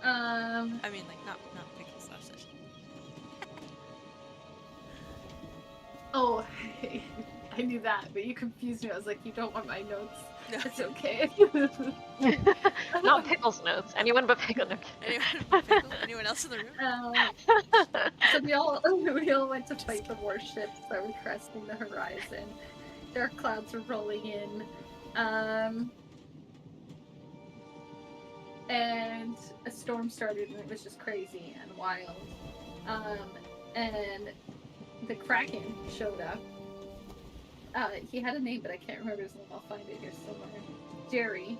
I mean, like, not Pickles last session. Oh, I knew that, but you confused me. I was like, you don't want my notes. No. It's okay. Not Pickles notes. Anyone but Pickle. No. Anyone but Pickle? Anyone else in the room? So we all went to fight the warships that were cresting the horizon. Dark clouds were rolling in. And a storm started, and it was just crazy and wild. And the Kraken showed up. He had a name, but I can't remember his name. I'll find it here somewhere. Jerry,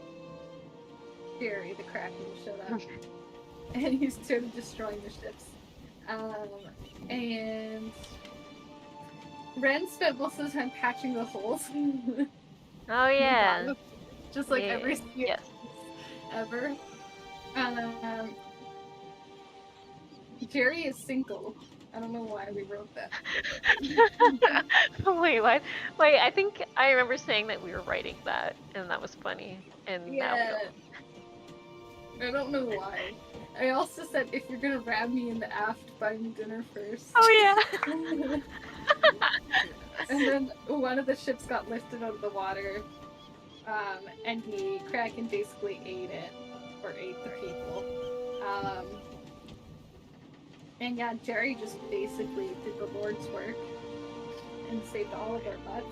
the Kraken, showed up. And he started destroying the ships. And Ren spent most of the time patching the holes. Oh yeah. Just like every yes. ever. Jerry is single. I don't know why we wrote that. Wait, what? Wait, I think I remember saying that we were writing that, and that was funny. And yeah. now we don't. I don't know why. I also said, if you're gonna ram me in the aft, buy me dinner first. Oh yeah. And then one of the ships got lifted out of the water, and the Kraken basically ate it, or ate the people. And yeah, Jerry just basically did the Lord's work and saved all of our butts.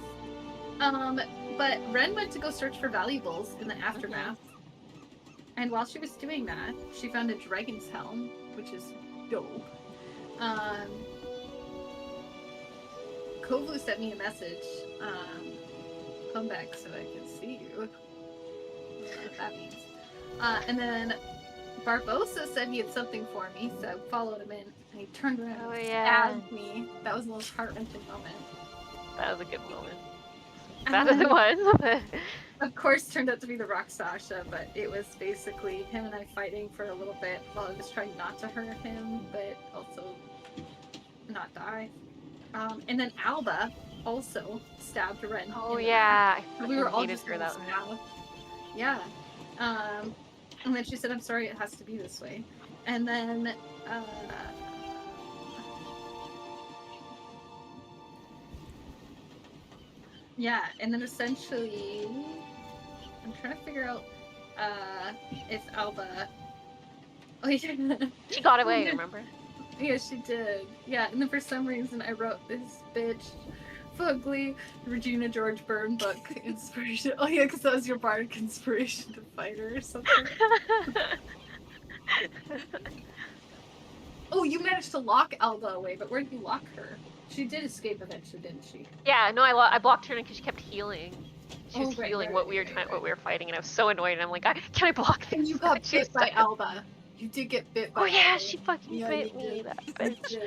But Ren went to go search for valuables in the aftermath. And while she was doing that, she found a dragon's helm, which is dope. Kovu sent me a message. Come back so I can see you. I don't know what that means. And then Barbosa said he had something for me, so I followed him in, and he turned around and stabbed me. That was the most heart-wrenching moment. That was a good moment. Bad as it was. Of course, turned out to be the Roxasha, but it was basically him and I fighting for a little bit while I was trying not to hurt him, but also not die. And then Alba also stabbed Ren. Oh yeah, we were all just stabbed. Yeah. And then she said, "I'm sorry, it has to be this way." And then yeah, and then essentially I'm trying to figure out if Alba. Oh yeah. She got away, remember? Yeah, she did. Yeah, and then for some reason I wrote this bitch fugly Regina George Byrne book inspiration. Oh yeah, because that was your bardic inspiration to fight her or something. Oh, you managed to lock Alba away, but where did you lock her? She did escape eventually, didn't she? Yeah, no, I blocked her because she kept healing. She was healing what we were fighting, and I was so annoyed. And I'm like, can I block this? And you got bit by Alba. You did get bit by. Oh yeah, she fucking bit me. That bitch.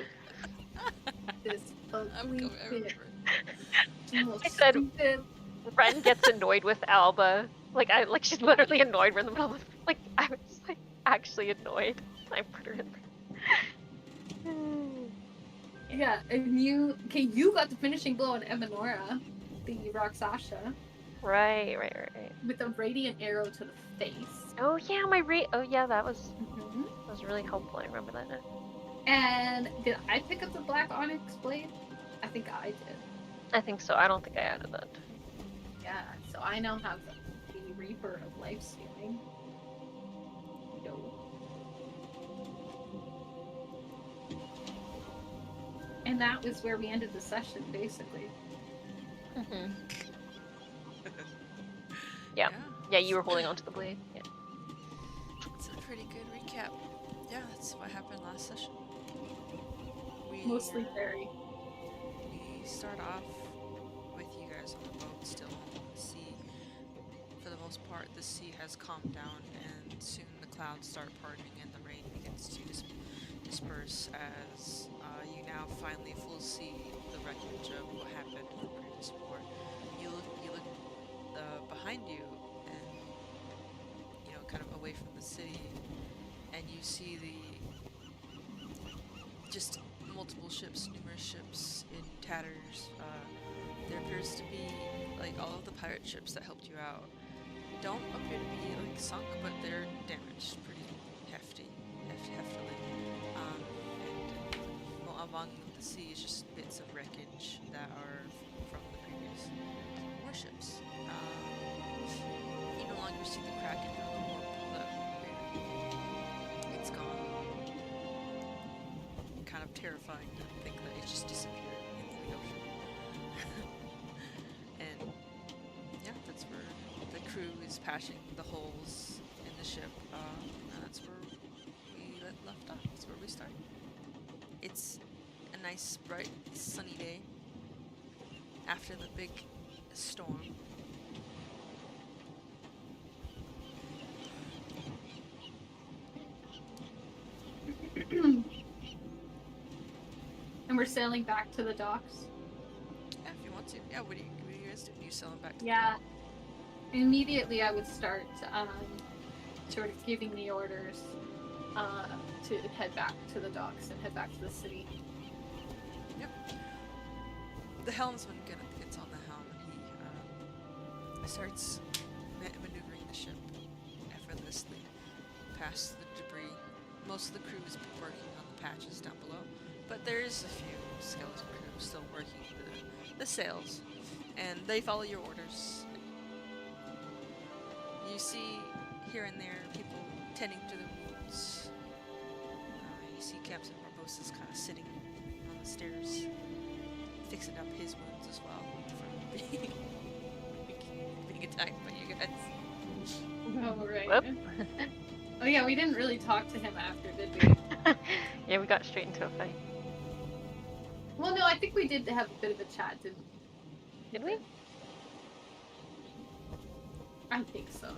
This ugly bitch. I said, Ren gets annoyed with Alba. Like she's literally annoyed. We're in the middle of I was like actually annoyed. I put her in there. Yeah, and you got the finishing blow on Emanora, the Roxasha. Right. With a radiant arrow to the face. Oh yeah, oh yeah, that was really helpful. I remember that now. And did I pick up the black onyx blade? I think I did. I think so. I don't think I added that. Yeah, so I now have the Reaper of Life Stealing. And that was where we ended the session, basically. Yeah, you were holding onto the blade. Yeah. It's a pretty good recap. Yeah, that's what happened last session. Mostly fairy. We start off with you guys on the boat, still on the sea. For the most part, the sea has calmed down, and soon the clouds start parting and the rain begins to disperse as you now finally fully see the wreckage of what happened in the previous war. You look behind you, and kind of away from the city, and you see just multiple ships, numerous ships in tatters. There appears to be all of the pirate ships that helped you out don't appear to be sunk, but they're damaged pretty hefty. among the sea is just bits of wreckage that are from the previous warships. You no longer see the Kraken or the warp that it's gone. Kind of terrifying to think that it just disappeared into the ocean. And yeah, that's where the crew is patching the holes in the ship. And that's where we left off. That's where we started. It's a nice, bright, sunny day after the big storm. And we're sailing back to the docks. Yeah, if you want to. Yeah, what do you guys do? You selling back to Yeah. Immediately I would start sort of giving the orders to head back to the docks and head back to the city. Yep. The helmsman gets on the helm and he starts maneuvering the ship effortlessly past the debris. Most of the crew is working on the patches down below, but there is a few skeleton crew still working the sails, and they follow your orders. You see here and there people tending to their wounds. You see Captain Barbosa's kind of sitting on the stairs, fixing up his wounds as well from being attacked by you guys. Oh, right. Whoop. Oh, yeah, we didn't really talk to him after, did we? Yeah, we got straight into a fight. Well, no, I think we did have a bit of a chat, didn't we? Did we? I think so.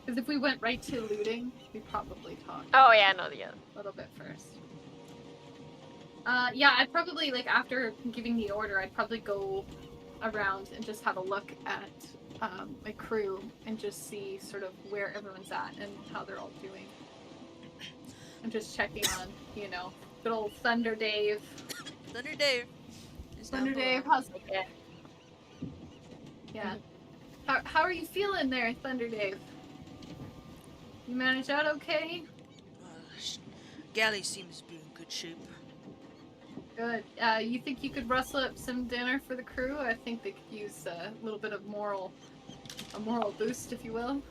Because if we went right to looting, we probably talked Oh yeah, no, yeah. a little bit first. Yeah, I'd probably, like, after giving the order, I'd probably go around and just have a look at my crew and just see sort of where everyone's at and how they're all doing. I'm just checking on, you know, good old Thunder Dave. Thunder Dave. Thunder Dave, how's it going? Yeah. How are you feeling there, Thunder Dave? You managed out okay? Galley seems to be in good shape. Good. You think you could rustle up some dinner for the crew? I think they could use a little bit of a moral boost, if you will.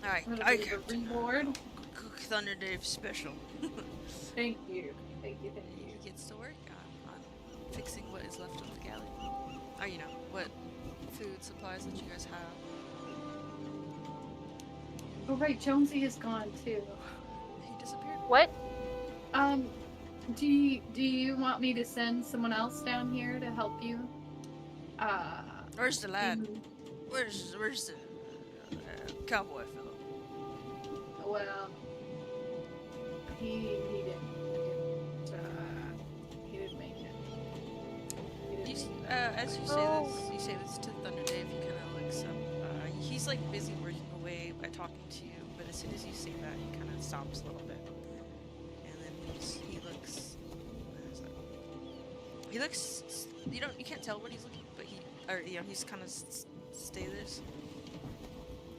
Alright, A little I bit of a Captain. reward. Cook Thunder Dave special. Thank you. Thank you, thank you. He gets to work on fixing what is left of the galley. Or, you know, what food supplies that you guys have. Oh right, Jonesy is gone too. He disappeared. What? Do you want me to send someone else down here to help you? Where's the lad? Mhm. Where's the cowboy fellow? Well, he didn't make it. As you say this to Thunder Dave, he kind of looks up. He's like busy working away by talking to you, but as soon as you say that, he kind of stops a little bit, and then he looks. What is that? He looks. You can't tell what he's looking, but he's kind of stays,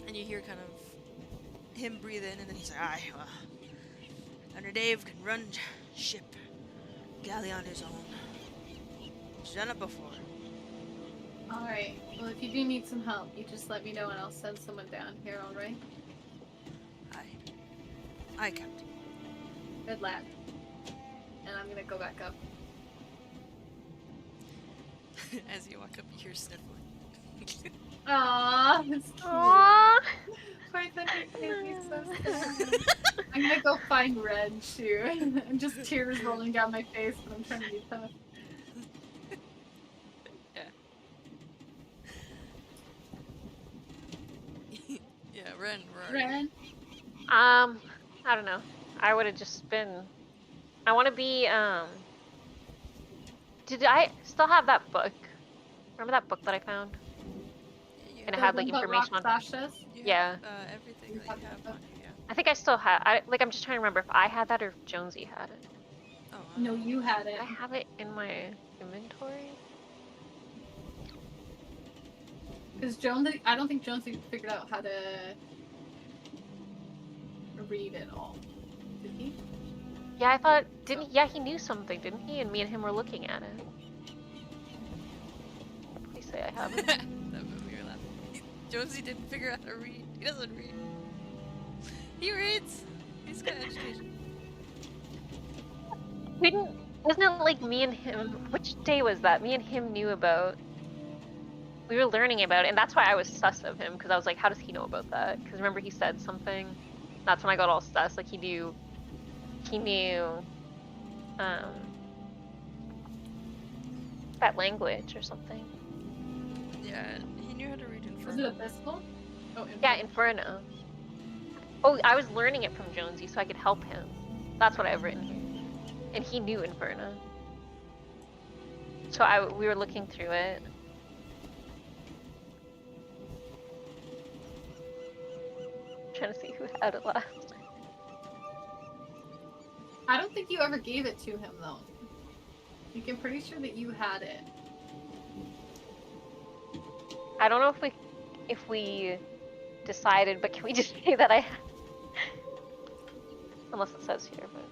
and you hear kind of him breathe in, and then he's like, "Aye, well, Thunder Dave can run ship, galley on his own. He's done it before." Alright, well if you do need some help, you just let me know and I'll send someone down here, alright? Aye, Captain. Good lad. And I'm gonna go back up. As you walk up, you hear sniffling. Aww, it's cute. Aww. Poor Thunder Dave, he's so sad. I'm gonna go find Red too. And just tears rolling down my face, but I'm trying to be tough. Yeah, Ren, where are you? Ren? I don't know. I would have just been. I want to be. Did I still have that book? Remember that book that I found? Yeah, And it you had The like one about information on. Rock Sashas? you Yeah. have, everything that you have on you, yeah. I think I still had. I'm just trying to remember if I had that or if Jonesy had it. Oh, No, you had it. Did I have it in my inventory? Because I don't think Jonesy figured out how to read it all. Did he? Yeah, I thought, didn't he? Yeah, he knew something, didn't he? And me and him were looking at it. Please say I haven't. That made me laugh. Jonesy didn't figure out how to read. He doesn't read. He reads. He's got education. Wasn't it like me and him, which day was that? Me and him knew about, we were learning about it, and that's why I was sus of him, because I was like, how does he know about that? Because remember he said something? That's when I got all sus, like he knew, that language or something. Yeah, he knew how to read Was Inferno. it Abyssal? Oh, Yeah, Inferno. Oh, I was learning it from Jonesy so I could help him. That's what I've written here. And he knew Inferno. So we were looking through it. Trying to see who had it last. I don't think you ever gave it to him though. Like, I'm pretty sure that you had it. I don't know if we decided, but can we just say that I had? Unless it says here, but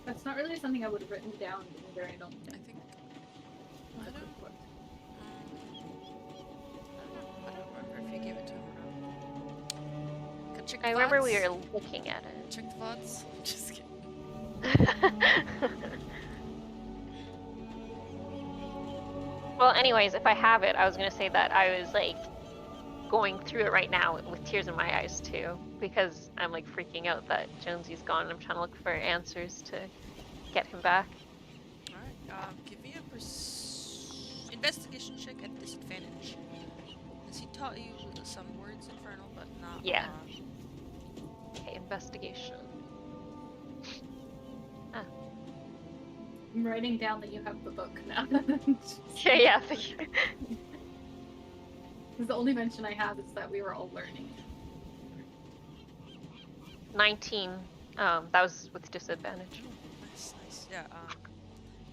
That's not really something I would have written down either, I don't I think. think. Look I at don't, the book. I don't remember if you gave it to him or not. Check the I remember VODs. we were looking at it. Check the VODs. Just kidding. Well, anyways, if I have it, I was gonna say that I was like going through it right now with tears in my eyes too, because I'm like freaking out that Jonesy's gone and I'm trying to look for answers to get him back. Alright, give me a investigation check at disadvantage. Has he taught you some words Infernal, but not Yeah. a lot? Okay, investigation. I'm writing down that you have the book now. Yeah. Because the only mention I have is that we were all learning. 19. That was with disadvantage. Nice, nice. Yeah,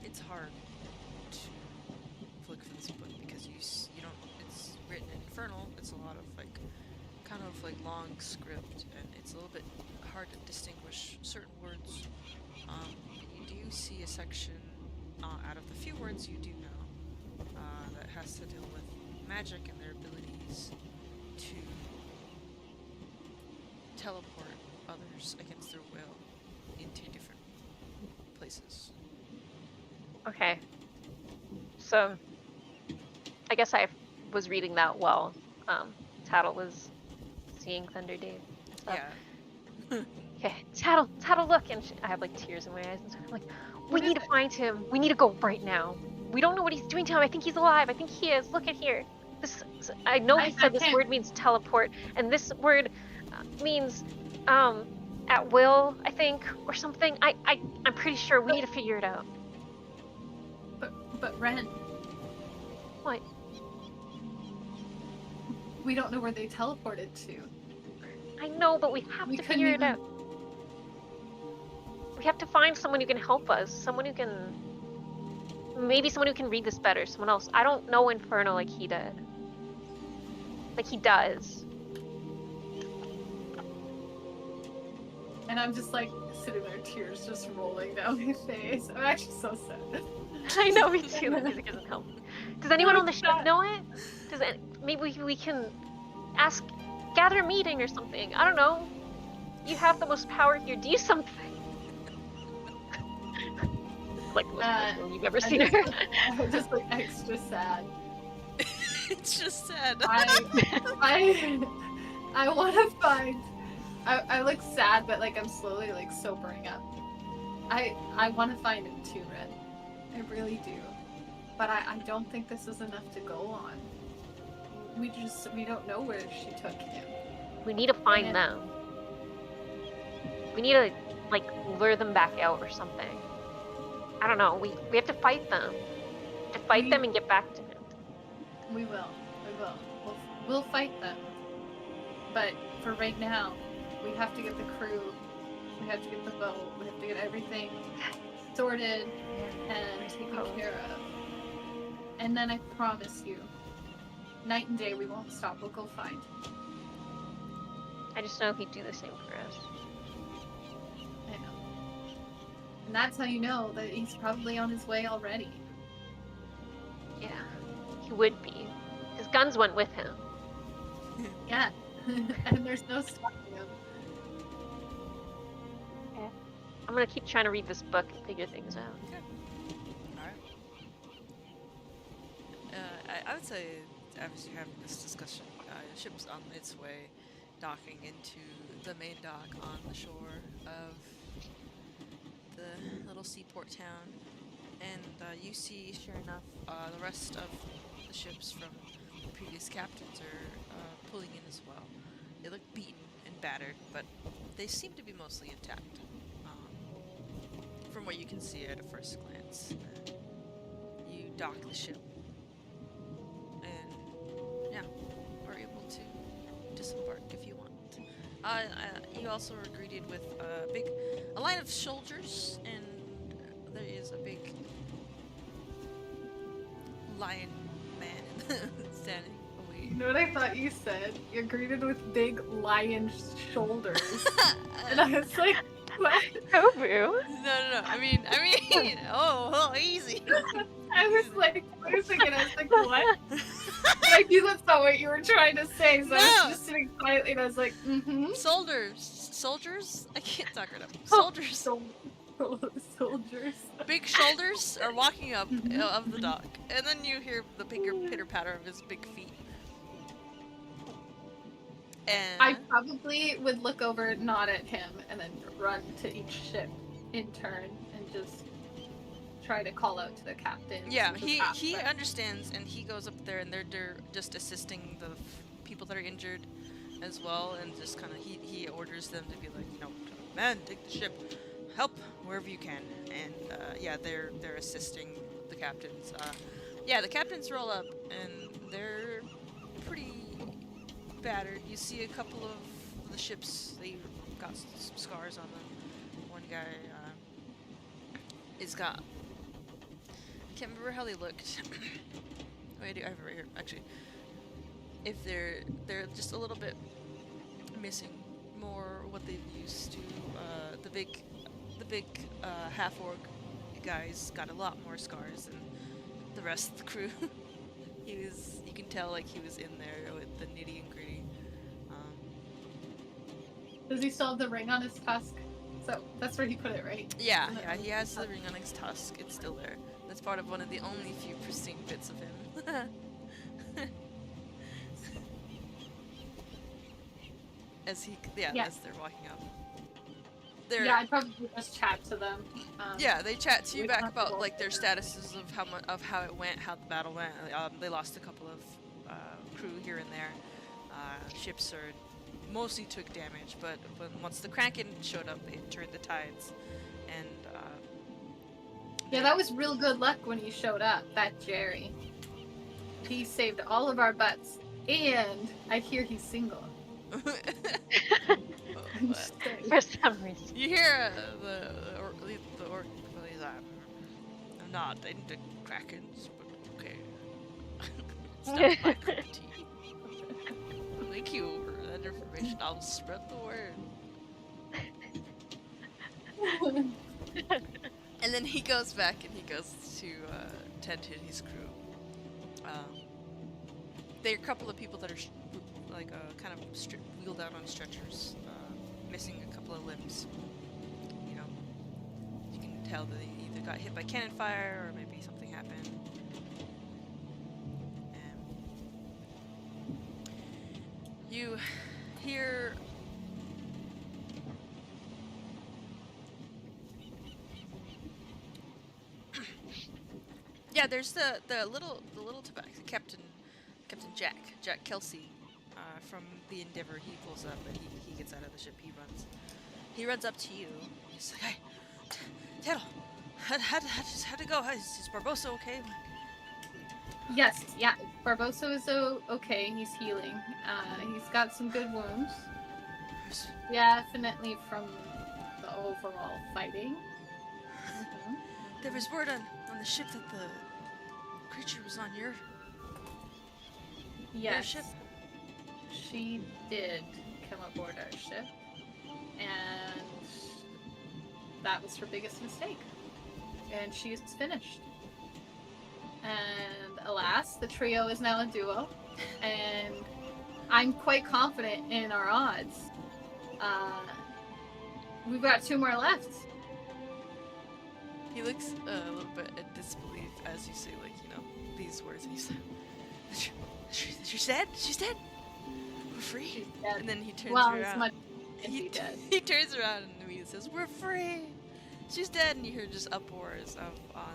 it's hard to flick for this book because you don't, it's written in Infernal, it's a lot of like, kind of like long script, and it's a little bit hard to distinguish certain words. You do see a section out of the few words you do know that has to deal with magic and their abilities to teleport others against their will into different places. Okay. So, I guess I was reading that while Tattle was seeing Thunderdave. So. Yeah. Okay, Tattle, look! And I have like tears in my eyes and stuff. I'm like, we need to find him. We need to go right now. We don't know what he's doing to him. I think he's alive. I think he is. Look at here. I know he said this word means teleport, and this word means at will, I think, or something. I'm pretty sure. We need to figure it out. But Ren. What? We don't know where they teleported to. I know, but we have to figure it out. We have to find someone who can help us. Someone who can... Maybe someone who can read this better. Someone else. I don't know Inferno like he did. Like he does. And I'm just like sitting there, tears just rolling down my face. I'm actually so sad. I know, me too. The music doesn't help. Does anyone on the ship know it? Maybe we can gather a meeting or something. I don't know. You have the most power here. Do something. Like the most emotional you've ever seen her. I'm just like extra sad. It's just sad. I want to find. I look sad, but like I'm slowly like sobering up. I want to find him too, Red. I really do. But I don't think this is enough to go on. We don't know where she took him. We need to find them. We need to like lure them back out or something. I don't know. We have to fight them. To fight them and get back to him. We will. We'll fight them. But for right now, we have to get the crew. We have to get the boat. We have to get everything sorted and taken care of. And then I promise you, night and day we won't stop. We'll go find him. I just know he'd do the same for us. I know. And that's how you know that he's probably on his way already. Yeah, he would be. His guns went with him. Yeah. And there's no stopping him. Okay. I'm gonna keep trying to read this book and figure things out. Alright. I would say, as you're having this discussion, the ship's on its way, docking into the main dock on the shore of the little seaport town. And you see, sure enough, the rest of the ships from the previous captains are pulling in as well. They look beaten and battered, but they seem to be mostly intact, from what you can see at a first glance. You dock the ship, and yeah, are able to disembark if you want. You also are greeted with a line of soldiers, and there is a big lion man standing away. You know what I thought you said? You're greeted with big lion shoulders. And I was like, what? Tobu? No. I mean, oh, easy. I was like, I was thinking, I was like, what? I knew that's not what you were trying to say, so I No. was just sitting quietly and I was like, mm-hmm. Soldiers? I can't talk right up. Soldiers. Soldiers. Big shoulders are walking up of the dock, and then you hear the pitter patter of his big feet. And I probably would look over, nod at him, and then run to each ship in turn and just try to call out to the captain. yeah, he understands, and he goes up there, and they're just assisting the people that are injured as well, and just kind of he orders them to be like, man, take the ship, help wherever you can, and yeah, they're assisting the captains. Yeah, the captains roll up, and they're pretty battered. You see a couple of the ships, they got some scars on them. One guy is got, I can't remember how they looked. Wait, I have it right here, actually. If they're just a little bit missing more what they've used to. The big half-orc guys got a lot more scars than the rest of the crew. You can tell like he was in there with the nitty and gritty. Does he still have the ring on his tusk? So that's where he put it, right? Yeah, he has the ring on his tusk. It's still there. That's part of one of the only few pristine bits of him. As they're walking up. Yeah, I'd probably just chat to them. Yeah, they chat to you back about like their statuses of how it went, how the battle went. They lost a couple of crew here and there. Ships mostly took damage, but once the Kraken showed up, it turned the tides. And yeah, that was real good luck when he showed up. That Jerry, he saved all of our butts, and I hear he's single. For some reason. You hear the orc. I'm not into Krakens, but okay. It's not my cup of tea. Thank you for that information. I'll spread the word. And then he goes back and he goes to tend to his crew. There are a couple of people that are kind of wheeled out on stretchers, missing a couple of limbs. You can tell that they either got hit by cannon fire or maybe something happened. And you hear yeah, there's the little tobacco Captain Jack Kelsey from the Endeavor. He pulls up and he gets out of the ship. He runs up to you. He's like, "Hey, Tattle, how'd it go? Is Barbosa okay?" Yes, yeah, Barbosa is okay. He's healing. He's got some good wounds. Definitely from the overall fighting. Mm-hmm. There was word on the ship that the creature was on your ship. She did come aboard our ship, and that was her biggest mistake. And she is finished. And alas, the trio is now a duo. And I'm quite confident in our odds. We've got 2 more left. He looks a little bit in disbelief as you say, like, these words, and he's like, she's dead? She's dead? We're free? She's dead. And then he turns Well, around. as much as he dead. He turns around and immediately says, we're free! She's dead! And you hear just uproars on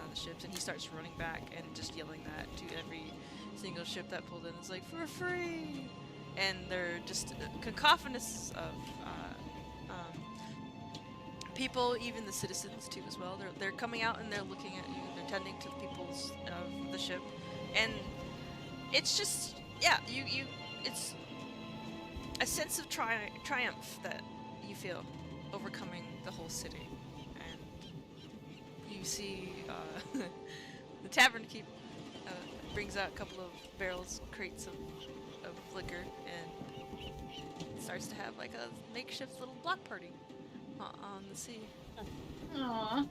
the ships, and he starts running back and just yelling that to every single ship that pulled in. It's like, we're free! And they're just cacophonous of people, even the citizens too as well. They're coming out and they're looking at you. They're tending to the peoples of the ship, and it's just it's a sense of triumph that you feel overcoming the whole city. And you see the tavern keep brings out a couple of crates of liquor, and starts to have like a makeshift little block party on the sea. Aww.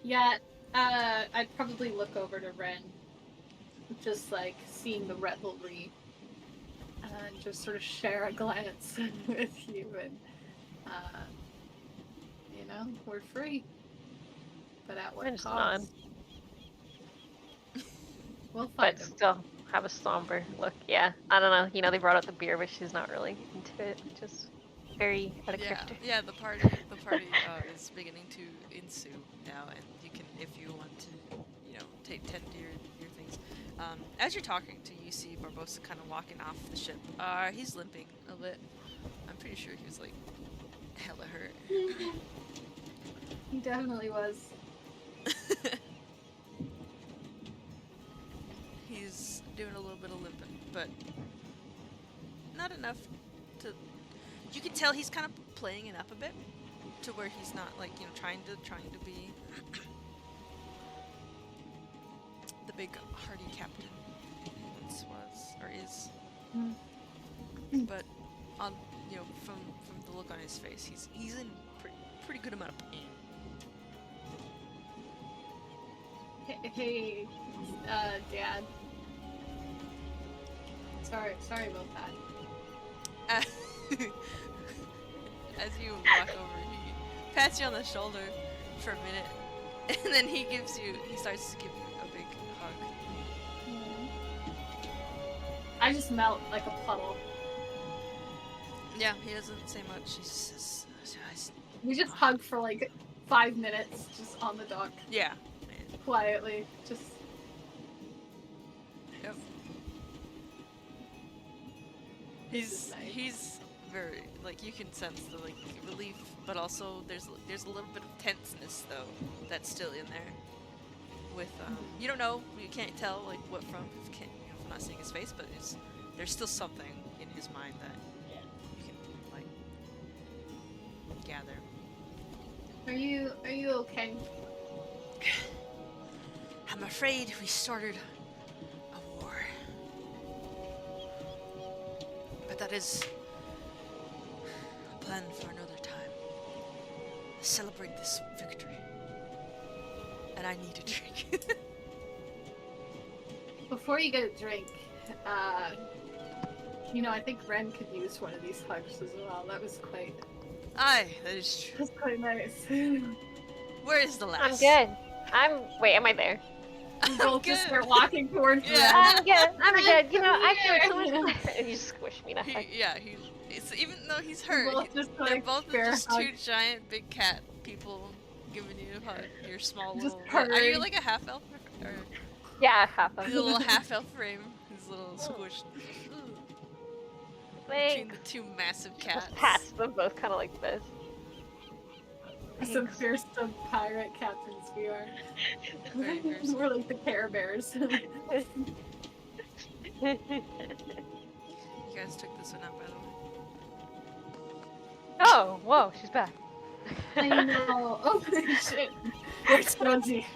Yeah, I'd probably look over to Ren, just like seeing the revelry, and just sort of share a glance with you, and we're free, but at what Ren's cost? We'll find But him. still have a somber look. Yeah, I don't know. They brought out the beer, but she's not really into it, which is very out of character. Yeah, the party is beginning to ensue now, and you can, if you want to, tend to your things. As you're talking to, you see Barbosa kind of walking off the ship. He's limping a bit. I'm pretty sure he was like hella hurt. He definitely was. He's doing a little bit of limping, but not enough to. You can tell he's kind of playing it up a bit, to where he's not like trying to be the big hardy captain he once was or is. But on from the look on his face, he's in pretty good amount of pain. Hey, Dad. Sorry about that. As you walk over, he pats you on the shoulder for a minute, and then he starts to give you a big hug. I just melt like a puddle. Yeah, he doesn't say much. He says, We just hug for like 5 minutes, just on the dock. yeah. Quietly, just. Yep. This is nice. He's very, like, you can sense the relief, but also there's a little bit of tenseness though that's still in there. With you don't know, you can't tell like what from from not seeing his face, but there's still something in his mind that you can like gather. Are you okay? I'm afraid we started a war. But that is a plan for another time. Celebrate this victory. And I need a drink. Before you get a drink, I think Ren could use one of these hugs as well. That was quite. Aye, that is true. That's quite nice. Where is the last? I'm good. Wait, am I there? We both just start walking towards Ren. Yeah. I'm good. I'm good. I feel so much better. You squish me now. It's even though he's hurt, they're both just two giant big cat people giving you a hug. Your small Just little. Are you purring. like a half elf? Or Yeah, half of his little half elf frame, his little squished. Between the two massive cats. Just pats them both kind of like this. Some fearsome pirate captains we are. Very fearsome. We're like the Care Bears. You guys took this one out, by the way. Oh, whoa, she's back. I know. Oh shit. Where's Jonesy?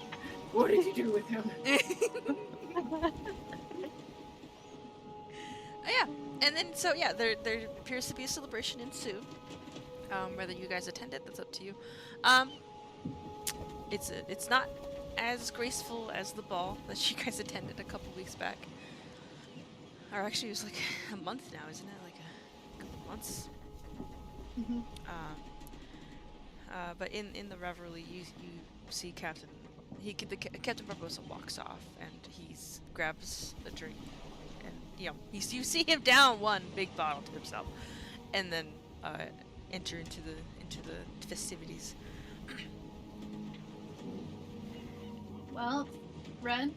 What did you do with him? Yeah, and then there appears to be a celebration ensue. Whether you guys attended, that's up to you. Um, it's not as graceful as the ball that you guys attended a couple weeks back. Or actually, it was like a month now, isn't it? Like a couple months. Mm-hmm. But in the revelry, you see Captain. Captain Barbosa walks off and grabs a drink, and you see him down one big bottle to himself, and then enter into the festivities. Well, Ren,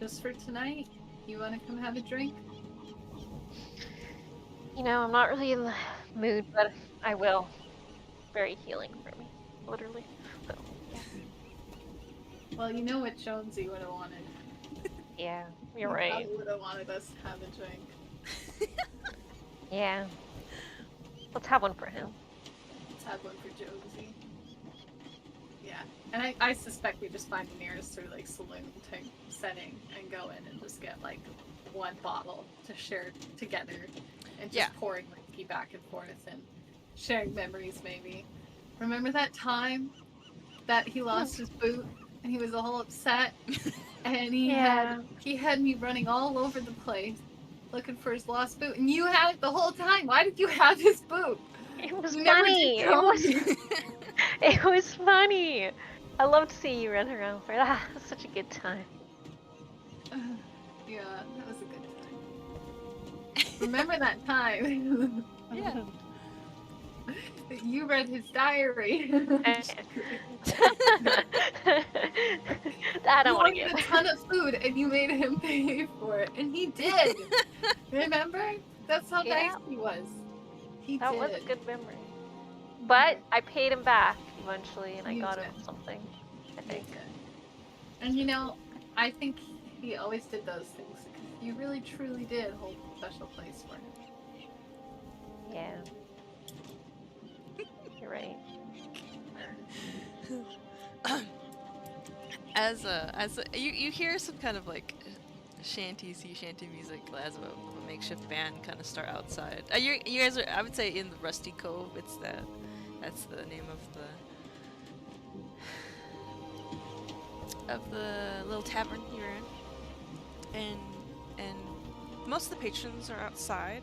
just for tonight, you want to come have a drink? I'm not really in the mood, but I will. Very healing for me, literally. So, yeah. Well, you know what Jonesy would have wanted. Yeah, you're He right. probably would have wanted us to have a drink. Yeah. Let's have one for him. Let's have one for Jonesy. Yeah, and I suspect we just find the nearest sort of like saloon type setting and go in and just get like one bottle to share together and just pouring whiskey back and forth and sharing memories maybe. Remember that time that he lost his boot and he was all upset and he had me running all over the place looking for his lost boot and you had it the whole time. Why did you have his boot? It was You funny. Never It was funny. I love to see you run around for it. It was such a good time. Yeah, that was a good time. Remember that time? Yeah. You read his diary. I don't want to get get a ton of food and you made him pay for it, and he did. Remember? That's how nice he was. That was a good memory. But I paid him back eventually, and I got him something. I think. And I think he always did those things because you really truly did hold a special place for him. Yeah. You're right. You hear some kind of like sea shanty music as a makeshift band kind of start outside. You guys are, I would say, in the Rusty Cove. That's the name of the little tavern you're in, and most of the patrons are outside,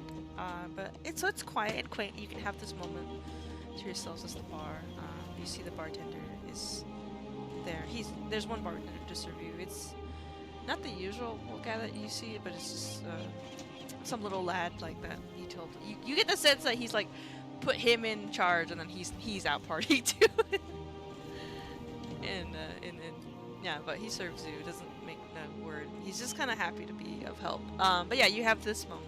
but it's quiet and quaint. You can have this moment to yourselves as the bar. You see the bartender is there. There's one bartender to serve you. It's not the usual guy that you see, but it's just some little lad like that. You get the sense that he's like put him in charge, and then he's out partying too. and yeah, but he serves you. Doesn't make no word. He's just kind of happy to be of help. But yeah, you have this moment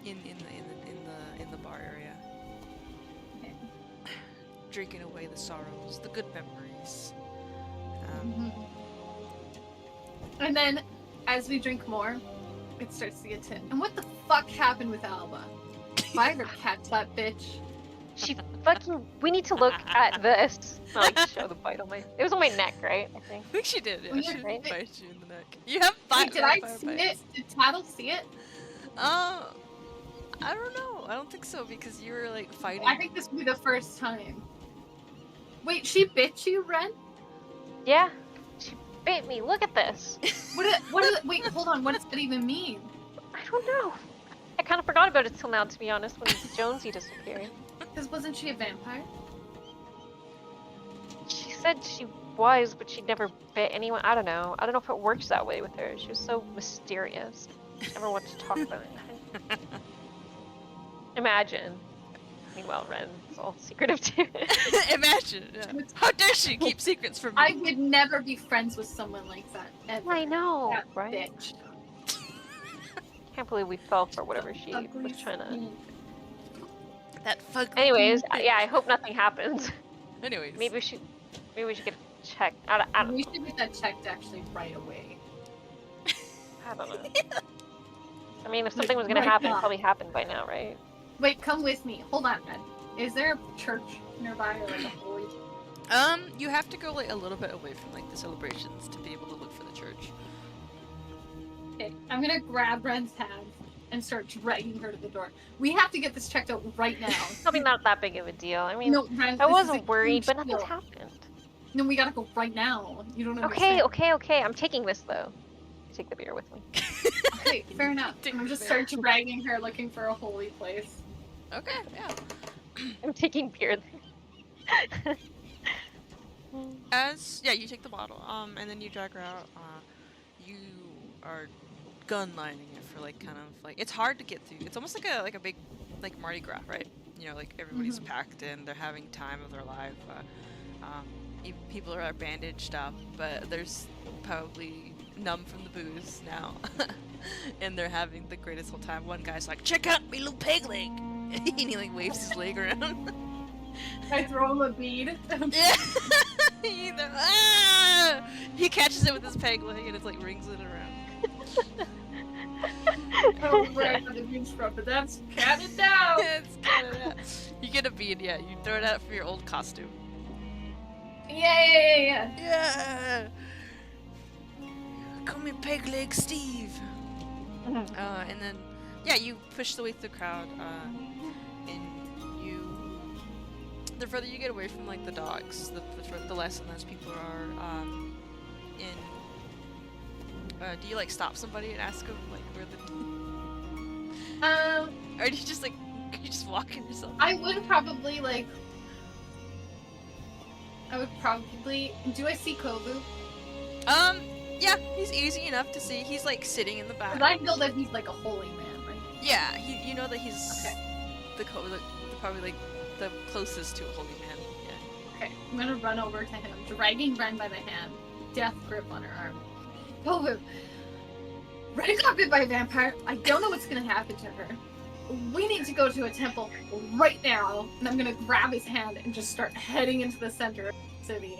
in the bar area, drinking away the sorrows, the good memories. And then, as we drink more, it starts to get to. And what the fuck happened with Alba? If I ever catch that bitch. She fucking. We need to look at this. Not like show the bite on my. It was on my neck, right? I think she did. Yeah, she right? bite you in the neck. You have Wait, did I see it? Did Tattle see it? I don't know. I don't think so because you were like fighting. I think this will be the first time. Wait, she bit you, Ren? Yeah, she bit me. Look at this. Wait, hold on. What does that even mean? I don't know. I kind of forgot about it till now, to be honest, when Jonesy disappeared. Because wasn't she a vampire? She said she was, but she never bit anyone. I don't know. I don't know if it works that way with her. She was so mysterious. She never wanted to talk about anything. Imagine. Meanwhile, Ren's all secretive too. Imagine. Yeah. How dare she keep secrets from me? I would never be friends with someone like that, ever. I know, that right? Bitch. Can't believe we fell for whatever she was trying to. That fuck. Anyways, yeah, I hope nothing happens. Anyways, maybe we should get it checked. I don't We know. should get that checked actually right away. I don't know. I mean, if something was gonna happen, it probably happened by now, right? Wait, come with me. Hold on, Ed. Is there a church nearby or like a holy? You have to go like a little bit away from like the celebrations to be able to look for the church. Okay, I'm gonna grab Ren's hand and start dragging her to the door. We have to get this checked out right now. Probably not that big of a deal. I mean, No, Ren, I this is a wasn't worried, huge but nothing's deal. happened. No, we gotta go right now. You don't Okay, understand. okay. I'm taking this though. Take the beer with me. Okay, fair enough. Take I'm the just bear. start dragging her looking for a holy place. Okay, yeah. I'm taking beer there. You take the bottle, and then you drag her out. You are gun lining it for like kind of like it's hard to get through. It's almost like a big like Mardi Gras, right? You know, like everybody's packed in, they're having time of their life. People are bandaged up, but there's probably numb from the booze now, and they're having the greatest whole time. One guy's like, "Check out me little peg leg," and he like waves his leg around. I throw him a bead. Yeah. He catches it with his peg leg and it's like rings it around. Oh, right, where the bead's from, but that's counted down. It's kinda that. You get a bead, yeah. You throw it out for your old costume. Yeah. Yeah. Call me Peg Leg Steve. And then you push the way through the crowd. And the further you get away from like the docks, the less and less people are in. Do you like stop somebody and ask them like where the? Or do you just like walk in yourself? I would probably do I see Kovu? Yeah, he's easy enough to see. He's like sitting in the back. Because I know that he's like a holy man, right? Yeah, you know that he's Okay. probably like the closest to a holy man. Yeah. Okay, I'm gonna run over to him, dragging Ren by the hand, death grip on her arm. Kovu, Ren got bit by a vampire. I don't know what's gonna happen to her. We need to go to a temple right now. And I'm gonna grab his hand and just start heading into the center of the city.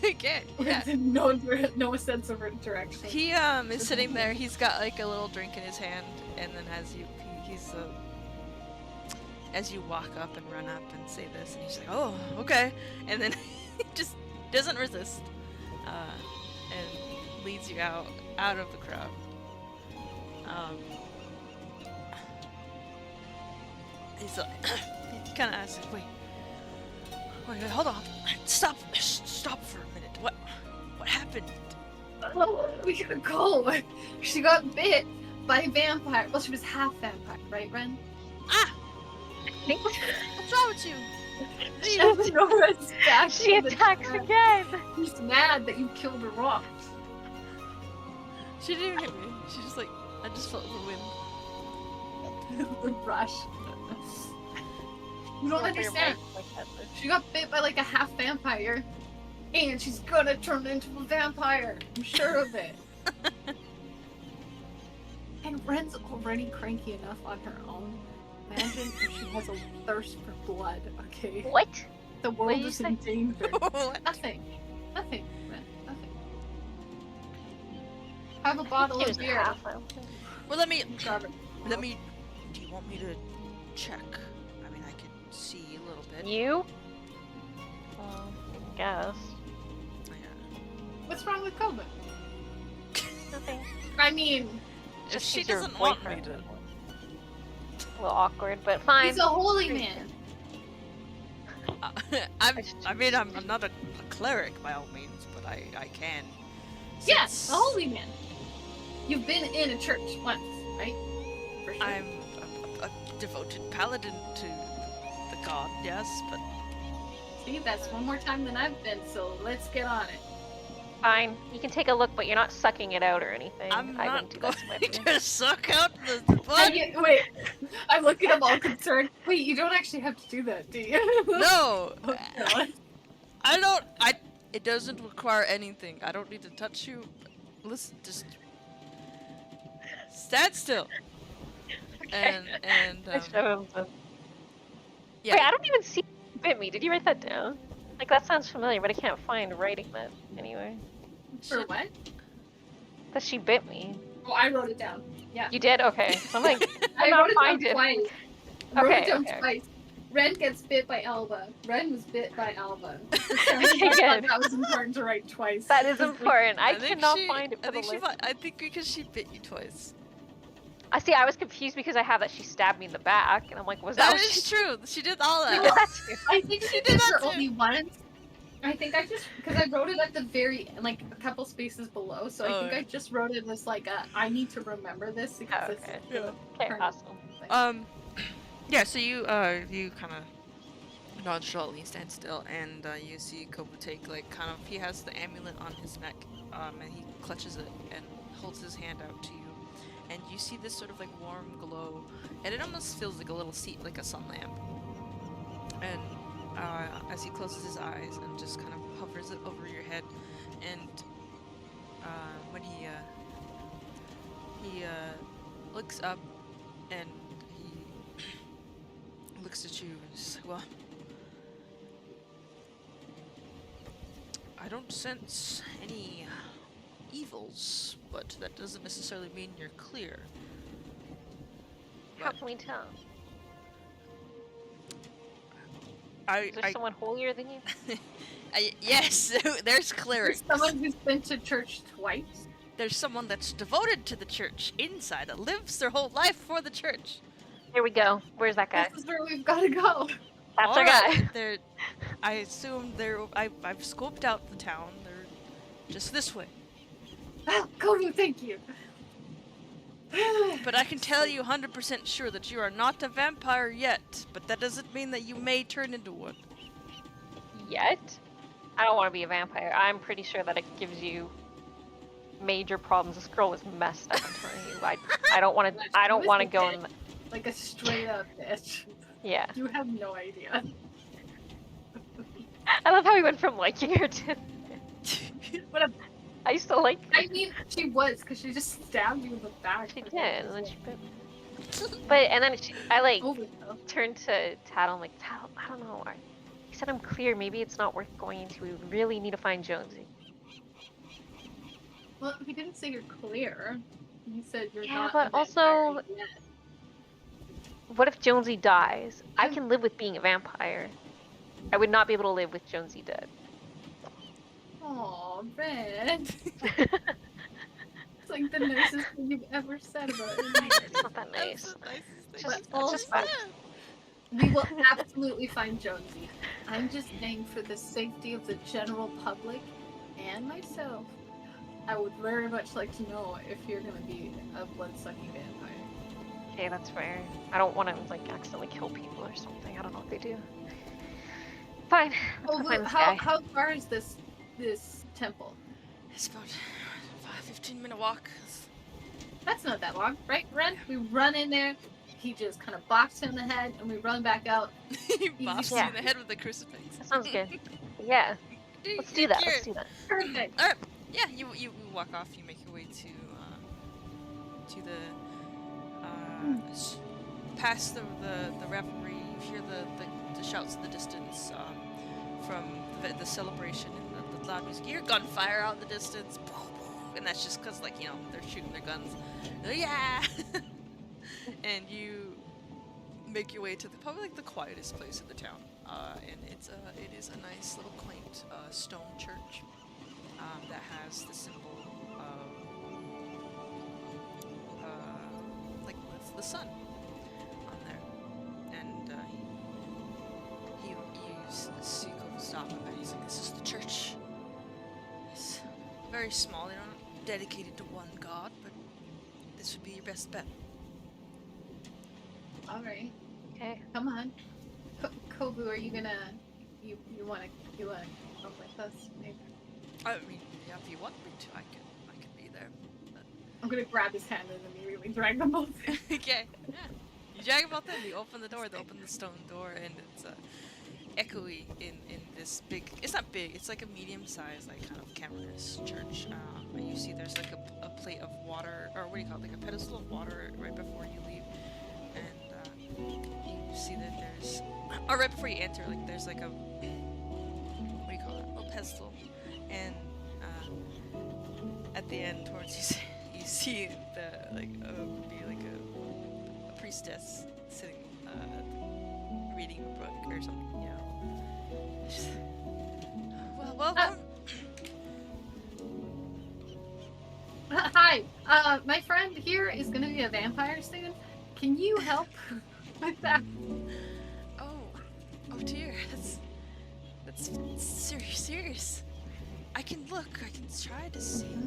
Okay. Yeah. With no sense of direction. He is sitting there. He's got like a little drink in his hand, and then as you walk up and run up and say this, and he's like, "Oh, okay," and then he just doesn't resist, and leads you out of the crowd. He's like, he kind of asks, wait, hold on, stop for a minute. What happened? Oh, we gotta go. She got bit by a vampire. Well, she was half vampire, right, Ren? Ah! What's wrong with you? She has no respect. She attacks again. She's mad that you killed her off. She didn't even hit me. She just like, I just felt the wind. The rush. You don't understand. She got bit by like a half vampire, and she's gonna turn into a vampire. I'm sure of it. And Ren's already cranky enough on her own. Imagine if she has a thirst for blood, okay? What? The What world did you is say? in danger. What? Nothing, Ren, nothing. Have a bottle She of was beer. half vampire. Well, let me. Grab it. Do you want me to check? I mean, I can see a little bit. You? I guess. What's wrong with COVID? Nothing. I mean, If Just she she's your doesn't want me boyfriend. to. A little awkward, but fine. he's a holy man. I'm not a cleric by all means, but I can. Yes, Since a holy man. You've been in a church once, right? For sure. I'm a devoted paladin to the god, yes, but See, that's one more time than I've been, so let's get on it. Fine. You can take a look, but you're not sucking it out or anything. I'm I not wouldn't do that to my going beer. to suck out the blood. Wait, I'm looking at him all concerned. Wait, you don't actually have to do that, do you? No, Oh, God. I don't. It doesn't require anything. I don't need to touch you. Listen, just stand still. And I show him the... yeah. Wait, I don't even see who bit me. Did you write that down? Like, that sounds familiar, but I can't find writing that anyway. For what? That she bit me. Oh, I wrote it down. Yeah. You did? Okay. So I'm like, I not wrote it down find it. twice. I wrote it Okay, down okay. twice. Ren gets bit by Alba. Ren was bit by Alba. For some Okay, reason, I thought good. that was important to write twice. that is important. I think cannot she- find it for I think the she. list. I think because she bit you twice. I see. I was confused because I have that she stabbed me in the back, and I'm like, was that That what she is true. She did all did? that. That too. I think She she did did that her too. only once. I think I just because I wrote it at the very like a couple spaces below, so I Oh, think yeah. I just wrote it as like I need to remember this because Oh, this okay. is the Okay, turn awesome. thing. Yeah. So you kind of nonchalantly stand still, and you see Kobu take like kind of he has the amulet on his neck, and he clutches it and holds his hand out to you, and you see this sort of like warm glow, and it almost feels like a little seat, like a sun lamp, and as he closes his eyes and just kind of hovers it over your head, and when he looks up and he looks at you and says, well, I don't sense any evils, but that doesn't necessarily mean you're clear. How But can we tell? I, Is there someone holier than you? yes, there's There's clerics. someone who's been to church twice. There's someone that's devoted to the church inside, that lives their whole life for the church. Here we go. Where's that guy? This is where we've got to go. That's our Alright, guy. they're. I assume they're. I've scoped out the town. They're just this way. Oh, Kobu, thank you. But I can tell you 100% sure that you are not a vampire yet. But that doesn't mean that you may turn into one. Yet? I don't want to be a vampire. I'm pretty sure that it gives you major problems. This girl was messed up. I'm telling you. I don't want to. I don't want to go in. Like a straight up bitch. Yeah. You have no idea. I love how we went from liking her to. What a. I used to like. I mean, she was because she just stabbed you in the back. She did, and then she. But and then I like Overkill. turned to Tattle. I'm like, Tattle, I don't know. He said I'm clear. Maybe it's not worth going into. We really need to find Jonesy. Well, he didn't say you're clear. He said you're Yeah, not. but a vampire also- yet. What if Jonesy dies? I can live with being a vampire. I would not be able to live with Jonesy dead. Aw, Red. It's like the nicest thing you've ever said about anybody. It's not that nice. That's the nicest thing But she's That's just ever fun. said. We will absolutely find Jonesy. I'm just saying, for the safety of the general public and myself, I would very much like to know if you're gonna be a blood-sucking vampire. Okay, that's fair. I don't want to like accidentally kill people or something. I don't know what they do. Fine. Oh, I'll find this how guy. how far is this temple? It's about a 15-minute walk. That's not that long, right, Ren? We run in there. He just kind of bops him in the head, and we run back out. He bops you Yeah. in the head with the crucifix. That sounds good. Yeah. Let's do that. Let's do that. Perfect. Alright. Yeah, you walk off. You make your way to the past the revelry. You hear the shouts in the distance from the celebration and the loud music. You hear gunfire out in the distance, and that's just because like they're shooting their guns. Yeah. And you make your way to probably like the quietest place in the town, and it is a nice little quaint stone church that has the symbol of like the sun on there, and you see Kobe stop him and he's like, "This is the church. It's very small. They're not dedicated to one god, but this would be your best bet." All right. Okay. Come on. Kobu, are you gonna you wanna come with us? Maybe? I mean, yeah, if you want me to, I can be there. But... I'm gonna grab his hand and immediately drag them both in. Okay. Yeah. You drag about them. You open the door. They open the stone door, and it's echoey in this big. It's not big. It's like a medium-sized, like kind of cavernous church. And you see there's like a plate of water, or what do you call it? Like a pedestal of water right before you leave, and you see that there's, or right before you enter, like there's like a, what do you call that? A little pedestal, and at the end towards you see the be like a priestess sitting reading a book or something, well, welcome. Hi. Hi, my friend here is gonna be a vampire soon. Can you help with that? Oh dear, that's serious. I can look. I can try to see.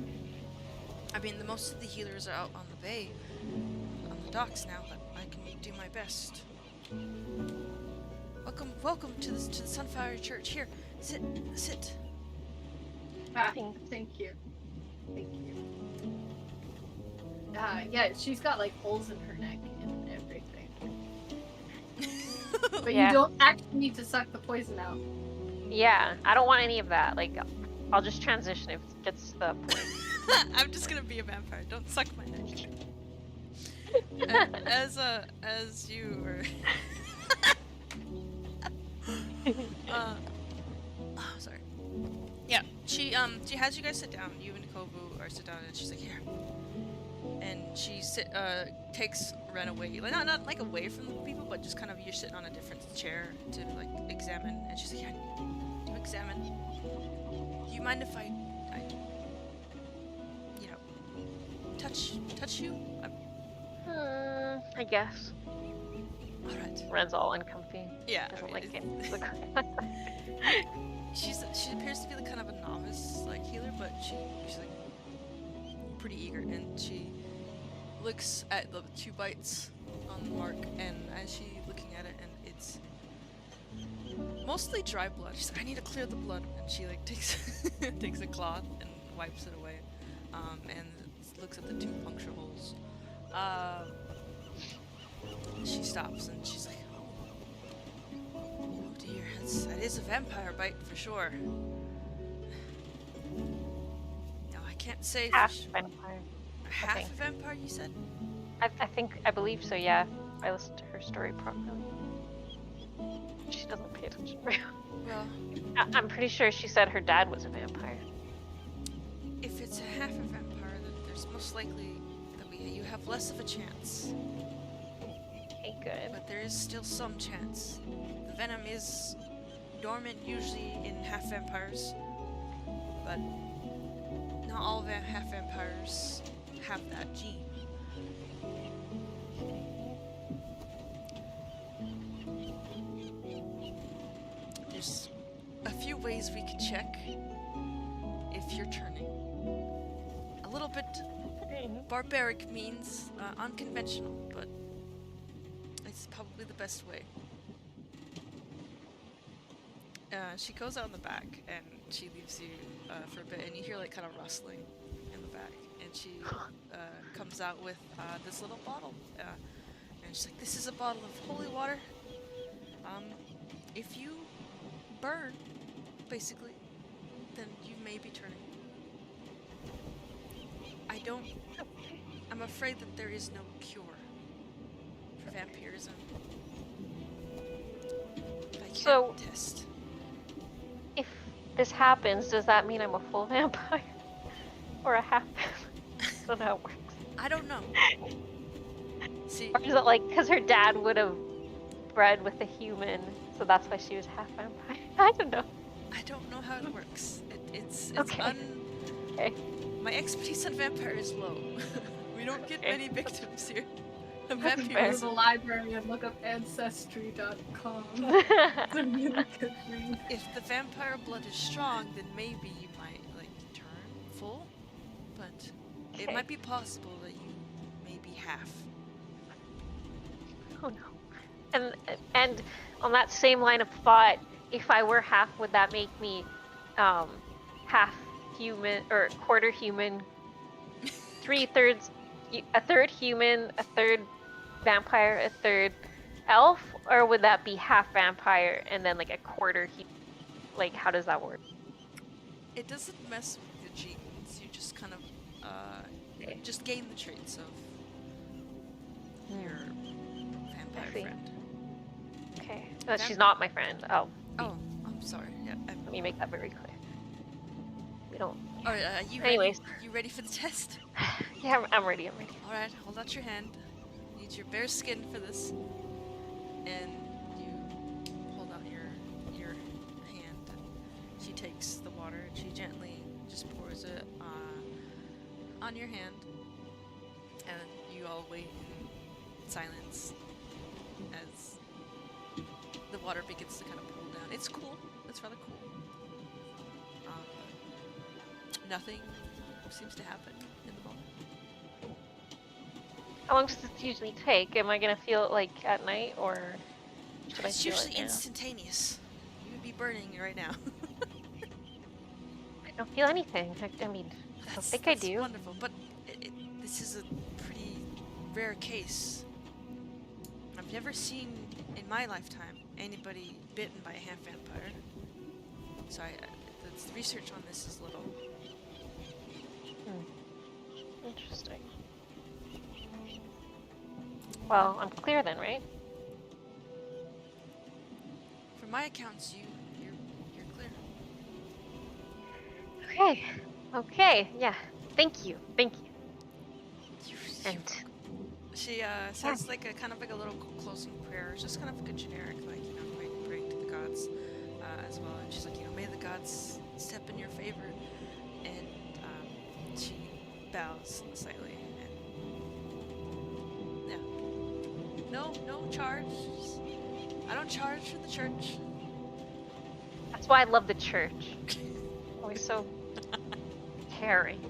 I mean, the most of the healers are out on the bay, on the docks now, but I can do my best. Welcome to the Sunfire Church. Here, sit. Ah, thank you. Yeah, she's got like holes in her neck and everything. But Yeah. you don't actually need to suck the poison out. Yeah, I don't want any of that. Like, I'll just transition if it gets to the point. I'm just gonna be a vampire. Don't suck my neck. As you were. Sorry. Yeah, she has you guys sit down. You and Kovu are sit down, and she's like, here. And she takes Ren away, like not like away from the people, but just kind of you're sitting on a different chair to like examine. And she's like, yeah, to examine. Do you mind if I touch you? I guess. All right. Ren's all uncomfy. Yeah. Doesn't I mean, like it. she appears to be like kind of a novice like healer, but she's like pretty eager, and she looks at the 2 bites on the mark, and as she's looking at it, and it's mostly dry blood. She's like, I need to clear the blood, and she like takes takes a cloth and wipes it away, and looks at the 2 puncture holes. She stops and she's like, oh dear, that is a vampire bite for sure. No, I can't say Half vampire. Half think. a vampire, you said? I believe so, yeah. I listened to her story properly. She doesn't pay attention. Well, I'm pretty sure she said her dad was a vampire. if it's a half a vampire, then there's most likely that you have less of a chance. Okay, good. But there is still some chance. The venom is dormant usually in half vampires, but not all half vampires have that gene. There's a few ways we can check if you're turning. A little bit barbaric means unconventional, but it's probably the best way. She goes out in the back and she leaves you for a bit, and you hear like kind of rustling in the back, and she comes out with this little bottle, and she's like, this is a bottle of holy water. If you burn, basically, then you may be turning. I'm afraid that there is no cure for vampirism. I can't So- test. If this happens, does that mean I'm a full vampire? Or a half vampire? I don't know how it works. I don't know. See, Or is it like, because her dad would have bred with a human, so that's why she was half vampire? I don't know. I don't know how it works. It's Okay. Okay. My expertise on vampire is low. We don't get Okay. many victims here. Go to Vampirism. the library and look up ancestry.com. If the vampire blood is strong, then maybe you might like turn full, but it Okay. might be possible that you may be half. Oh no. And on that same line of thought, if I were half, would that make me half human or quarter human, 3/3, a third human, a third vampire, a third elf, or would that be half vampire and then like a quarter human? Like, how does that work? It doesn't mess with the genes. You just kind of just gain the traits of your vampire see. friend. Okay. She's not my friend. Oh, Oh, I'm sorry. Yeah. let me make that very clear. We don't. All right. You Anyways. ready? You ready for the test? Yeah, I'm ready. All right. Hold out your hand. Need your bare skin for this. And you hold out your hand, and she takes the water and she gently just pours it on your hand. all wait in silence as the water begins to kind of pool down. It's cool. It's rather cool. Nothing seems to happen in the moment. How long does this usually take? Am I gonna feel it like at night, or should I It's feel usually it now? instantaneous. You would be burning right now. I don't feel anything. I mean, I don't think I that's do. wonderful, but this is a pretty rare case. I've never seen in my lifetime anybody bitten by a half vampire. So the research on this is little. Interesting. Well, I'm clear then, right? From my accounts, you're clear. Okay. Okay. Yeah. Thank you. Thank you. And She says like a kind of like a little closing prayer. It's just kind of like a generic, like, you know, praying to the gods as well. And she's like, you know, may the gods step in your favor. And she bows slightly. And yeah, no charge. I don't charge for the church. that's why I love the church. Always so caring.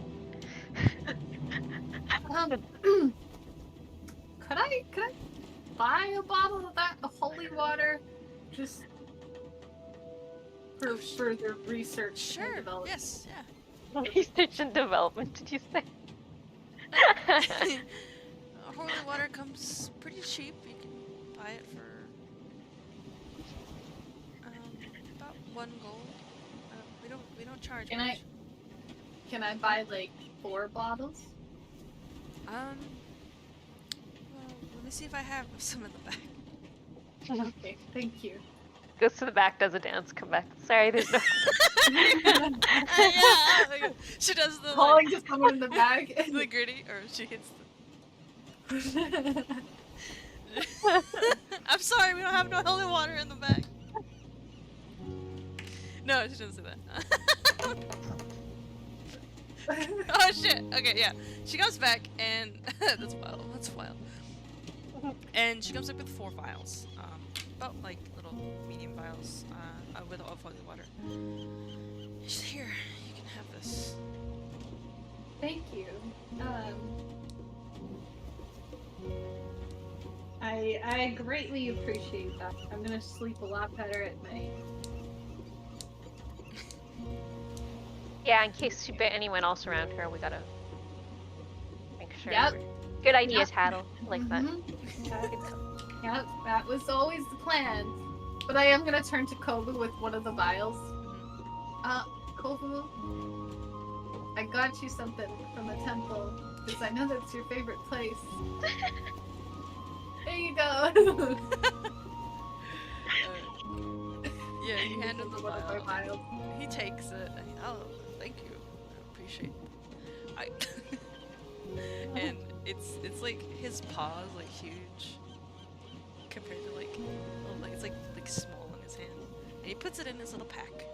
Could I buy a bottle of that holy water just for further research and Sure. development? Yes. Yeah. Research and development, did you say? Holy water comes pretty cheap. You can buy it for about 1 gold. We don't charge much. Can I buy like 4 bottles? Well, let me see if I have some in the back. Okay, thank you. Goes to the back, does a dance, come back. Sorry, there's no. Yeah, she does the Calling to someone in the bag. the gritty, or she hits the. I'm sorry, we don't have no holy water in the bag. No, she doesn't say that. Oh shit! Okay, yeah. She comes back and that's wild. That's wild. And she comes up with 4 vials, about like little medium vials, with holy water. She's like, here, you can have this. Thank you. I greatly appreciate that. I'm gonna sleep a lot better at night. Yeah, in case she bit anyone else around her, we gotta make sure. Yep. Good idea, Yep. Tattle. I like that. Yep, that was always the plan. But I am gonna turn to Kovu with one of the vials. Kovu, I got you something from the temple, because I know that's your favorite place. There you go! Yeah, you hand him the One of my vial. vials. He takes it. And oh, thank you. I appreciate it. And it's like his paw is like huge compared to like it's like small in his hand, and he puts it in his little pack.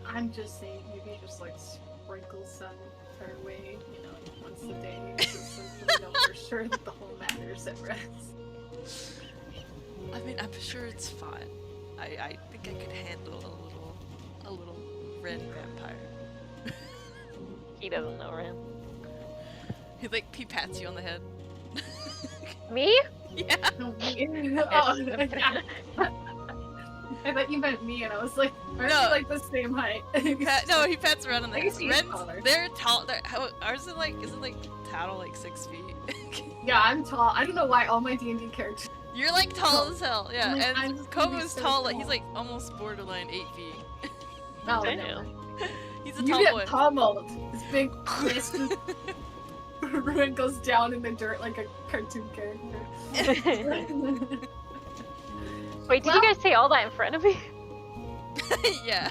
I'm just saying, maybe just like sprinkle some her way, you know, once a day, just so we know for sure that the whole matter's at rest. I mean, I'm sure it's fine. I think I could handle a little red vampire. He doesn't know Ren. He pats you on the head. Me? Yeah. Oh, I thought you meant me, and I was like, aren't No. we like the same height? No, he pats around on the I head. guess he's Ren's, taller. they're tall. Ours is like, isn't like Tattle like 6 feet? Yeah, I'm tall. I don't know why all my D&D characters. You're like tall as hell, yeah. I'm like, I'm And just gonna be Kobo's so tall, like tall. he's like almost borderline 8 feet. No, Damn. no. He's a You tall get boy. pummeled. His big fist Ruin goes down in the dirt like a cartoon character. Wait, did you guys say all that in front of me? Yeah.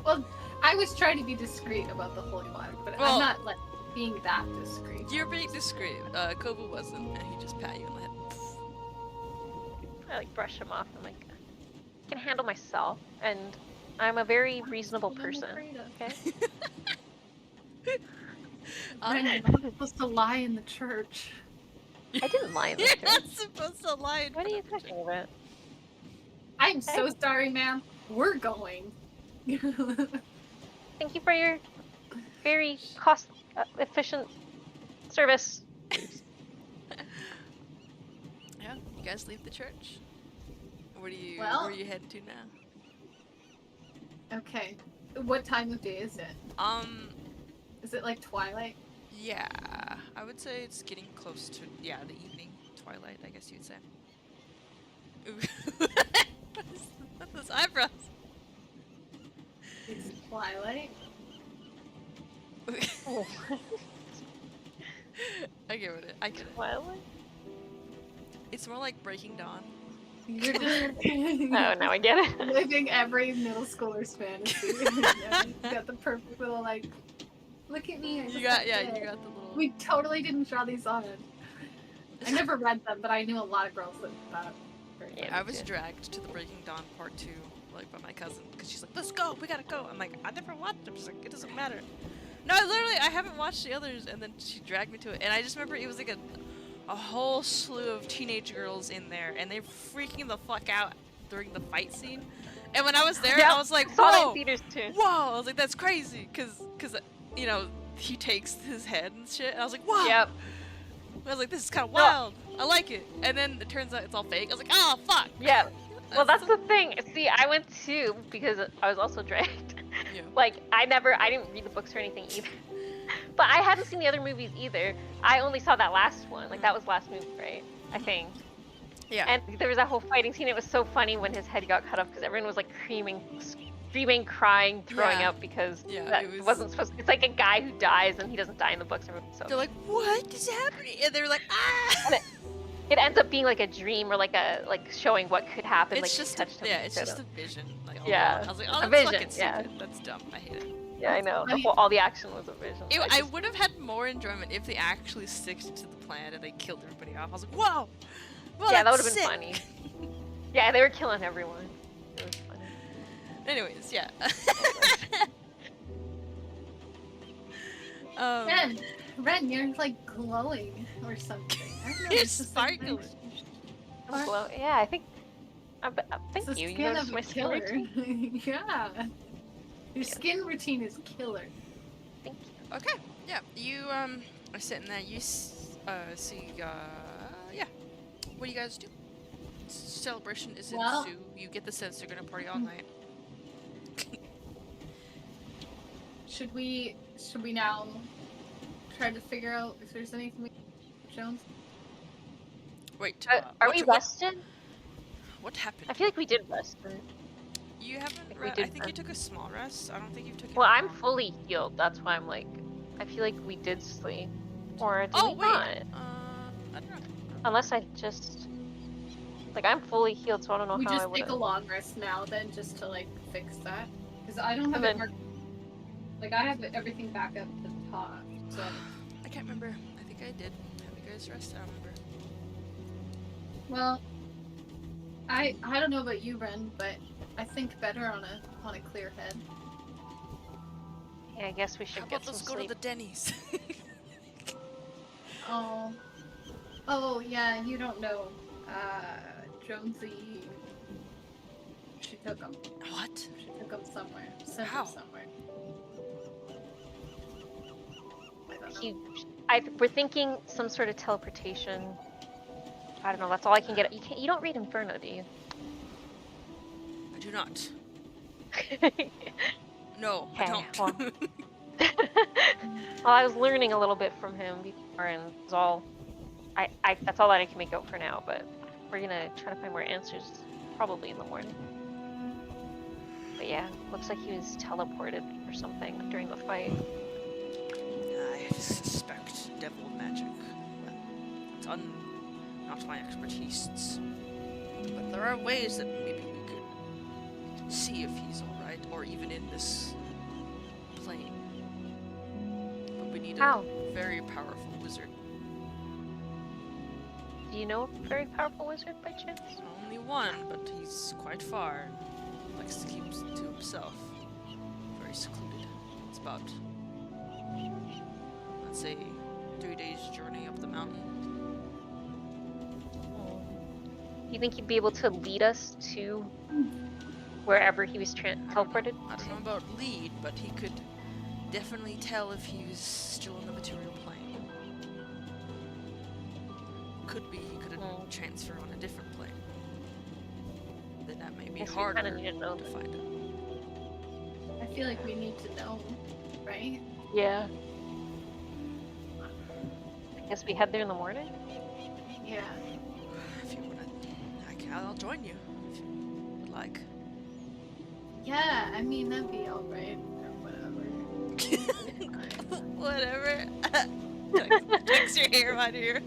Well, I was trying to be discreet about the holy water, but Well- I'm not like being that discreet. You're being discreet. Kobo wasn't, and he just pat you on the head. I like brush him off. I'm like, I can handle myself, and I'm a very reasonable That's what I'm person. afraid of. Okay. Ren, you're not supposed to lie in the church. I didn't lie in the You're church. not supposed to lie in What are front you of the church. talking about? I'm so sorry, ma'am. We're going. Thank you for your very cost efficient service. Yeah, you guys leave the church. Where do you Well- where are you heading to now? Okay. What time of day is it? Is it like twilight? Yeah, I would say it's getting close to the evening twilight. I guess you'd say. Ooh. What are those eyebrows? It's twilight. Oh. I get it. I get it. Twilight? It's more like Breaking Dawn. You're just Oh, now I get it. living every middle schooler's fantasy. Yeah, you got the perfect little like. Look at me. I just You got got you it. got the little. We totally didn't draw these on. I never read them, but I knew a lot of girls that thought. Yeah. I was dragged to the Breaking Dawn Part 2, like by my cousin, because she's like, "Let's go, we gotta go." I'm like, "I never watched them." She's like, "It doesn't matter." No, I haven't watched the others, and then she dragged me to it, and I just remember it was like a whole slew of teenage girls in there, and they're freaking the fuck out during the fight scene. And when I was there, I was like, saw that in "Whoa, theaters too. whoa!" I was like, "That's crazy," because you know he takes his head and shit, and I was like, "Whoa!" Yep. I was like, "This is kind of No. wild. I like it." And then it turns out it's all fake. I was like, "Oh fuck." Yeah. Well, that's the thing. See, I went too because I was also dragged. Yeah. Like, I didn't read the books or anything either. But I hadn't seen the other movies either. I only saw that last one. Like, that was the last movie, right? I think. Yeah. And there was that whole fighting scene. It was so funny when his head got cut off because everyone was like screaming, crying, throwing Yeah. up because Yeah, that it was- wasn't supposed. It's like a guy who dies and he doesn't die in the books. So They're like, "What is happening?" And they're like, "Ah!" And it ends up being like a dream or like showing what could happen. It's like just touched him. it's instead just of- a vision. Like, all Yeah, along. I was like, "Oh, a that's vision, fucking yeah. stupid. That's dumb. I hate it." Yeah, I know. I mean- All the action was a vision. I would have had more enjoyment if they actually sticked to the plan and they killed everybody off. I was like, "Whoa!" Well, yeah, that would that's have been sick. funny. Yeah, they were killing everyone. It was funny. Anyways, yeah. Ren, you're like glowing or something. I don't know. You're it's just like sparkling. nice- Well, yeah, I think. Thank It's the you. You skin noticed of my a skin killer. routine? Yeah. Your skin routine is killer. Thank you. Okay, yeah. You are sitting there. You see. Yeah. What do you guys do? Celebration is Well- ensue. You get the sense they're gonna party all night. Should we now try to figure out if there's anything we Jones? Wait. Are what- we what- rested? What happened? I feel like we did rest. You haven't. think we I did think you rest. took a small rest. I don't think you've taken. Well, a I'm long- fully healed. That's why I'm like. I feel like we did sleep. Or did Oh we wait. not? I don't know. Unless I just. Like, I'm fully healed, so I don't know We how I just would take a long rest now then just to like fix that. Because I don't have And it then- marked. Like I have everything back up at the top. So I can't remember. I think I did. Have you guys rest? I don't remember. well I don't know about you, Ren, but I think better on a clear head. Yeah, I guess we should How get about some let's go sleep. to the Denny's? Oh yeah, you don't know. Jonesy she took him. What? She took him somewhere. Sent How? him somewhere. I don't know. We're thinking some sort of teleportation. I don't know. That's all I can get. You don't read Inferno, do you? I do not. No, I Okay, don't. well. Well, I was learning a little bit from him before, and it's all. That's all that I can make out for now. But we're gonna try to find more answers, probably in the morning. But yeah, looks like he was teleported or something during the fight. I suspect devil magic. But it's not my expertise. But there are ways that maybe we could see if he's alright, or even in this plane. But we need How? a very powerful wizard. Do you know a very powerful wizard by chance? Only one, but he's quite far and likes to keep to himself. Very secluded. It's about It's a 3 days journey up the mountain. Do you think he'd be able to lead us to wherever he was teleported? I don't know about lead, but he could definitely tell if he was still in the material plane. Could be he could transfer on a different plane. Then that may be Guess we harder kinda need to know to that. find it. I feel like we need to know, right? Yeah. I guess we head there in the morning? Yeah. If you wanna, I'll join you if you would like. Yeah, I mean, that'd be alright, or whatever. Whatever. Tucks your hair out here.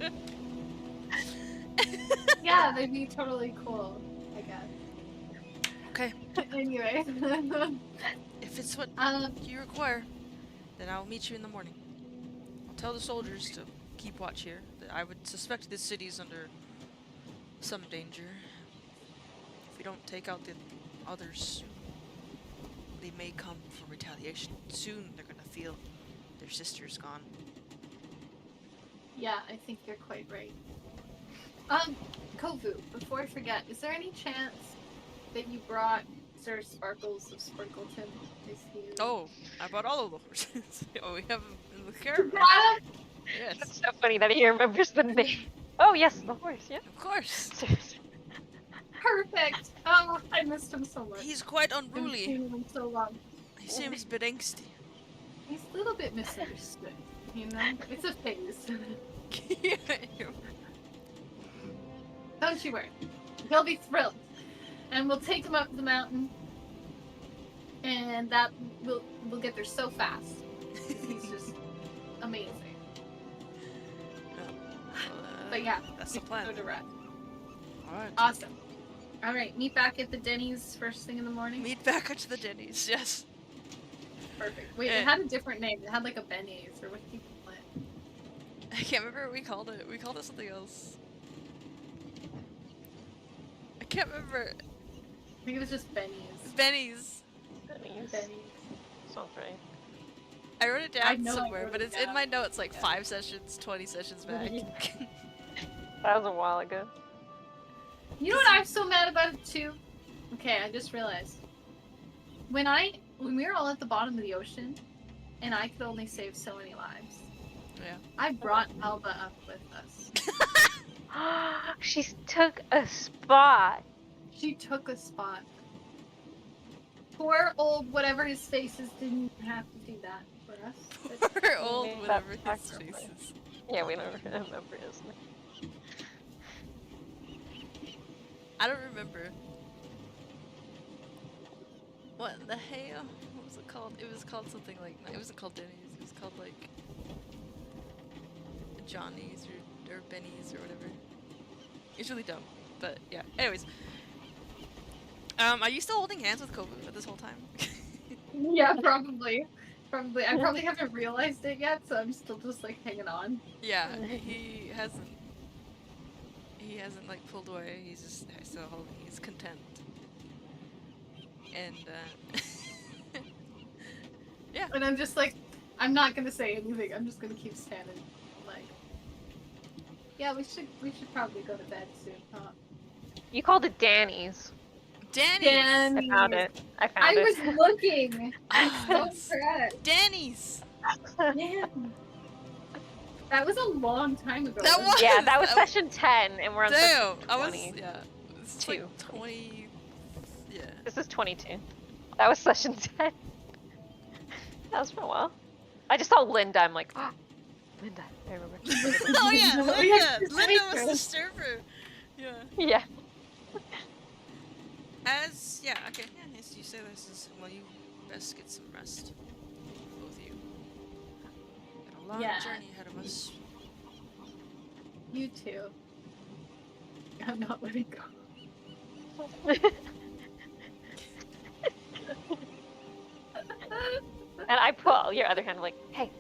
Yeah, that'd be totally cool, I guess. Okay. Anyway. If it's what you require, then I'll meet you in the morning. I'll tell the soldiers to keep watch here. I would suspect this city's under some danger. If we don't take out the others, they may come for retaliation. Soon they're gonna feel their sister's gone. Yeah, I think you're quite right. Kovu, before I forget, is there any chance that you brought Sir Sparkles of Sparkleton? Is he... Oh, I bought all of the horses. Oh, we have them in the caravan. Brought him? Yes, It's so funny that he remembers the name. Oh, yes, the horse, yeah. of course. Perfect! Oh, I missed him so much. He's quite I've unruly. seen him so long. He seems a bit angsty. He's a little bit misunderstood, you know? It's a phase. Don't you worry. He'll be thrilled. And we'll take him up the mountain. And that we'll get there so fast. He's just amazing. But yeah, That's the plan. so direct. Alright. Awesome. Alright, meet back at the Denny's first thing in the morning. Meet back at the Denny's, yes. Perfect. Wait, it had a different name. It had like a Benny's, or what did you call it? I can't remember what we called it. We called it something else. I can't remember. I think it was just Benny's. Benny's. Benny's. Sounds right. I wrote it I down know I somewhere, wrote but it it's in down. my notes like Yeah. 5 sessions, 20 sessions back. That was a while ago. You know what I'm so mad about it too? Okay, I just realized. When we were all at the bottom of the ocean, and I could only save so many lives, Yeah. I brought Alba up with us. She took a spot. She took a spot. Poor old whatever his face is didn't have to do that for us. But Poor old made whatever that his sacrifice. face is. Yeah, we don't remember his name. I don't remember. What the hell? What was it called? It was called something like... It wasn't called Denny's. It was called like... Johnny's or Benny's or whatever. It's really dumb. But yeah. Anyways. Are you still holding hands with Kovu this whole time? yeah, probably. Probably. I probably haven't realized it yet, so I'm still just like hanging on. Yeah, he hasn't like pulled away. He's just still holding. He's content. And yeah. And I'm just like, I'm not gonna say anything. I'm just gonna keep standing. Like, yeah, we should probably go to bed soon, huh? You called it Danny's. Danny's. Danny's. I found it. I found I it. was looking. I'm so Yes. impressed. Danny's. Man. That was a long time ago. That was- Yeah, that was that- session 10, and we're on Damn, session I was 20. yeah. It's Two. like 20. Yeah. This is 22. That was session 10. That was for a while. I just saw Linda. I'm like, oh, Linda. I remember. Oh yeah, We Linda. have to Linda was wait the server. Yeah. Yeah. Okay. Yeah, as you say this is well, you best get some rest. Both of you. Got a long Yeah. journey ahead of us. You too. I'm not letting go. And I pull your other hand, like, hey.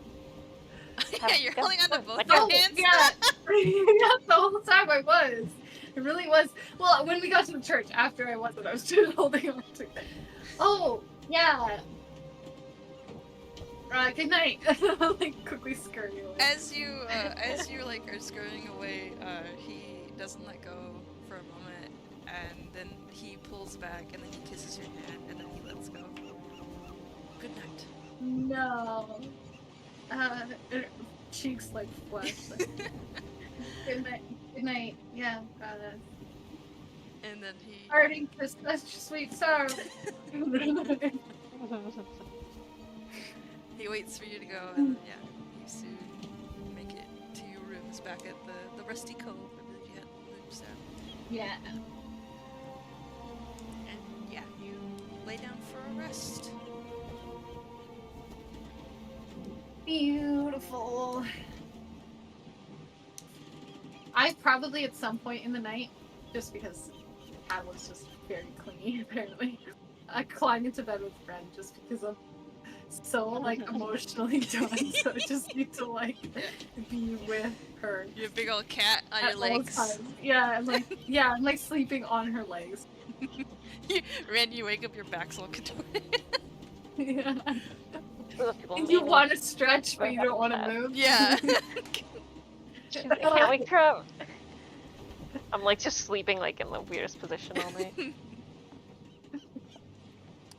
Yeah, you're Go, holding on to go. both Let your go. hands. Yeah. Yeah, the whole time I was. It really was. Well, when we got to the church, after I wasn't, I was just holding on to it. Oh, yeah. Good night. Like quickly scurry away. As you like are scurrying away, he doesn't let go for a moment, and then he pulls back, and then he kisses your hand, and then he lets go. Good night. No. Her cheeks like flesh. Like, good night. Good night. Yeah, got it. And then he Parting Christmas, sweet sorrow. he waits for you to go, and then yeah, you soon make it to your rooms back at the Rusty Cove. I believe you had rooms there. Yeah. And yeah, you lay down for a rest. Beautiful. I probably at some point in the night, just because I was just very clingy apparently, I climb into bed with Ren just because I'm so like emotionally done. So I just need to like be with her. You have a big old cat on at your all legs. times. I'm like sleeping on her legs. Ren, you wake up, your back's all contorted. Yeah. People And you mean want to stretch, but you don't want to that. move. Yeah. She's like, I can't wake her up. I'm like just sleeping like in the weirdest position all night.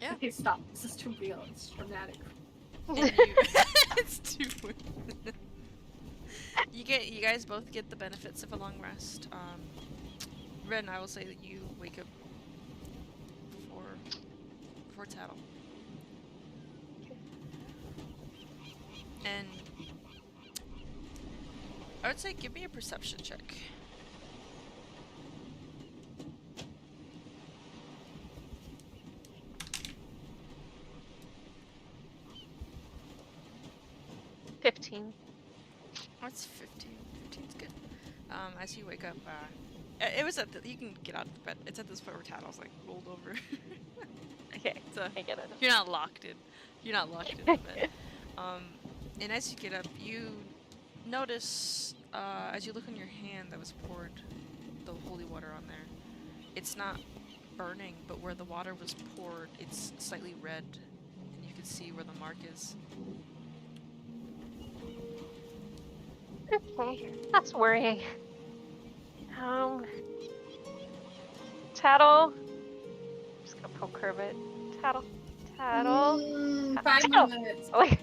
Yeah. Okay, stop. This is too real. It's dramatic. And you, it's too weird. You guys both get the benefits of a long rest. Ren, I will say that you wake up before Tattle. And I would say give me a perception check. $15. That's 15. 15's good. As you wake up, it was at the, you can get out of the bed. It's at this point where Tattle's like rolled over. Okay, So I get it. you're not locked in. You're not locked in the bed. And as you get up, you notice, as you look on your hand that was poured the holy water on there, it's not burning, but where the water was poured, it's slightly red, and you can see where the mark is. Okay, that's worrying. Tattle. Just gonna poke her a bit. Tattle. 5 Tattle. minutes. Like,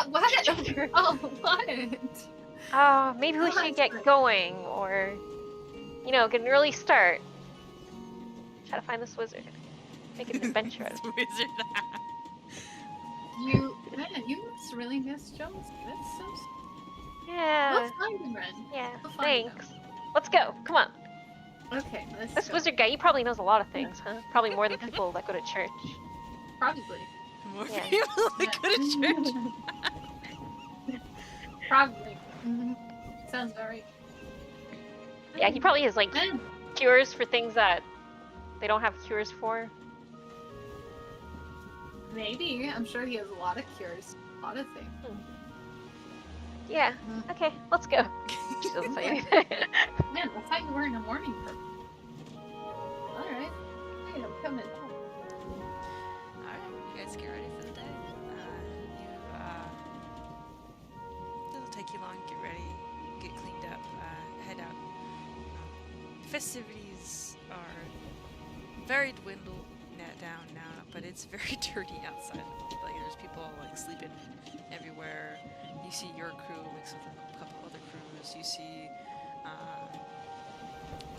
What? Oh, what? maybe we should get going, or, you know, get an early start. Try to find this wizard. Make it an adventure out of it. Wizard. Man, you must really miss Jones. That's so. Yeah. We'll find him, Ren. Yeah. We'll find Thanks. Let's go. Come on. Okay, let's This go. wizard guy, he probably knows a lot of things, huh? Probably more than people that go to church. Probably. More Yeah. people that go to church. Probably. Sounds about right. Yeah, he probably has like Man, cures for things that they don't have cures for. maybe. I'm sure he has a lot of cures. A lot of things. Yeah. Mhm. Okay, let's go. She doesn't say anything. Man, I thought you were in a morning purple. Alright. Hey, I'm coming. Alright, you guys get ready for the day. Doesn't take you long. Get ready, get cleaned up, head out. Festivities are very dwindled down now, but it's very dirty outside. Like there's people like sleeping everywhere. You see your crew mixed with a couple other crews. You see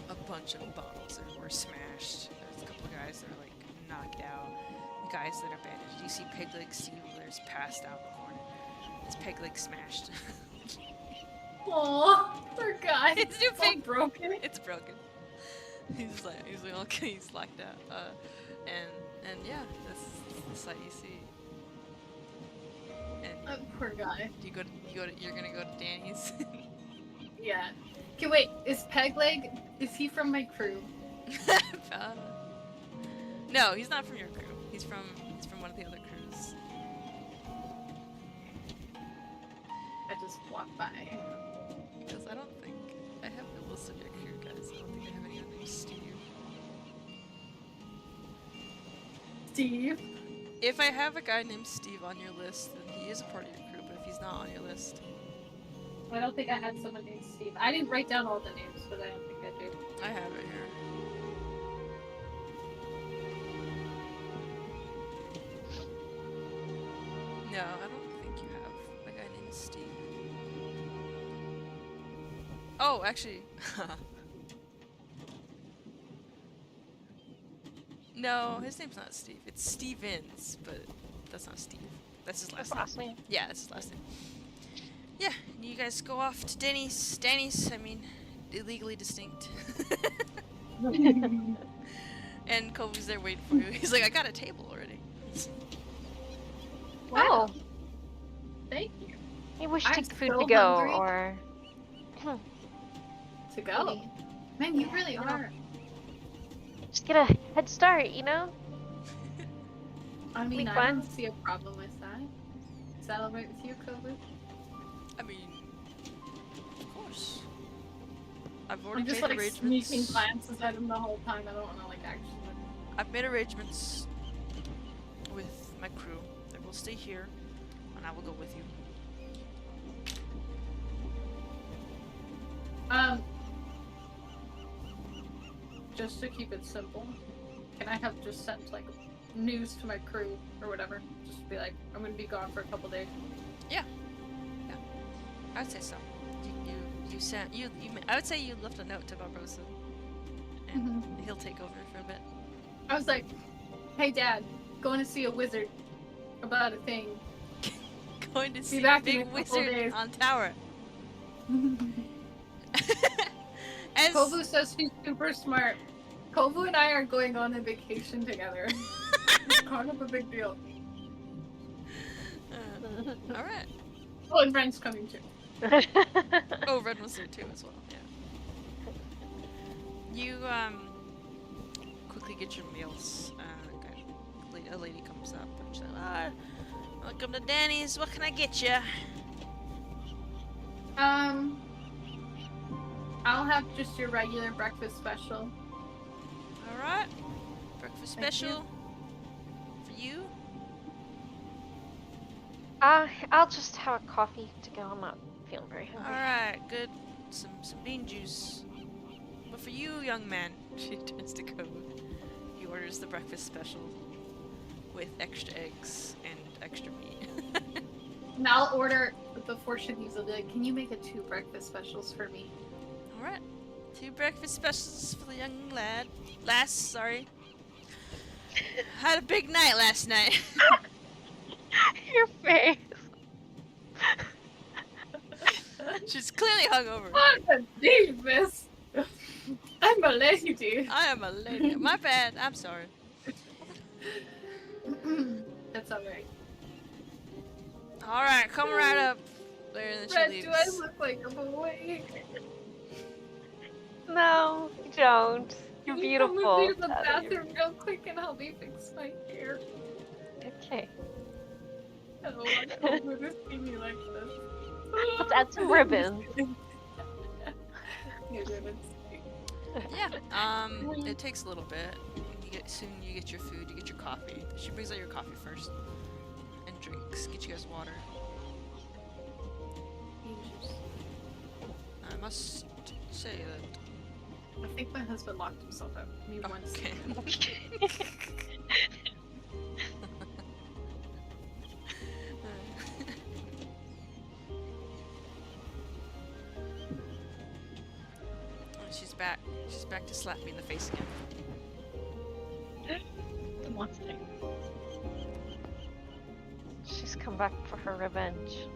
a bunch of bottles that were smashed. There's a couple of guys that are like knocked out. Guys that are bandaged. You see Pegleg Steelers passed out in the corner. His Pegleg smashed. Aw, poor guy. It's too all big. broken. It's broken. He's like okay, he's locked out. And yeah, that's the sight you see. And Poor guy. you're gonna go to Danny's. Yeah. Okay, wait. Is Pegleg? Is he from my crew? No, he's not from your crew. He's from one of the other crews. I just walked by. Because I don't think I have the list of your crew guys. I don't think I have any other named Steve. Steve. If I have a guy named Steve on your list, then he is a part of your crew, but if he's not on your list... I don't think I had someone named Steve. I didn't write down all the names, but I don't think I do. I have it here. No, I don't think you have a guy named Steve. Oh, actually... No, his name's not Steve. It's Stevens, but that's not Steve. That's his last name. Yeah, that's his last name. Yeah, and you guys go off to Danny's. I mean, illegally distinct. And Kobe's there waiting for you. He's like, I got a table already. Wow. Thank you. Maybe we should I'm take food so to go, hungry. or... To go. Man, you really are. Just get a head start, you know? I mean, Be I fun. don't see a problem with that. Is that alright with you, Kobe? I mean, of course. I've already I'm just made like arrangements. sneaking glances at him the whole time. I don't want to like actually. I've made arrangements with my crew. They will stay here, and I will go with you. Just to keep it simple, can I have just sent like news to my crew or whatever? Just be like, I'm gonna be gone for a couple days. I'd say so. You sent you. I would say you left a note to Barbosa, and he'll take over for a bit. I was like, hey Dad, going to see a wizard about a thing. Going to see a back in big a couple wizard days. on tower. As Kovu says she's super smart. Kovu and I are going on a vacation together. It's kind of a big deal. all right. Oh, and Ren's coming too. Oh, Red was there too as well. Yeah. You quickly get your meals. A lady comes up and she's like, welcome to Danny's. What can I get you? I'll have just your regular breakfast special. All right. Breakfast Thank special for you. I'll just have a coffee to go. I'm not feeling very All hungry. right. Good. Some bean juice. But for you, young man, she turns to Code. He orders the breakfast special with extra eggs and extra meat. And I'll order before she leaves. I'll be like, can you make it 2 breakfast specials for me? All right. 2 breakfast specials for the young lad. Sorry. Had a big night last night. Your face. She's clearly hungover. I'm a diva. I'm a lady. I am a lady. My bad. I'm sorry. That's alright. All right, come right up there, and then Red, she leaves. do I look like I'm awake? No, you don't. You're beautiful. Can you come with me to the Out of your- bathroom real quick and help me fix my hair? Okay. I don't want Kovu to see me like this. Let's add some ribbons. Yeah, ribbons. Yeah. It takes a little bit. Soon you get your food, you get your coffee. She brings out your coffee first. And drinks. Get you guys water. I must say that... I think my husband locked himself out. Me once. Okay. She's back. She's back to slap me in the face again. The monster. She's come back for her revenge.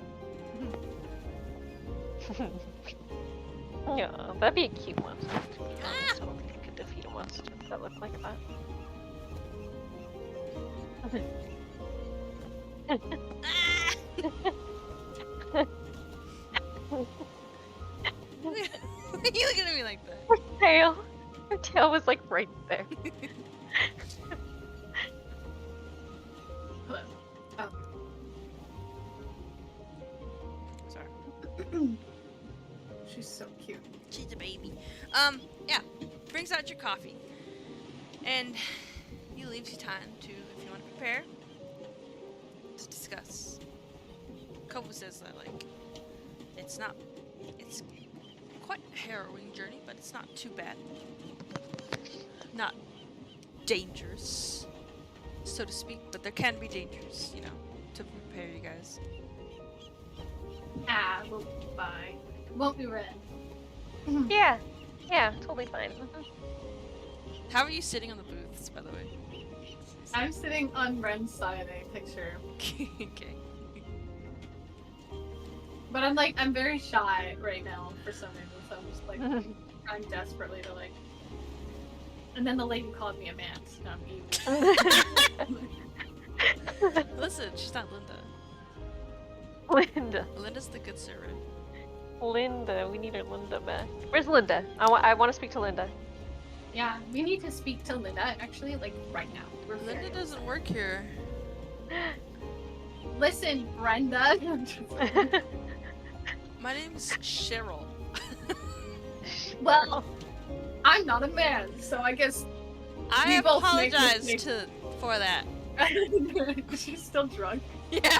Yeah, that'd be a cute monster. To be honest, I don't think I could defeat a monster that looked like that. Why are you looking at me like that? Her tail was like right there. Oh. Sorry. She's so cute. She's a baby. Yeah. Brings out your coffee. And he leaves you time to, if you want to prepare, discuss. Kobu says that, like, it's quite a harrowing journey, but it's not too bad. Not dangerous, so to speak, but there can be dangers, you know, to prepare you guys. We'll be fine. Won't be red. Yeah, totally fine. How are you sitting on the booths, by the way? I'm sitting on Ren's side of the picture. Okay. But I'm very shy right now for some reason, so I'm just like, trying desperately to like. And then the lady called me a man, so I'm evil. Listen, she's not Linda. Linda. Linda's the good servant. Linda, we need our Linda back. Where's Linda? I want to speak to Linda. Yeah, we need to speak to Linda, actually, like, right now. We're Linda very- doesn't work here. Listen, Brenda. My name's Cheryl. Well, I'm not a man, so I guess I we both make apologize mistakes. for that. She's still drunk. Yeah.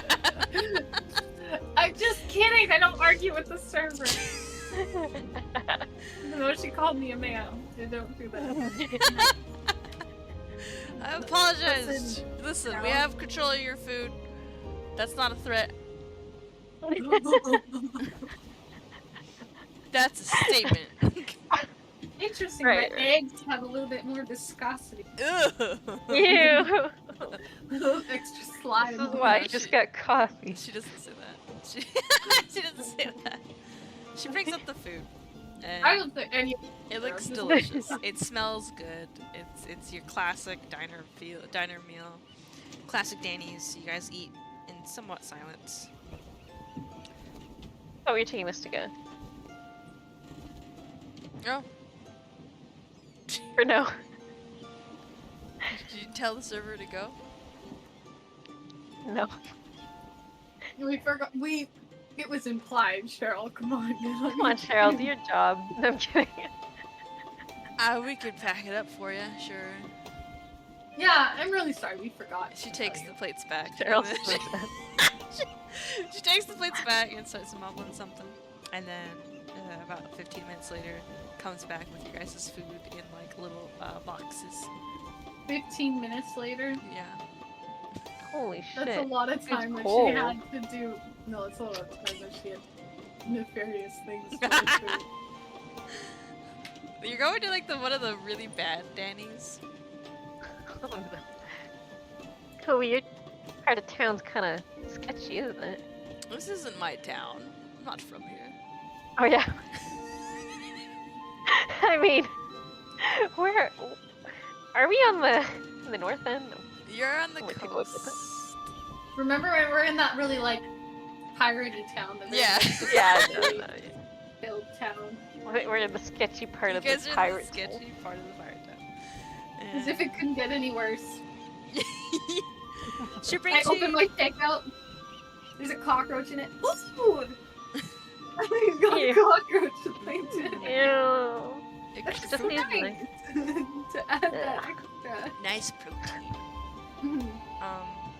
I'm just kidding. I don't argue with the server. Even though she called me a man, I don't do that. I apologize. Listen, we have control of your food. That's not a threat. That's a statement. Interesting. Right. My eggs have a little bit more viscosity. Ew. Ew. A little extra slime. This is why you just got coffee. She doesn't say that. She doesn't say that. She brings up the food. And I don't think any. it looks delicious. It smells good. It's your classic diner meal. Classic Danny's. You guys eat in somewhat silence. Oh, you're taking this to go. Oh, Or no? did you tell the server to go? No. We forgot. It was implied, Cheryl. Come on. Come on, Cheryl, do your job. No, I'm kidding. We could pack it up for you, sure. Yeah, I'm really sorry. We forgot. She takes the plates back. and Cheryl's then so sad. she takes the plates back and starts mumbling something. And then about 15 minutes later, comes back with your guys' food in like little boxes. 15 minutes later. Yeah. Holy shit. That's a lot of time that cold. she had to do. No, it's a lot of time that she had nefarious things to do. You're going to like one of the really bad Danny's. Kobe, your part of town's kind of sketchy, isn't it? This isn't my town. I'm not from here. Oh yeah. I mean, where are we on the north end? You're on the Oh, take a look at coast. Remember when we're in that really like piratey town? The Yeah. Yeah, Build town. we're in the sketchy part You of the guys are in the pirate sketchy part of the pirate town. As if it couldn't get any worse. She I brings open you. my takeout. There's a cockroach in it. Food! I got Ew. a cockroach to play dinner. Ew. Extra Just food. these Nice. To add that extra. Nice protein.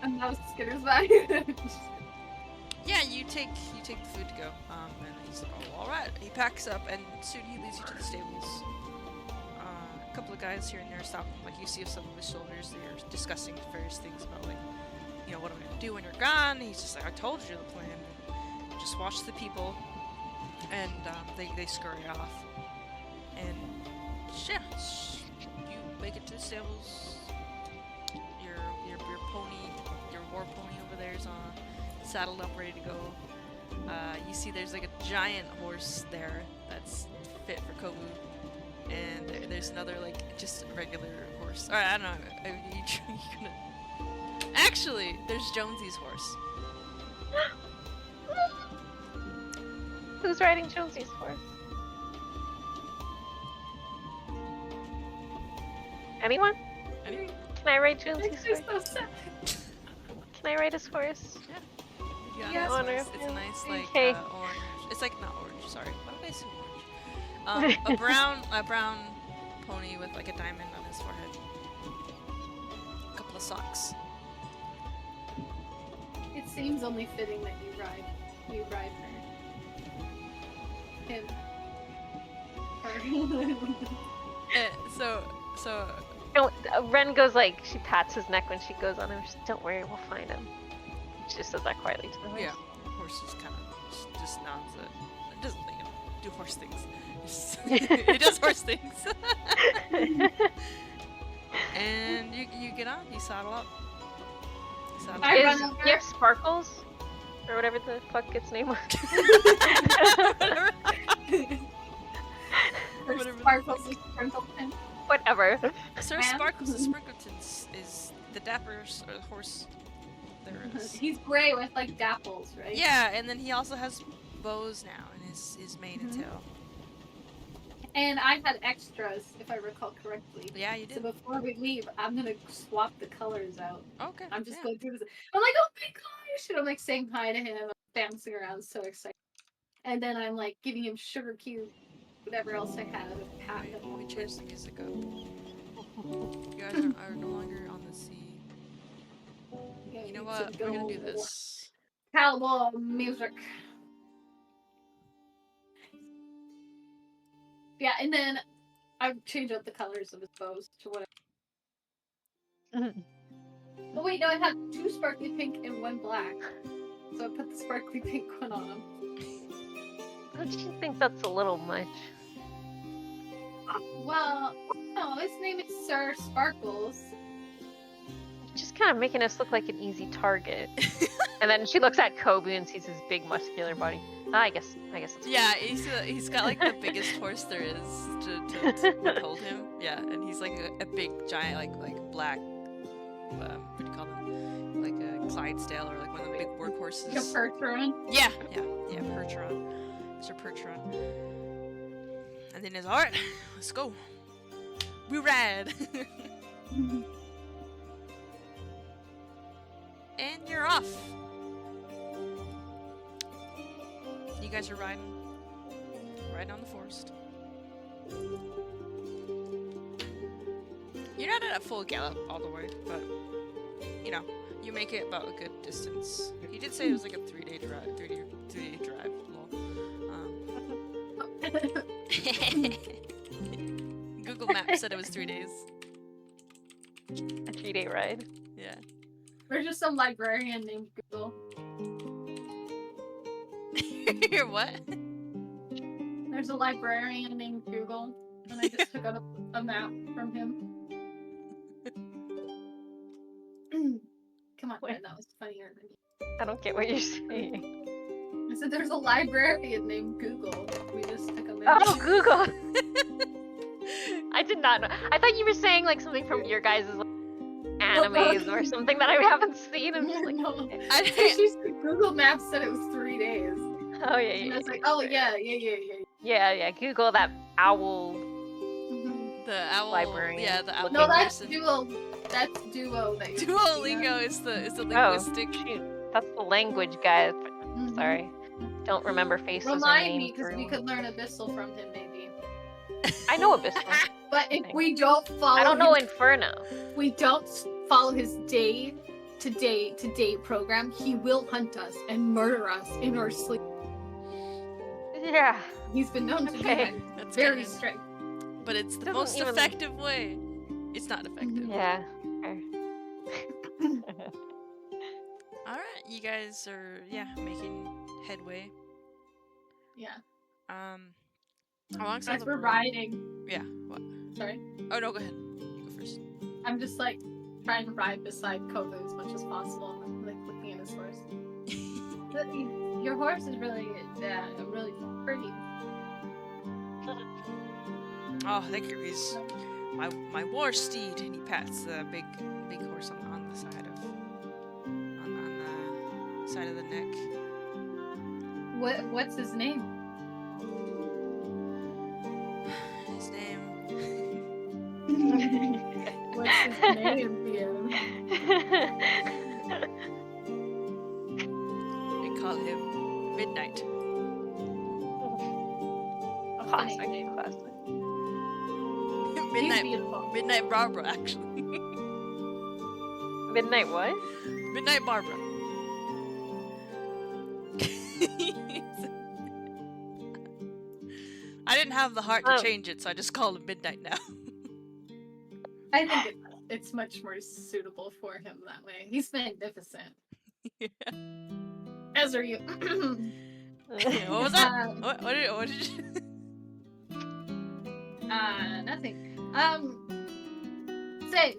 And now Skitter's back. Yeah, you take the food to go. And he's like, oh, all right. He packs up, and soon he leads you to the stables. A couple of guys here and there stop. Like you see some of his soldiers. They're discussing various things about like, you know, what I'm gonna do when you're gone. He's just like, I told you the plan. Just watch the people, and they scurry off. And yeah, you make it to the stables. Your pony, your war pony over there is on, saddled up, ready to go. You see there's like a giant horse there that's fit for Kobu, and there's another like just a regular horse. Alright, I don't know. You gonna... Actually, there's Jonesy's horse. Who's riding Jonesy's horse? Anyone? Anyway, Can I ride Jonesy's Makes horse? me so sad. Can I ride his horse? yeah, Yeah, it's honor nice. of It's a him. nice like Okay. orange. It's like not orange. Sorry, why did I say orange? A brown pony with like a diamond on his forehead. A couple of socks. It's seems only fitting that you ride her. Him. Her. So Don't, Ren goes like, she pats his neck when she goes on him. She's, don't worry, we'll find him. She just says that quietly to the horse. yeah, horse just kind of just nods it. It doesn't, do horse things. It does horse things. And you get on. You saddle up. I run over. Do you have Sparkles? Or whatever the fuck its name was. Whatever. Sparkles is Sprinkleton. Whatever. Sir Sparkles the Sprinkleton is the dapper horse there is. He's gray with like dapples, right? Yeah, and then he also has bows now in his mane and tail. And I had extras, if I recall correctly. Yeah, you did. So before we leave, I'm gonna swap the colors out. Okay. I'm just going through this. I'm like, oh my gosh! And I'm like saying hi to him, I'm bouncing around, so excited. And then I'm like giving him sugar cube, whatever else I had, a pat. We changed the music up. You guys are no longer on the sea. Yeah, You know what? We're gonna do this. Cowboy music. Yeah, and then I change up the colors of his bows to whatever. Oh wait, no, I have 2 sparkly pink and 1 black. So I put the sparkly pink one on him. Don't you think that's a little much? Well, no, his name is Sir Sparkles. Just kind of making us look like an easy target. And then she looks at Kobu and sees his big muscular body. I guess it's Yeah, he's got like the biggest horse there is to hold him. Yeah, and he's like a big giant like black what do you call them? Like a Clydesdale or like one of the big workhorses. Like a Percheron. Yeah, Percheron. Sir Percheron. And then he's alright, let's go. We ride. And you're off. You guys are riding on the forest. You're not at a full gallop all the way, but you make it about a good distance. He did say it was like a 3-day drive. 3-day drive. Google Maps said it was 3 days. a 3-day ride. Yeah. There's just some librarian named Google. What? There's a librarian named Google, and I just took out a map from him. Come on, Red, that was funnier than me. I don't get what you're saying. I said there's a librarian named Google. We just took a map. Oh, Google! I did not know. I thought you were saying like something from your guys' like, animes or something that I haven't seen. I'm just like, no. okay. She said Google Maps said it was 3 days. Oh yeah, And yeah. I was like, oh yeah. Yeah. Google that owl. The owl Librarian. Yeah, the owl. No, that's person. Duo. That's Duo. That you're Duolingo is the linguistic. Oh, shoot. That's the language guy. Sorry. Don't remember faces or Remind me, names. because we could learn Abyssal from him, maybe. I know Abyssal. But if we don't follow I don't know his, Inferno. we don't follow his day to day program, he will hunt us and murder us in our sleep. Yeah. He's been known to do Okay. that. That's Very good. strict. But it's the Doesn't most even- effective way. It's not effective. Yeah. Alright, you guys are making headway. Yeah. How long's As the we're road? riding. Yeah. What? Sorry. Oh no, go ahead. You go first. I'm just like trying to ride beside Kovu as much as possible. I'm like looking at his horse. Your horse is really really pretty. Oh, thank you. He's my war steed, and he pats the big horse on the side of on the side of the neck. What's his name? His name. What's his name, Theo? They call him Midnight. Classic. name. Classic. He's beautiful. Midnight Barbara, actually. Midnight what? Midnight Barbara. I didn't have the heart to change it, so I just called it midnight now. I think it's much more suitable for him that way. He's magnificent. Yeah. As are you. What was that? What did you... Nothing. Say,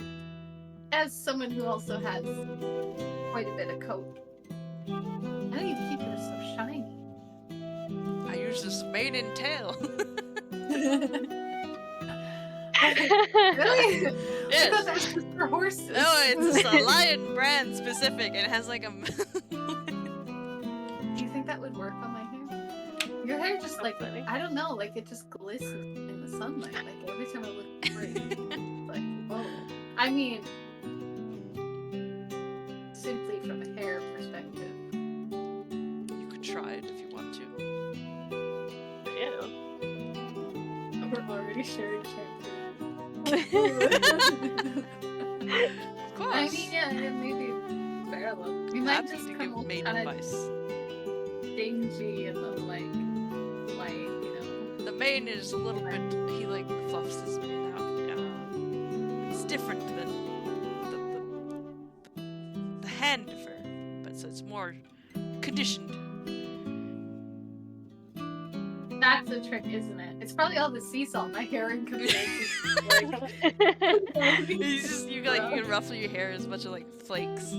as someone who also has quite a bit of coat, how do you keep yours so shiny? I use this mane and tail. Really? Yes. I thought that was just for horses. No, it's a lion brand specific, and it has like a... Do you think that would work on my hair? Your hair just like, I don't know, like it just glistens in the sunlight. Like every time I look for it, like, whoa. I mean, simply from a hair perspective. You could try it if you want to. Yeah. We're already sharing shampoo. Of course. I mean, yeah, maybe parallel. We might Happy just to come give all main kind of advice. dingy and then like, you know. The mane is a little bit. He like fluffs his mane out. It's different than the hand fur, but so it's more conditioned. That's a trick, isn't it? It's probably all the sea salt my hair in comparison. It's just you can ruffle your hair as much as like flakes.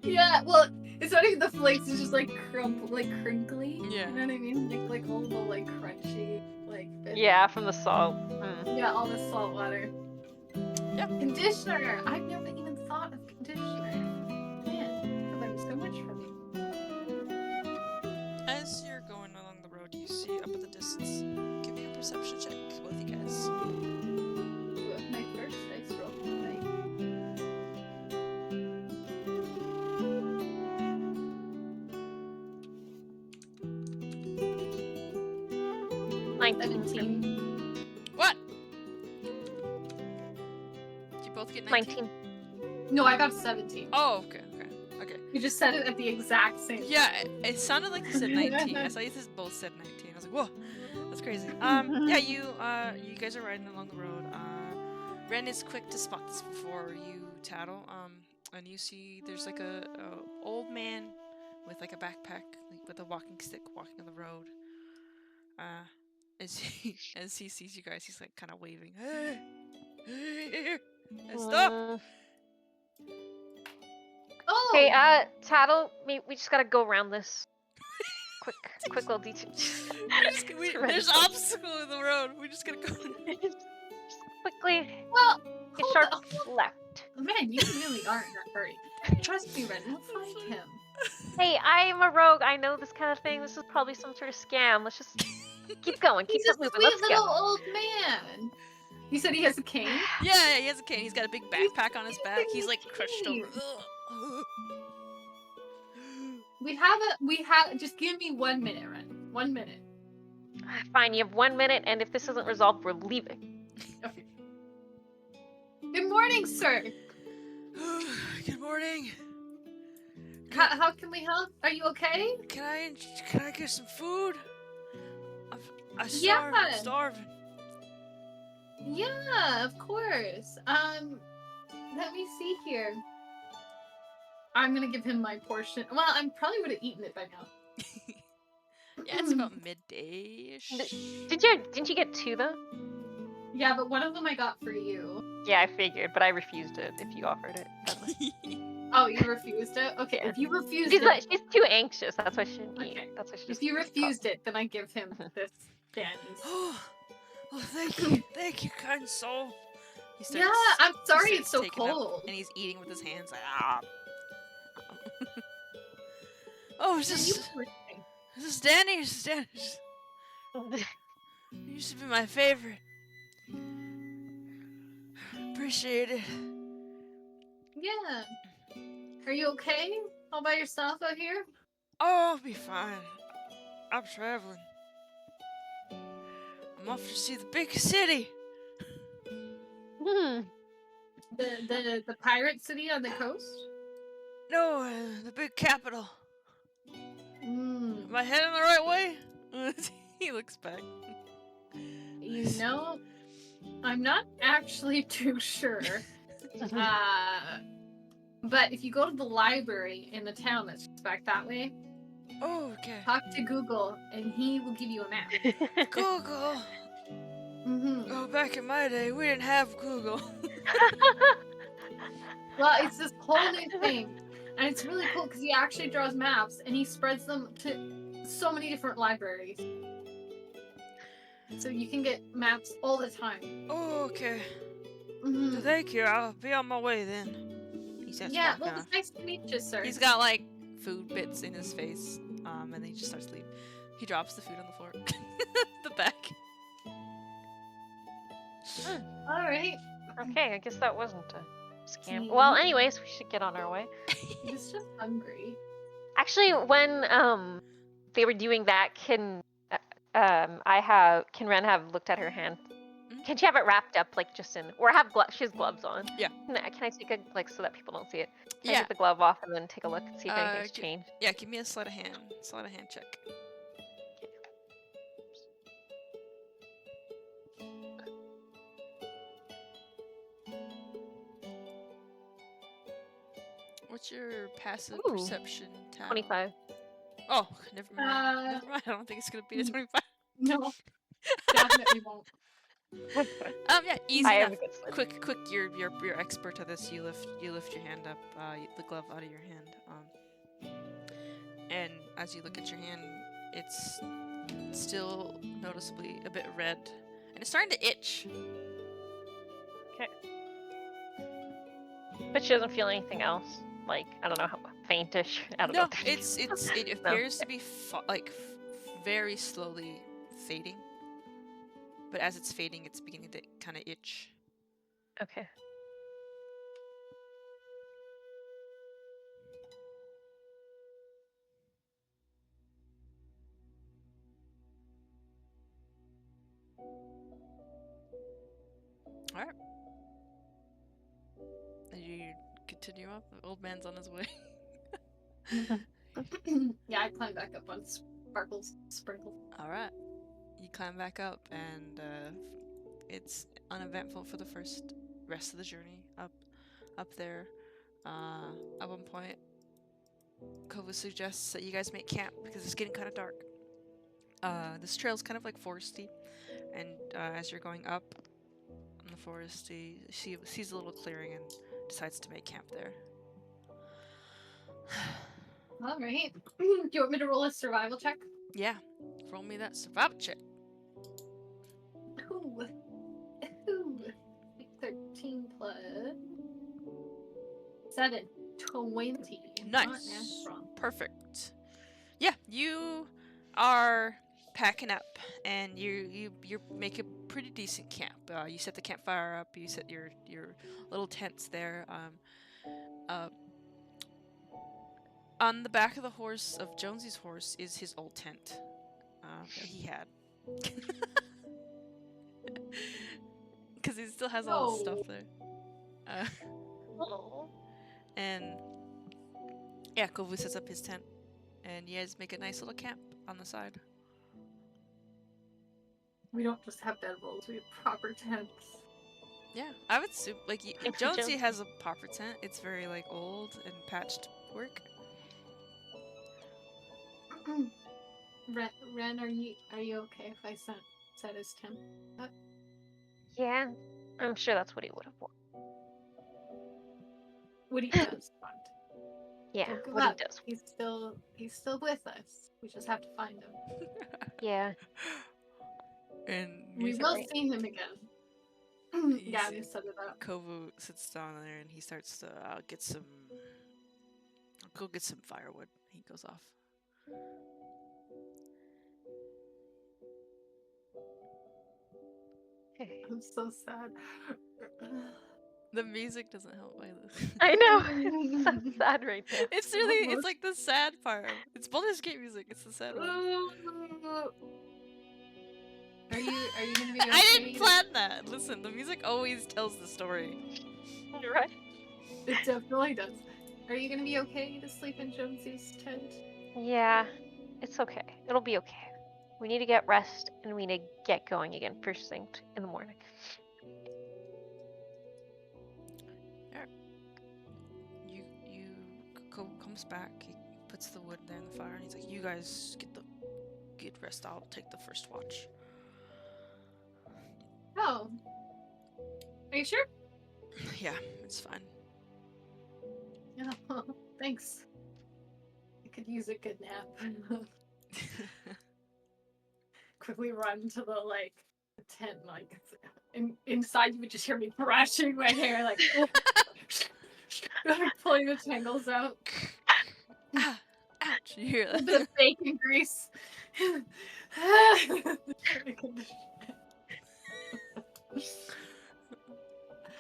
Yeah, well, it's not even the flakes. It's just like crinkly. Yeah. You know what I mean? Like all the like crunchy like. Bits. Yeah, from the salt. Yeah, all the salt water. Yep. Conditioner. I've never even thought of conditioner. Man, I learned so much from you. As you're going along the road, you see up at the distance. Give me a perception check, both you guys. My first dice roll tonight. Like 17. What? Did you both get 19? 19. No, I got 17. Oh, okay. You just said it at the exact same time. Yeah, it sounded like you said 19. I saw you both said 19. I was like, whoa, that's crazy. Yeah, you guys are riding along the road. Ren is quick to spot this before you tattle. And you see there's like a old man with like a backpack, like, with a walking stick, walking on the road. As he sees you guys, he's like kind of waving. Hey, stop! Oh! Hey, Tattle, we just gotta go around this. quick little detour. There's obstacle in the road. We just gotta go. Just quickly. Well, Get sharp left. Man, you really are in a hurry. Trust me, Ren, we'll find him. Hey, I'm a rogue. I know this kind of thing. This is probably some sort of scam. Let's just keep going. Keep He's a moving. sweet Let's little go. old man. You said he has a cane? Yeah, he has a cane. He's got a big backpack on his back. He's like crushed over. We have, just give me 1 minute, Ren. 1 minute. Fine, you have 1 minute, and if this isn't resolved, we're leaving. Okay. Good morning, sir. Good morning. How can we help? Are you okay? Can I get some food? I'm Yeah. starving. Yeah, of course. Let me see here. I'm gonna give him my portion. Well, I probably would have eaten it by now. Yeah, it's about midday-ish. Didn't you get 2 though? Yeah, but one of them I got for you. Yeah, I figured, but I refused it if you offered it. Oh, you refused it? Okay, Yeah. if you refused She's, it, she's too anxious. That's why she didn't eat. Okay. That's why she if just you refused it, then I give him this Danny's. Oh, thank you, kind soul. He starts- Yeah, I'm sorry he it's so starts taking up, cold. and he's eating with his hands like ah. Oh, is this Danny? Is this Danny? He used to be my favorite. Appreciate it. Yeah. Are you okay? All by yourself out here? Oh, I'll be fine. I'm traveling. I'm off to see the big city. The pirate city on the coast? No, the big capital. Mm. Am I heading the right way? He looks back. You know, I'm not actually too sure. But if you go to the library in the town that's just back that way, Oh, okay. talk to Google and he will give you a map. Google. Oh, back in my day, we didn't have Google. Well, it's this whole new thing, and it's really cool because he actually draws maps and he spreads them to so many different libraries. So you can get maps all the time. Oh, okay. Mhm. Thank you. I'll be on my way then. He says, Yeah, walking well, it was off. nice to meet you, sir. He's got like food bits in his face, and then he just starts leaving. He drops the food on the floor. The back. All right. Okay, I guess that wasn't a scam. Gee. Well, anyways, we should get on our way. He's just hungry. Actually, when they were doing that, can Ren have looked at her hand? Mhm. Can she have it wrapped up like just in, or have she has gloves on? Yeah. Can I take a, like, so that people don't see it? Can I Yeah. take the glove off and then take a look and see if anything's gi- changed? Yeah, give me a sleight of hand check. What's your passive Ooh, perception tab? 25. Oh, never mind. Never mind. I don't think it's gonna be a 25. No, definitely won't. Yeah, easy I have enough. a good sleight. Quick. You're expert at this. You lift your hand up, the glove out of your hand. And as you look at your hand, it's still noticeably a bit red, and it's starting to itch. Okay. But she doesn't feel anything else. Like, I don't know, how faintish. I don't know. No, what that is. it appears to be very slowly fading. But as it's fading, it's beginning to kind of itch. Okay. All right. And you continue up. The old man's on his way. Yeah, I climb back up on Sprinkle. All right. You climb back up, and it's uneventful for the rest of the journey up there. At one point, Kova suggests that you guys make camp because it's getting kind of dark. This trail's kind of like foresty, and as you're going up on the foresty, she sees a little clearing and decides to make camp there. All right. Do you want me to roll a survival check? Yeah, roll me that survival check. Ooh. 13 plus 7. 20. Not as Nice. strong. Perfect. Yeah, you are packing up, and you make a pretty decent camp. You set the campfire up. You set your little tents there. On the back of the horse of Jonesy's horse is his old tent that he had, because he still has all his stuff there. And yeah, Kovu sets up his tent, and you guys make a nice little camp on the side. We don't just have bedrolls, we have proper tents. Yeah, I would assume like Thank you, Jonesy Jonesy. has a proper tent. It's very like old and patched work. Ren, are you okay if I set his tent up? Yeah, I'm sure that's what he would have wanted. What he does want. Yeah, Don't give what up. he does. He's still with us. We just have to find him. Yeah. And We you will right. see him again. Yeah, we set it up. Kovu sits down there and he starts to get some. I'll go get some firewood. He goes off. I'm so sad. The music doesn't help either. I know. It's so sad right now. It's really, it's like the sad part. It's Baldur's Gate music. It's the sad one. Are you gonna be okay? I didn't plan that. Listen, the music always tells the story. Right? It definitely does. Are you gonna be okay to sleep in Jonesy's tent? Yeah, it's okay. It'll be okay. We need to get rest, and we need to get going again first thing in the morning. You comes back. He puts the wood there in the fire, and he's like, "You guys get rest. I'll take the first watch." Oh. Are you sure? Yeah, it's fine. Yeah. Thanks. I could use a good nap. Quickly run to the tent, inside you would just hear me brushing my hair, pulling the tangles out. Ah, ouch! You hear A that? bit of bacon grease.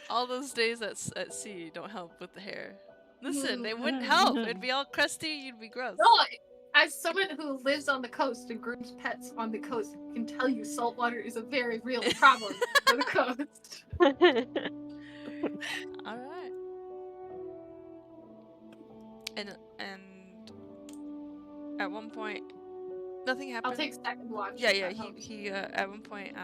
All those days at sea don't help with the hair. Listen, they wouldn't help. It'd be all crusty. You'd be gross. No, as someone who lives on the coast and grooms pets on the coast, I can tell you saltwater is a very real problem for the coast. All right. And at one point, nothing happened. I'll take second watch. Yeah. He at one point,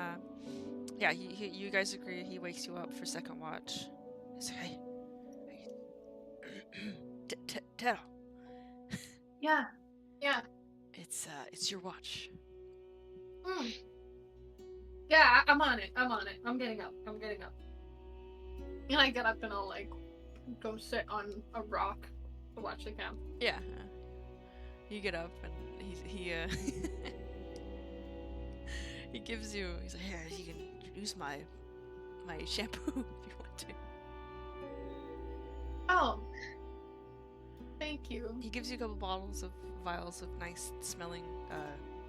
he you guys agree. He wakes you up for second watch. He's like, hey, Tero. Yeah. It's your watch. Yeah, I'm on it. I'm getting up. And I get up and I'll go sit on a rock to watch the camp. Yeah. You get up and he he gives you. He's like, here, you can use my shampoo if you want to. Oh. Thank you. He gives you a couple vials of nice smelling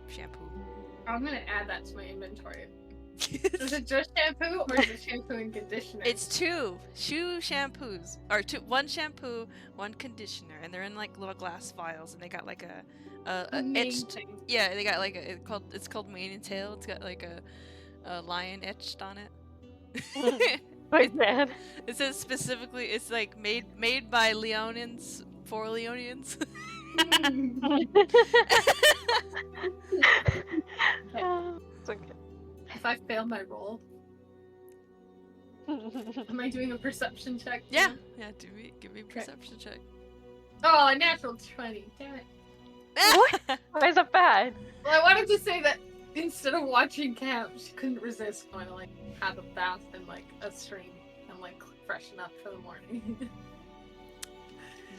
shampoo. I'm gonna add that to my inventory. Is it just shampoo or is it shampoo and conditioner? It's two shampoos, or one shampoo, one conditioner, and they're in little glass vials, and they got etched. Yeah, they got it's called mane and tail. It's got a lion etched on it. Wait, man. It says specifically it's made by Leonians for Leonians. It's okay. If I fail my roll, am I doing a perception check? Yeah. Give me a perception check. Oh, a natural 20. Damn it. What? Why is that bad? Well, I wanted to say that instead of watching camp, she couldn't resist going to have a bath and a stream and freshen up for the morning.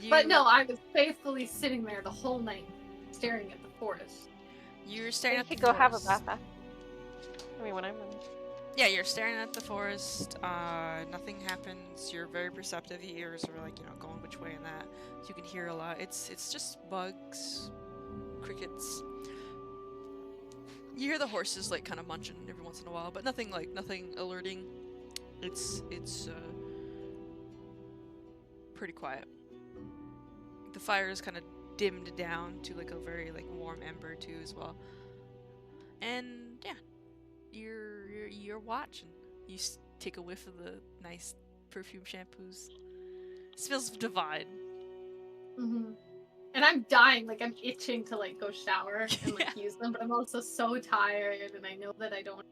But no, I was faithfully sitting there the whole night, staring at the forest. You're staring at the forest. You could go have a bath. I mean, when I'm in. Yeah, you're staring at the forest. Nothing happens. You're very perceptive. Your ears are going which way and that. You can hear a lot. It's just bugs, crickets. You hear the horses kind of munching every once in a while, but nothing alerting. It's pretty quiet. The fire is kind of dimmed down to a very warm ember too as well. And yeah, you're watching. You take a whiff of the nice perfume shampoos. It smells divine. Mm-hmm. And I'm dying, I'm itching to go shower and use them, but I'm also so tired and I know that I don't want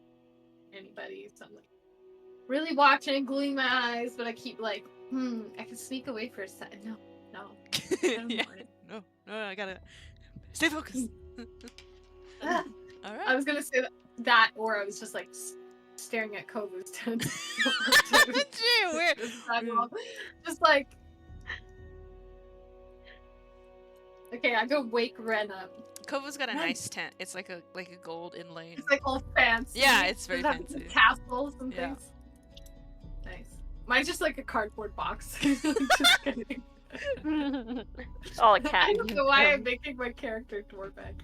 anybody, so I'm really watching, gluing my eyes, but I keep I can sneak away for a second. No. Yeah. No, I gotta stay focused. All right. I was gonna say that, or I was just staring at Kobu's tent. Gee, weird. Just okay, I go wake Ren up. Kobu's got a nice tent. It's like a gold inlay. It's all fancy. Yeah, it's very fancy. Castles and things. Nice. Mine's just a cardboard box. Just kidding. All a cat. I don't know why I'm making my character Dwarbeck.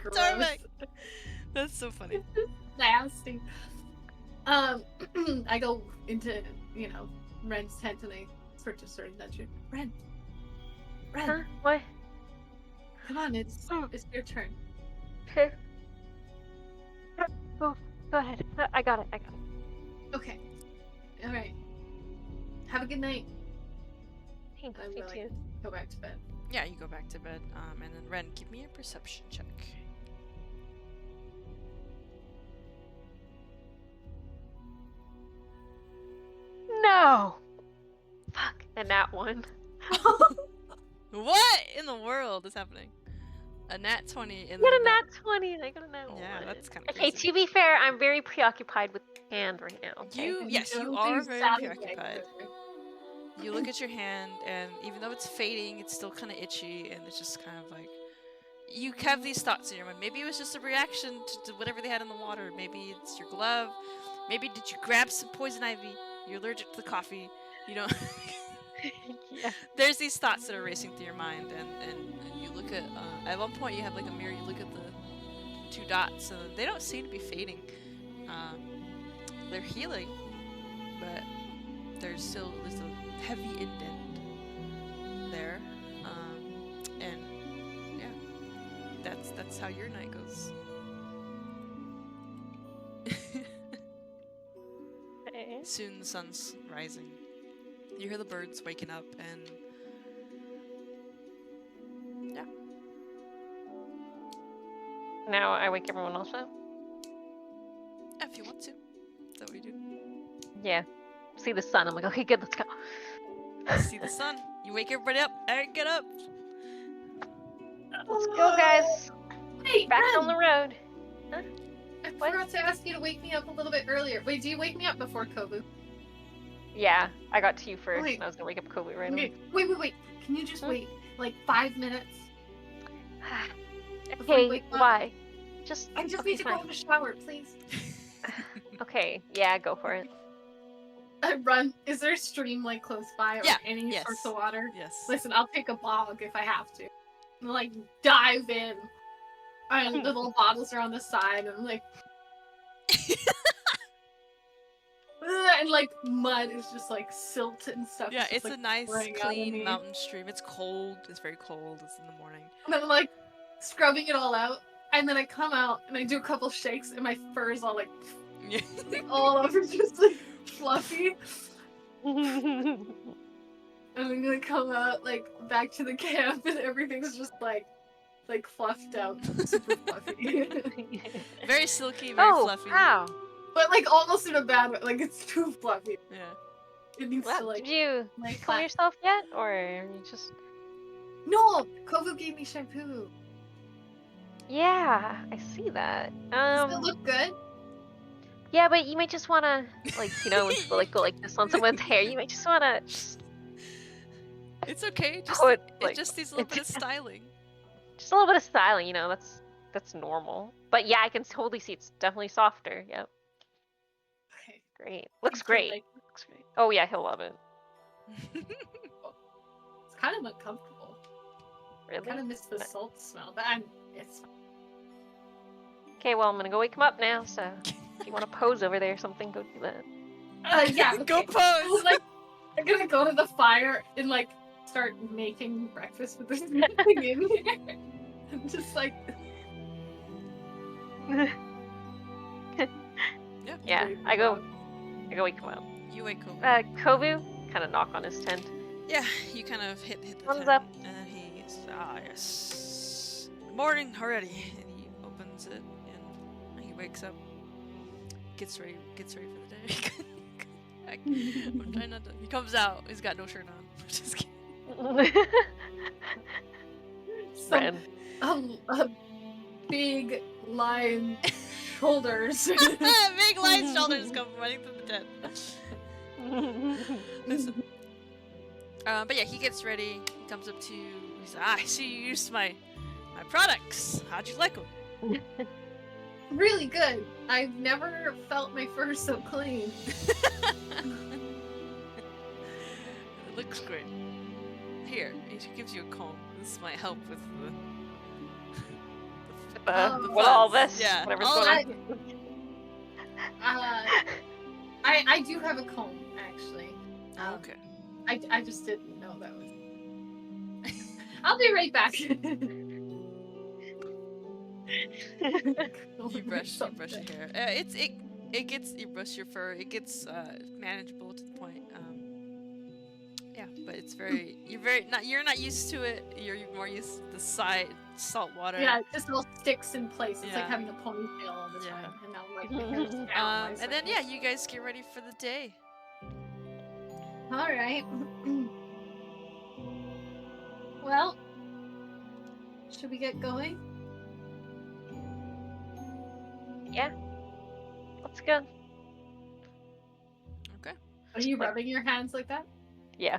Dwarbeck. That's so funny. Nasty. I go into Ren's tent and I sort of nudge her. Ren. Huh? What? Come on, it's your turn. Okay. Go ahead. I got it. Okay. All right. Have a good night. Thanks. I'm You gonna too. go back to bed. Yeah, you go back to bed. And then Ren, give me a perception check. No. Fuck. And that one. What in the world is happening? A nat 20 in I got the a nat 20 and I got a nat 1. Yeah, that's kind of Okay, crazy. to be fair, I'm very preoccupied with the hand right now. Okay? Yes, you Don't are be very sad preoccupied. You look at your hand, and even though it's fading, it's still kind of itchy, and it's just kind of like you have these thoughts in your mind. Maybe it was just a reaction to whatever they had in the water. Maybe it's your glove. Maybe did you grab some poison ivy? You're allergic to the coffee. You know. Yeah. There's these thoughts that are racing through your mind, and you look at one point you have like a mirror. You look at the 2 dots, and they don't seem to be fading. They're healing, but there's a heavy indent there, and yeah, that's how your night goes. Okay. Soon the sun's rising. You hear the birds waking up, and yeah. Now I wake everyone else up? If you want to. Is that what you do? Yeah. See the sun. I'm like, okay, good, let's go. See the sun. You wake everybody up. Alright, get up. Let's go, guys. Wait, Back Ren, on the road. I What? forgot to ask you to wake me up a little bit earlier. Wait, do you wake me up before Kobu? Yeah, I got to you first, Wait. and I was gonna wake up Kobe right Okay, away. wait. Can you just Hmm? wait like 5 minutes? Before you Okay, wake up? why? Just I just okay, need to go fine. have a shower, please. Okay, yeah, go for it. I run. Is there a stream like close by or Yeah, any yes. source of water? Yes. Listen, I'll take a bog if I have to. And, like dive in. And the little bottles are on the side, and I'm like, and like mud is just like silt and stuff. Yeah, just, it's like, a nice, spraying out of clean me. mountain stream. It's cold. It's very cold. It's in the morning. And I'm like scrubbing it all out, and then I come out and I do a couple shakes, and my fur is all like all over, just like fluffy. And I'm gonna come out like back to the camp, and everything's just like fluffed out, super fluffy. Very silky, very Oh, fluffy. wow. But like almost in a bad way, like it's too fluffy. Yeah. It needs to Well, like did you like comb that. yourself yet, or you just? No, Kovu gave me shampoo. Yeah, I see that. Does it look good? Yeah, but you might just wanna, like, you know, when people like go like this on someone's hair, you might just wanna It's okay. Just put it like just needs a little bit of styling. just a little bit of styling, you know. That's normal. But yeah, I can totally see it's definitely softer. Yep, Okay. great. Looks Thanks for, great. like, Looks great. Oh yeah, he'll love it. it's kind of uncomfortable. I Really? kind of miss the salt smell, but it's fine. Okay, well I'm gonna go wake him up now. So if you want to pose over there or something, go do that. Yeah. Go okay. pose. Like, I'm gonna go to the fire and like start making breakfast with this thing in here. I'm just like, Yeah. Yeah, I go wake him up. You wake Kobe. Kovu kind of knock on his tent. Yeah, you kind of hit the Thumbs tent, up. and then he says, yes. Morning already. And he opens it, and he wakes up, gets ready for the day. I'm trying not to. He comes out. He's got no shirt on. Just kidding. Ren. a big lion shoulders. Big lion shoulders come running through the tent. Listen. But yeah, he gets ready. He comes up to you. He's like, I see you used my products. How'd you like them? Really good. I've never felt my fur so clean. It looks great. Here, he gives you a comb. This might help with the What all fuzz. this? Yeah, Whatever's all going that- on. I do have a comb actually. Okay. I just didn't know that was. I'll be right back. You brush your hair. You brush your fur. It gets manageable to the point. Yeah, but but it's very you're not used to it. You're more used to the salt water. Yeah, it just all sticks in place. It's like Yeah. having a ponytail all the Yeah. time, and now like my hair's down. my And then side. yeah, you guys get ready for the day. All right. Well, should we get going? Yeah. Let's go. Okay. Are you Like- rubbing your hands like that? Yeah.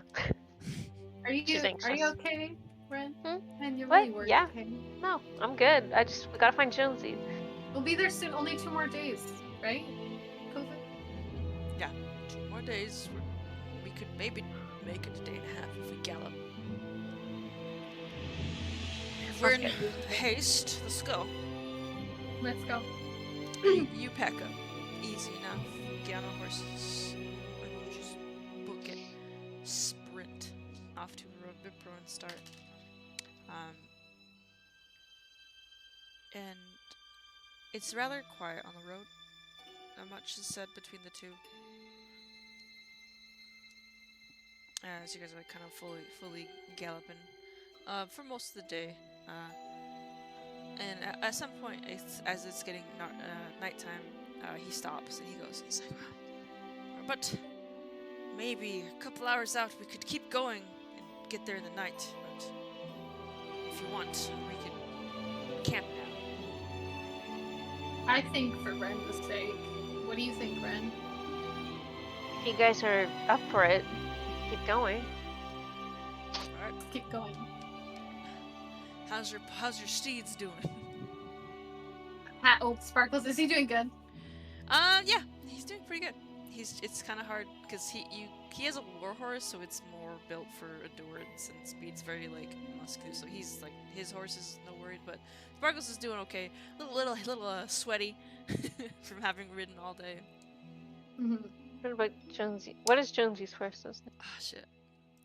Are you She's anxious. okay, Ren? Hmm? Man, you're What? really worried. Yeah. Okay. No, I'm good. We gotta find Jonesy. We'll be there soon. Only 2 more days, right? COVID. 2 more days. We could maybe make it a day and a half if we gallop. We're in haste. Let's go. Let's go. You pack up. Easy enough. Get on the horses. And we'll just book it. Sprint off to Ribro and start. And it's rather quiet on the road. Not much is said between the two. As you guys are kind of fully galloping for most of the day. And at some point, as it's getting nighttime, he stops and he's like, but maybe a couple hours out we could keep going and get there in the night. But if you want, we could camp now. I think for Ren's sake. What do you think, Ren? If you guys are up for it, keep going. Alright. Let's keep going. How's your steeds doing? Sparkles, is he doing good? Yeah, he's doing pretty good. It's kind of hard because he has a war horse, so it's more built for endurance and speed's very like muscular. So he's like his horse is no worried, but Sparkles is doing okay. Little sweaty from having ridden all day. Mm-hmm. What about Jonesy? What is Jonesy's first name? Ah shit!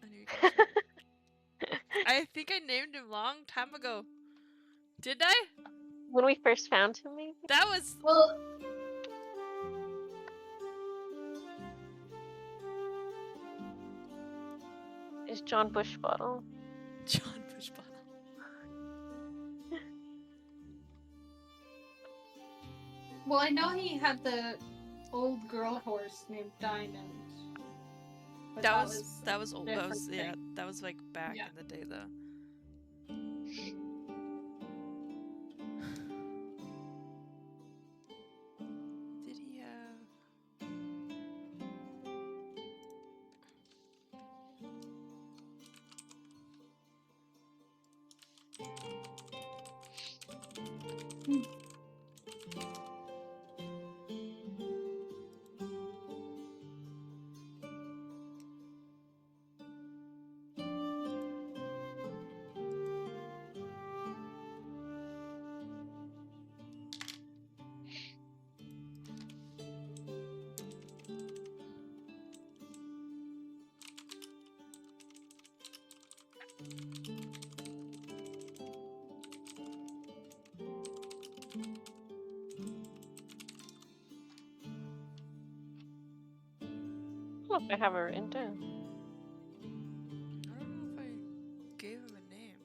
I knew you guys. I think I named him long time ago. Did I? When we first found him, maybe? That was Well, Is John Bushbottle. John Bushbottle. well, I know he had the old girl horse named Diamond. But That was old. That different was thing. that was like back Yeah. in the day though. Did he have? I don't know if I have her written down. I don't know if I gave him a name.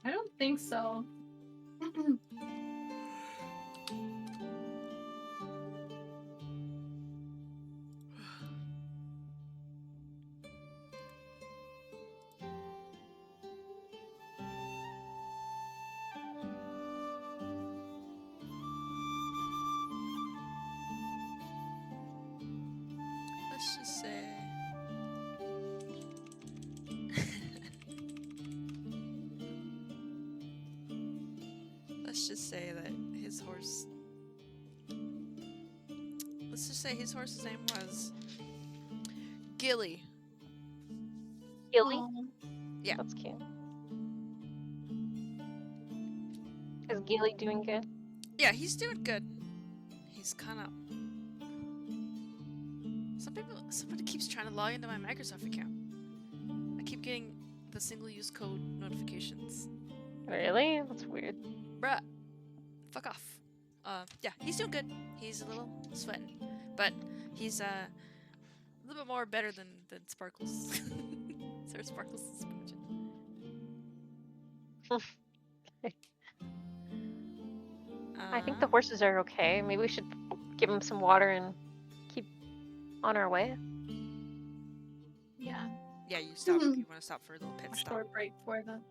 I don't think so. Let's just say. Let's just say that his horse. Let's just say his horse's name was Gilly. Gilly? Oh, Yeah. That's cute. Is Gilly doing good? Yeah, he's doing good. He's kind of. Somebody keeps trying to log into my Microsoft account. I keep getting the single-use code notifications. Really? That's weird. Bruh, fuck off. Yeah, he's doing good. He's a little sweating, but he's a little bit more better than Sparkles. Sir Sparkles is smooching. I think the horses are okay. Maybe we should give them some water and keep on our way. Yeah. Yeah, you stop. You want to stop for a little pit A stop. short break for them.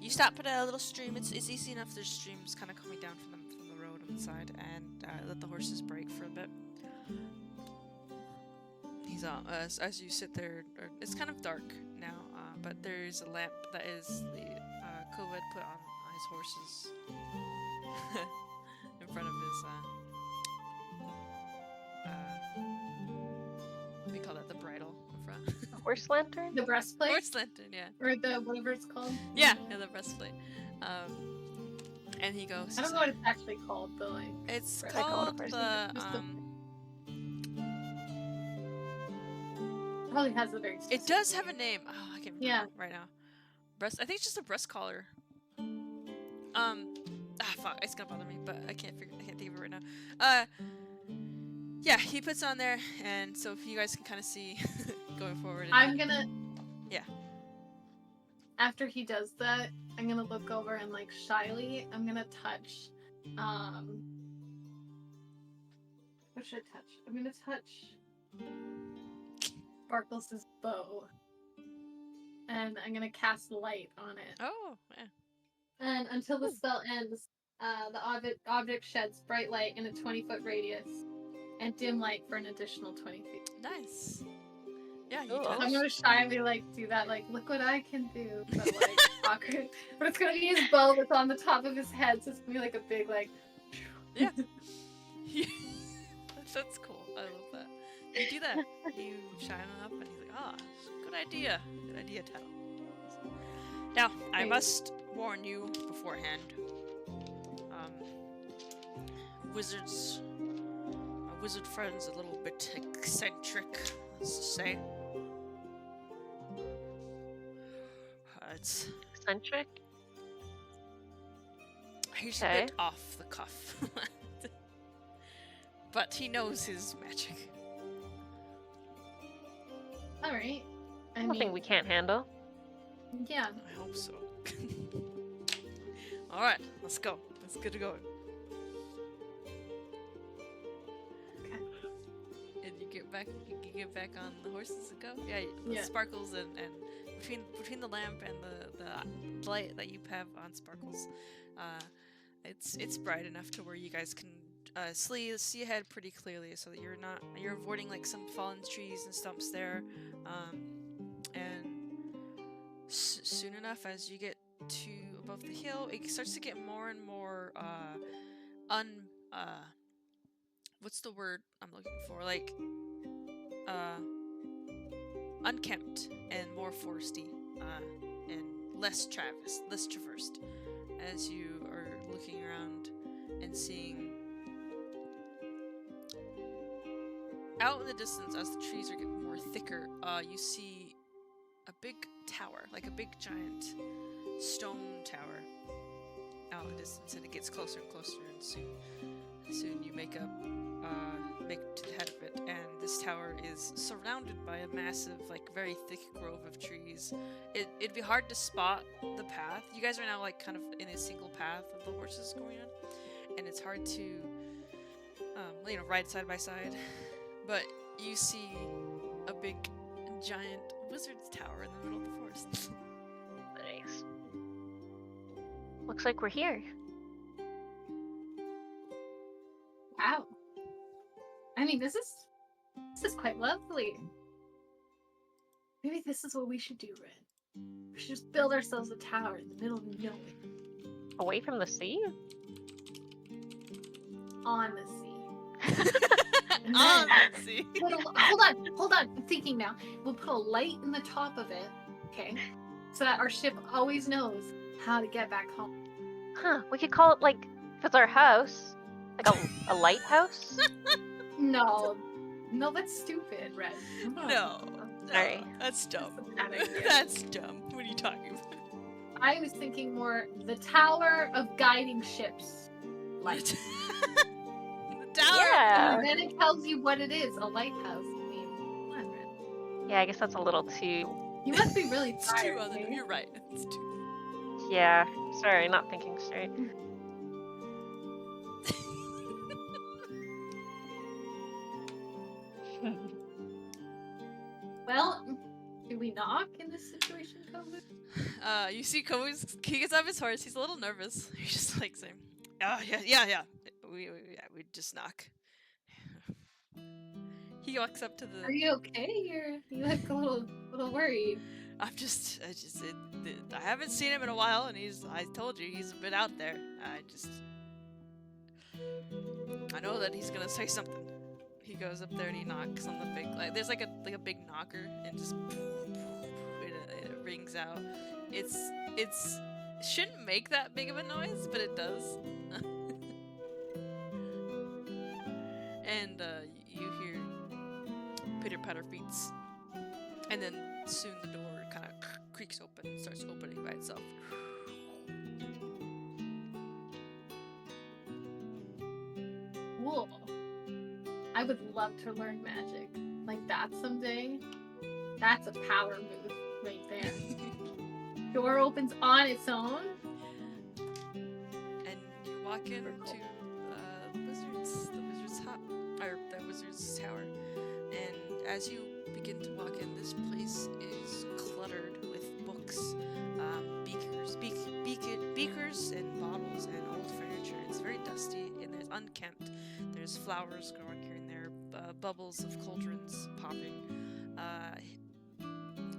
You stop at a little stream. It's easy enough. There's streams kind of coming down from the road on the side, and let the horses break for a bit. He's as you sit there. It's kind of dark now, but there's a lamp that is the Kovad put on his horses in front of his what do you call that? The bridle in front. A horse lantern? The breastplate? Horse lantern, yeah. Or the whatever it's called. Yeah, the breastplate. And he goes. I don't know what it's actually called, though. Like, It's I call it a called breastplate. the probably has a very It specific does have a name. Oh, I can't remember Yeah. right now. Breast. I think it's just a breast collar. Fuck. It's gonna bother me, but I can't think of it right now. Yeah, he puts on there, and so if you guys can kind of see going forward. I'm gonna. Yeah. After he does that, I'm gonna look over and like shyly, I'm gonna touch. What should I touch? I'm gonna touch Sparkles' bow, and I'm gonna cast light on it. Oh, yeah. And until the spell ends, the object sheds bright light in a 20-foot radius, and dim light for an additional 20 feet. Nice. Yeah, you Cool. touch. I'm gonna shyly like do that, like look what I can do, but like awkward. But it's gonna be his bow that's on the top of his head, so it's gonna be like a big like. Yeah. That's cool. I love that. You do that. You shine it up, and he's like, "Ah, good idea. Good idea, Tao." Now, I Thanks. must warn you beforehand. Wizards, my wizard friend's a little bit eccentric, let's just say. It's Eccentric? he's Okay. a bit off the cuff, but he knows his magic. All right. I Nothing mean, we can't handle. yeah. I hope so. All right, let's go. Let's get it going. Okay. And you get back on the horses and go. Yeah, Yeah. Sparkles and between the lamp and the light that you have on Sparkles, it's bright enough to where you guys can see ahead pretty clearly, so that you're avoiding like some fallen trees and stumps there, and soon enough as you get to above the hill, it starts to get more and more what's the word I'm looking for? Like unkempt and more foresty, and less traversed as you are looking around and seeing out in the distance as the trees are getting more thicker. You see a big tower, like a big giant stone tower out in the distance, and it gets closer and closer, and soon you make to the head of it, and this tower is surrounded by a massive, like very thick grove of trees. It'd be hard to spot the path. You guys are now like kind of in a single path of the horses going on, and it's hard to ride side by side, but you see a big giant wizard's tower in the middle of the forest. Nice. Looks like we're here. Wow. I mean, this is quite lovely. Maybe this is what we should do, Red. We should just build ourselves a tower in the middle of nowhere, Away from the sea? on the sea. And On then the sea. hold on. I'm thinking now. We'll put a light in the top of it, okay? So that our ship always knows how to get back home. Huh, we could call it like, if it's our house, like a lighthouse? No, that's stupid, Red. No, Sorry. that's dumb. That's a bad idea. That's dumb. What are you talking about? I was thinking more the Tower of Guiding Ships. Light. The tower. Yeah. And then it tells you what it is, a lighthouse. I mean, come on, Ren. Yeah, I guess that's a little too. You must be really It's tired. too other. eh? You're right. It's too. Yeah. Sorry, not thinking straight. Well, do we knock in this situation, Kovu? You see Kovu's, he gets off his horse, he's a little nervous. He's just like saying, oh, yeah. We just knock. He walks up to Are the, you okay? You look a little worried. I haven't seen him in a while, and I told you, he's been out there. I know that he's gonna say something. He goes up there and he knocks on the big, there's like a big knocker, and just, it rings out. It shouldn't make that big of a noise, but it does. And, you hear pitter-patter feets. And then soon the door kind of creaks open and starts opening by itself. Cool. I would love to learn magic like that someday. That's a power move right there. Door opens on its own. And you walk into the wizard's hut, or the wizard's tower. And as you begin to walk in, this place is cluttered with books, beakers and bottles and old furniture. It's very dusty and there's unkempt. There's flowers growing here and there, bubbles of cauldrons popping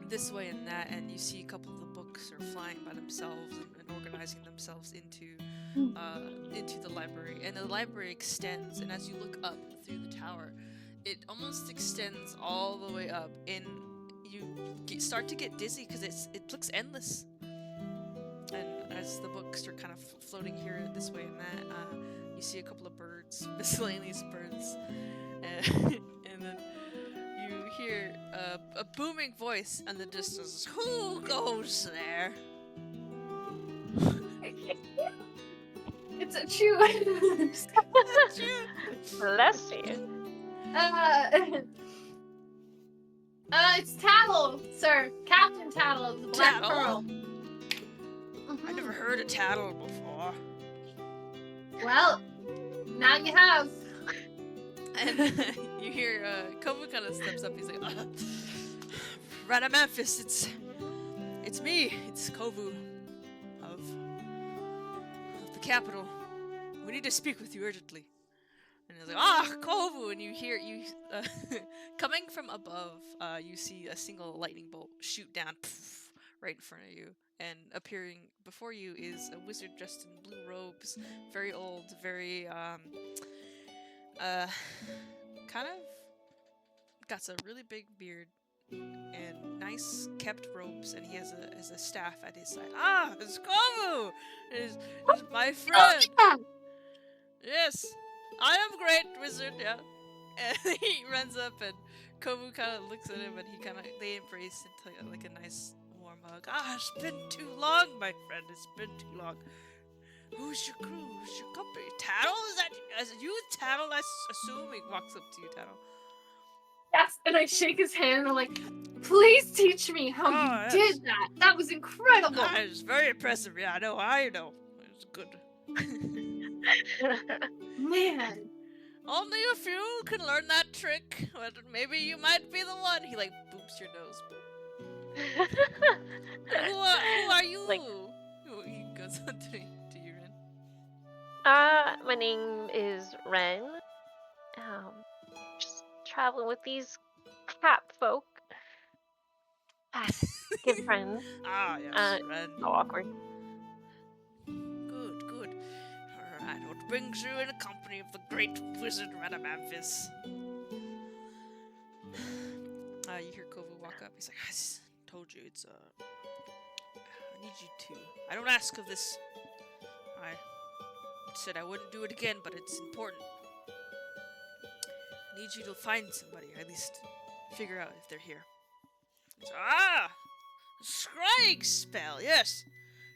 this way and that, and you see a couple of the books are flying by themselves and organizing themselves into the library. And the library extends, and as you look up through the tower, it almost extends all the way up, and you start to get dizzy because it looks endless. And as the books are kind of floating here this way and that, you see a couple of birds, miscellaneous birds, and then you hear a booming voice in the distance. Who goes there? It's a chew. Bless you. It's Tattle, sir. Captain Tattle of the Black Tattle? Pearl. I never heard of Tattle before. Well, now you have. And you hear Kovu kind of steps up. He's like, Radamamphis, it's me. It's Kovu of the capital. We need to speak with you urgently. And he's like, Kovu! And you hear, coming from above, you see a single lightning bolt shoot down right in front of you. And appearing before you is a wizard dressed in blue robes, very old, very, kind of got a really big beard and nice kept robes, and he has a staff at his side. It's Kovu! It's my friend! Yes! I am great, wizard, yeah. And he runs up, and Kovu kind of looks at him, and they embrace into like a nice warm hug. It's been too long, my friend, it's been too long. Who's your crew? Who's your company? Tattle? Is it you, Tattle? I assume he walks up to you, Tattle. Yes, and I shake his hand and I'm like, please teach me how you did that. That was incredible. It's very impressive, yeah, I know. It's good. Man. Only a few can learn that trick, but maybe you might be the one. He boops your nose. Who are you? He goes on to you, Ren. My name is Ren. Just traveling with these cat folk. Good friends. Yes, Ren. How awkward. Good. Alright, what brings you in the company of the great wizard Radamamphis? You hear Kovu walk up. He's like, I told you, I need you to. I don't ask of this. I said I wouldn't do it again, but it's important. I need you to find somebody, or at least figure out if they're here. So, scrying spell, yes.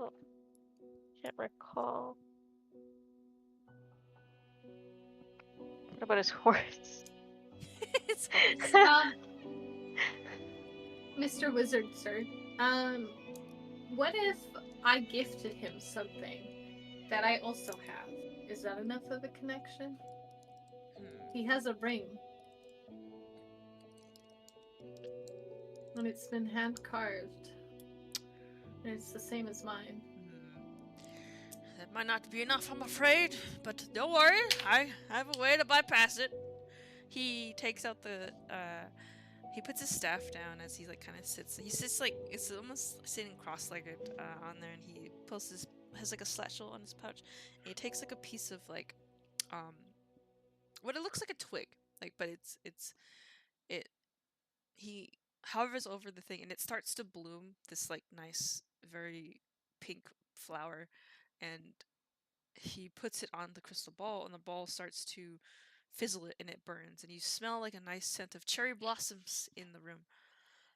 Oh, can't recall. What about his horse? It's Mr. Wizard, sir. What if I gifted him something that I also have? Is that enough of a connection? He has a ring. And it's been hand carved. And it's the same as mine. That might not be enough, I'm afraid, but don't worry, I have a way to bypass it. He takes out the, he puts his staff down as he, like, kind of sits. He sits, like, it's almost sitting cross-legged on there, and he pulls his, has, like, a satchel on his pouch, and he takes, like, a piece of, like, what it looks like a twig, like, but he hovers over the thing, and it starts to bloom this, like, nice, very pink flower, and he puts it on the crystal ball, and the ball starts to fizzle it, and it burns, and you smell, like, a nice scent of cherry blossoms in the room.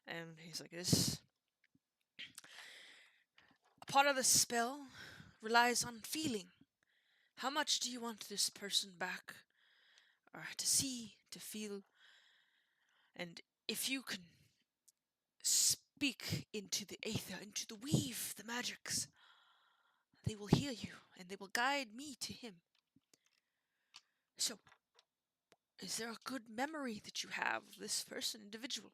And he's like, this, a part of the spell relies on feeling. How much do you want this person back? Or to see, to feel? And if you can speak into the aether, into the weave, the magics, they will hear you, and they will guide me to him. So, is there a good memory that you have of this person, individual?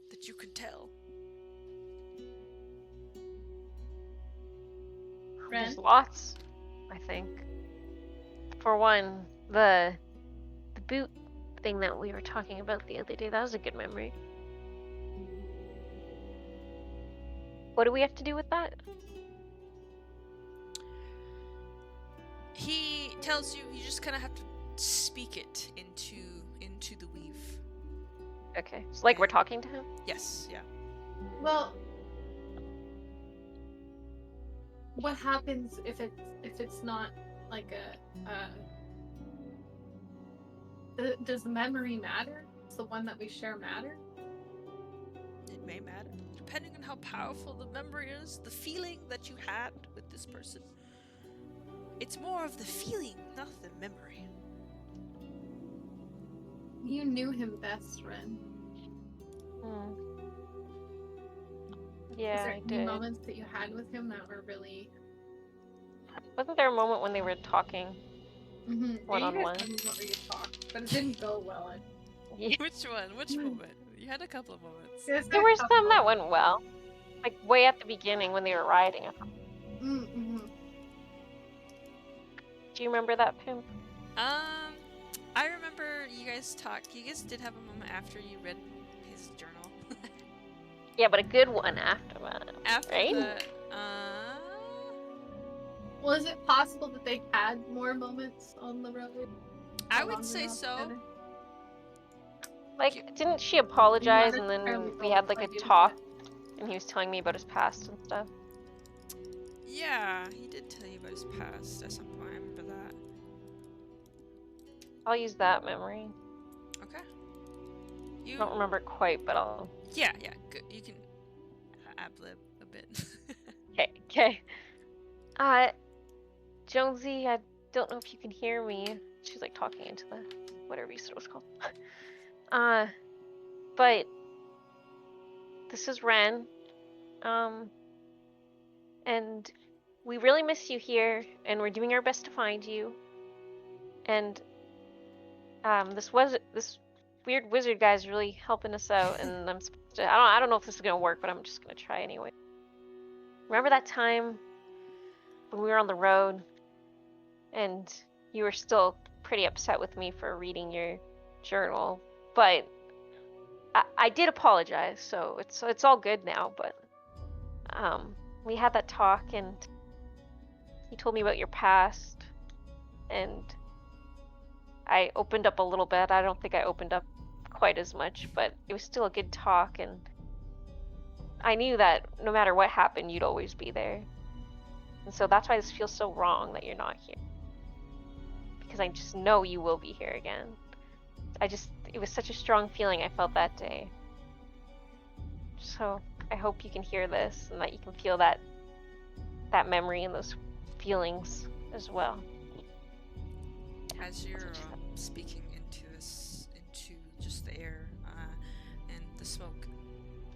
That you can tell? There's lots, I think. For one, the boot thing that we were talking about the other day, that was a good memory. What do we have to do with that? He tells you you just kind of have to speak it into the weave. Okay, so like we're talking to him? Yes, yeah. Well, what happens if it's not like does memory matter? Does the one that we share matter? It may matter, depending on how powerful the memory is, the feeling that you had with this person. It's more of the feeling, not the memory. You knew him best, Ren. Yeah, Was there I any did. moments that you had with him that were really... Wasn't there a moment when they were talking one-on-one? Yeah, you guys where you talked, but it didn't go well. Yeah. Which one? Which moment? You had a couple of moments. There were some that went well. Like way at the beginning when they were riding. Do you remember that, Pimp? I remember you guys talked. You guys did have a moment after you read his journal. Yeah, but a good one after that. After right? Was it possible that they had more moments on the road? I would say so. Together? Like, didn't she apologize and then we had like a talk and he was telling me about his past and stuff? Yeah, he did tell you about his past at some point. I remember that. I'll use that memory. Okay. I don't remember it quite, but I'll... Yeah, good. You can ad-lib a bit. Okay. Jonesy, I don't know if you can hear me. She's like talking into the whatever you said it was called. But this is Ren. And we really miss you here, and we're doing our best to find you. And this weird wizard guy's really helping us out, and I'm supposed to, I don't know if this is gonna work, but I'm just gonna try anyway. Remember that time when we were on the road and you were still pretty upset with me for reading your journal, but I did apologize, so it's all good now. But we had that talk, and you told me about your past, and I opened up a little bit. I don't think I opened up quite as much, but it was still a good talk, and I knew that no matter what happened, you'd always be there. And so that's why this feels so wrong that you're not here. Because I just know you will be here again. It was such a strong feeling I felt that day. So I hope you can hear this and that you can feel that memory and those feelings as well. As you're speaking into just the air and the smoke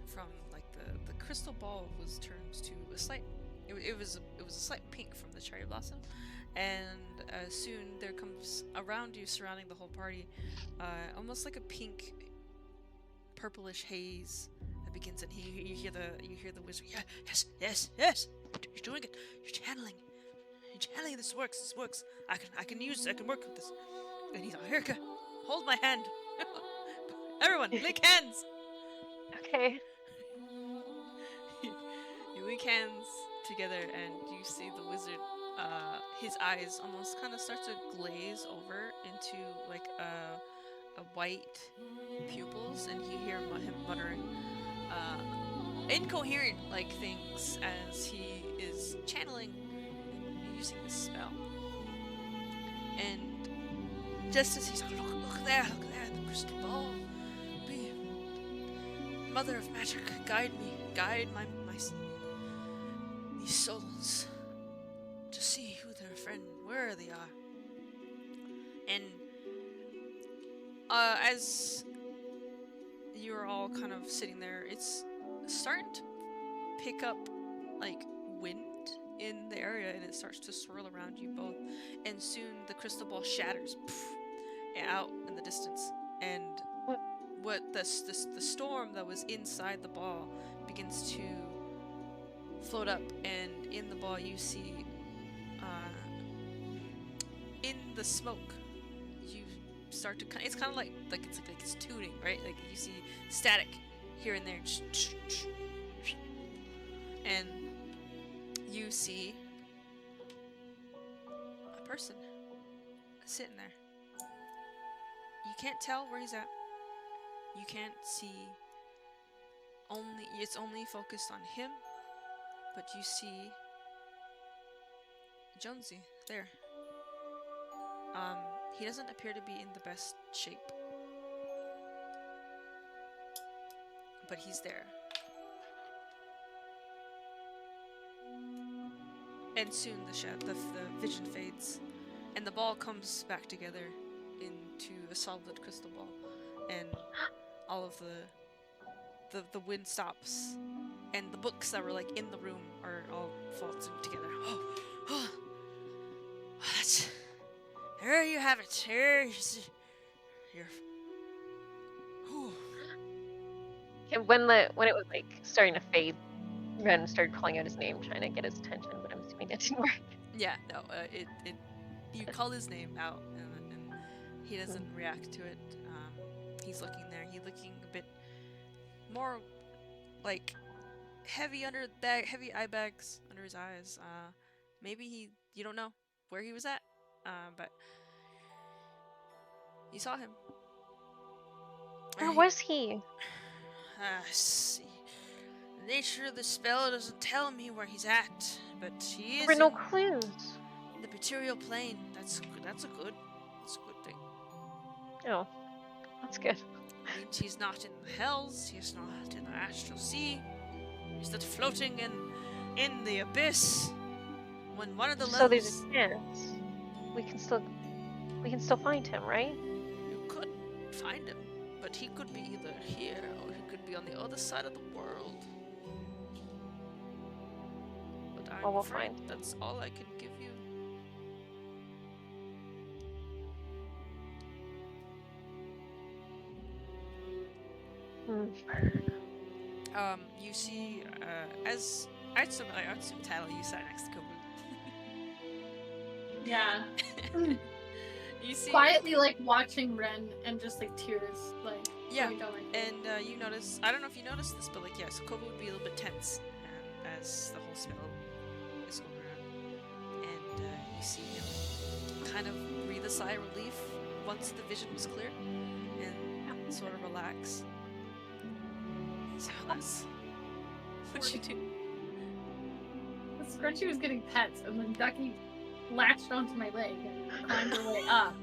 from like the crystal ball was turned to a slight. It was a slight pink from the cherry blossom, and soon there comes around you, surrounding the whole party, almost like a pink, purplish haze that begins, and you hear the wizard. Yeah, yes. You're doing it. You're channeling. This works. I can work with this. And he's like, Erica, hold my hand. Everyone, link hands. Okay. You link hands together, and you see the wizard. His eyes almost kind of start to glaze over into like a white pupils, and you hear him muttering incoherent like things as he is channeling and using this spell. And just as he's like, look there, the crystal ball. Be mother of magic, guide my these souls to see who their friend, where they are. And as you're all kind of sitting there, it's starting to pick up like wind in the area, and it starts to swirl around you both, and soon the crystal ball shatters out in the distance, and what the storm that was inside the ball begins to float up, and in the ball you see in the smoke you start to it's kind of like it's tuning, right? Like you see static here and there, and you see a person sitting there. You can't tell where he's at. You can't see. It's only focused on him, but you see Jonesy there. He doesn't appear to be in the best shape, but he's there. And soon the vision fades, and the ball comes back together into a solid crystal ball, and all of the wind stops, and the books that were like in the room are all floating together. Oh, that's. There you have it. Here's your. And when it was like starting to fade, Ren started calling out his name, trying to get his attention, but I'm assuming that didn't work. Yeah, no. You call his name out, and he doesn't react to it. He's looking there. He's looking a bit more like heavy eye bags under his eyes. Maybe you don't know where he was at, but you saw him. Where was he? See. The nature of the spell doesn't tell me where he's at, but he is. There were no clues. In the material plane. That's a good thing. Oh, that's good. It means he's not in the hells. He's not in the astral sea. He's not floating in the abyss. When one of the levels. So there's a chance we can still find him, right? You could find him, but he could be either here or he could be on the other side of the world. But I'm We'll afraid find. that's all I can give you. You see, as I assume Tyler, you sat next to Kobu. Yeah. You see, Quietly, like, watching Ren and just, like, tears, like, yeah, going. and you notice, I don't know if you noticed this, but, like, yeah, so Kobu would be a little bit tense as the whole spell is going around. And you see him kind of breathe a sigh of relief once the vision was clear and sort of relax. So that's what you do. The Scrunchy was getting pets, and then Ducky latched onto my leg and climbed her way up.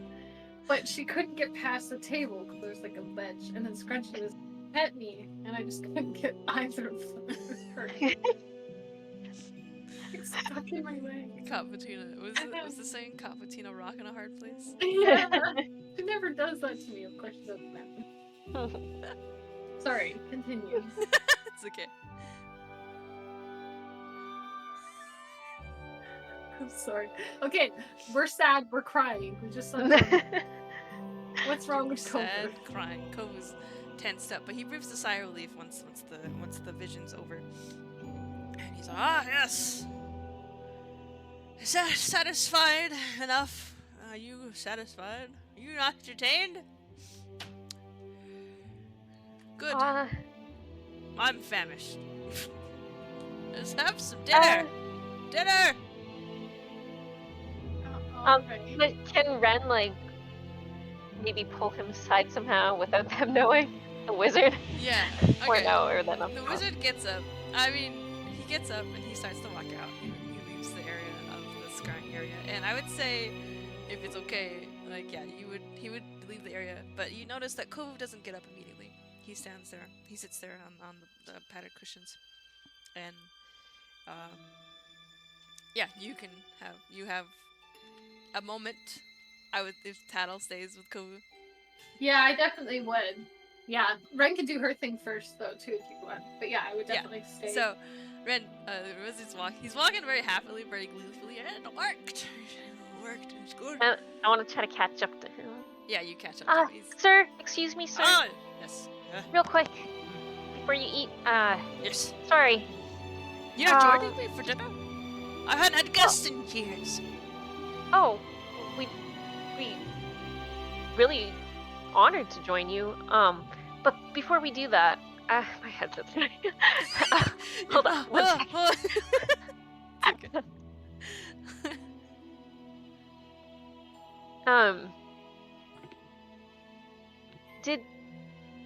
But she couldn't get past the table because there's like a ledge, and then Scrunchy was pet me, and I just couldn't get either of them. It was hurting. It's stuck in my leg. Caputina. Was the saying Caputina rock in a hard place? Yeah. She never does that to me. Of course she doesn't. Sorry, continue. It's okay. I'm sorry. Okay, we're sad. We're crying. We just saw. What's wrong with Cobra? Sad, crying. Kovu's tensed up, but he breathes a sigh of relief once the vision's over. And he's like, ah, yes. Satisfied enough? Are you satisfied? Are you not entertained? Good. I'm famished. Let's have some dinner. Dinner. But can Ren like maybe pull him aside somehow without them knowing? The wizard? Yeah. Or Okay. no, or then The wizard gets up. I mean, he gets up and he starts to walk out. He leaves the area of the scrying area. And I would say, if it's okay, like yeah, he would leave the area. But you notice that Kovu doesn't get up immediately. He stands there. He sits there on the padded cushions. And yeah, you have a moment. I would if Tattle stays with Kovu. Yeah, I definitely would. Yeah, Ren could do her thing first though too if you want. But yeah, I would definitely stay. So, Ren, Wizard's he's walking very happily, very gleefully, and it worked. It worked. It's good. I want to try to catch up to him. Yeah, you catch up to me. Sir, excuse me, sir. Oh, yes. Real quick, before you eat, Yes. sorry. You're not joining me for dinner? I haven't had guests in years. Oh, we really honored to join you. But before we do that, my headset's hold on one second. Okay.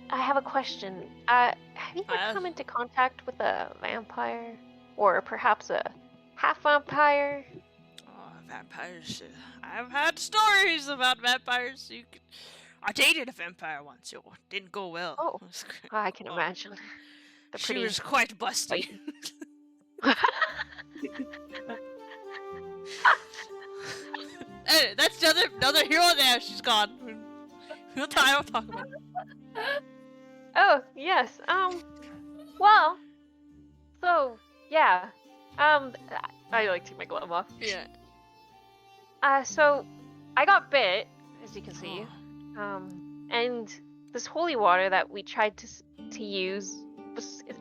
I have a question. Have you ever come into contact with a vampire? Or perhaps a half vampire? Oh, vampires. I've had stories about vampires. I dated a vampire once. It didn't go well. Oh, I can imagine. She was quite busty. Hey, that's another hero there. She's gone. We'll talk about it. Oh, yes. Well, so, yeah. I like take my glove off. Yeah. So, I got bit, as you can see. And this holy water that we tried to use,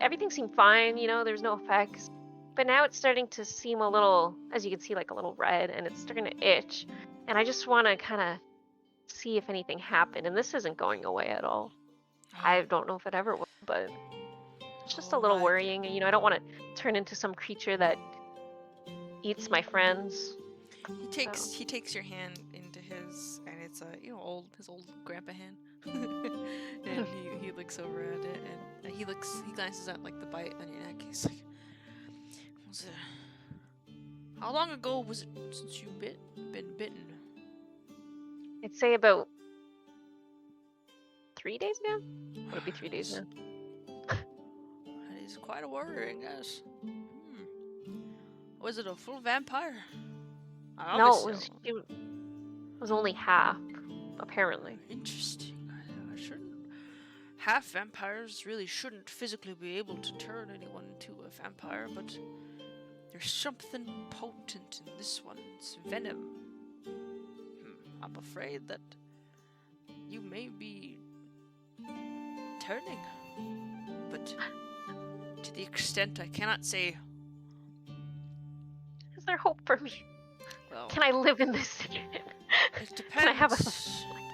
everything seemed fine, you know, there's no effects. But now it's starting to seem a little, as you can see, like a little red, and it's starting to itch. And I just want to kind of see if anything happened. And this isn't going away at all. I don't know if it ever will, but it's just a little worrying. You know, I don't want to turn into some creature that eats my friends. He takes your hand into his, and it's his old grandpa hand. And he looks over at it, and he glances at like the bite on your neck. He's like, how long ago was it since you been bitten? I'd say about 3 days ago. Would it be 3 days now? That is quite a worry, I guess. Was it a full vampire? No, it was only half, apparently. Interesting. I shouldn't. Half vampires really shouldn't physically be able to turn anyone into a vampire, but there's something potent in this one's venom. I'm afraid that you may be turning, but to the extent I cannot say. Is there hope for me? Well, can I live in this city? It depends. Can I have a...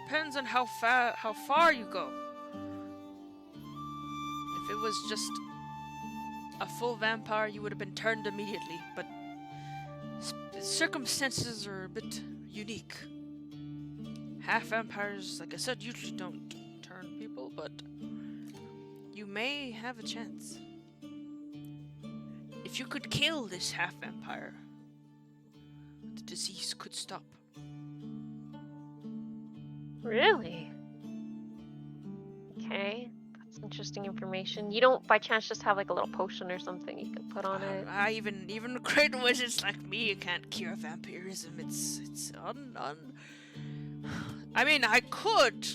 Depends on how far you go. If it was just a full vampire, you would have been turned immediately, but circumstances are a bit unique. Half vampires, like I said, usually don't turn people, but you may have a chance. If you could kill this half vampire, the disease could stop. Really? Okay. interesting information. You don't by chance just have like a little potion or something you can put on it? Even great wizards like me can't cure vampirism. It's I mean, I could,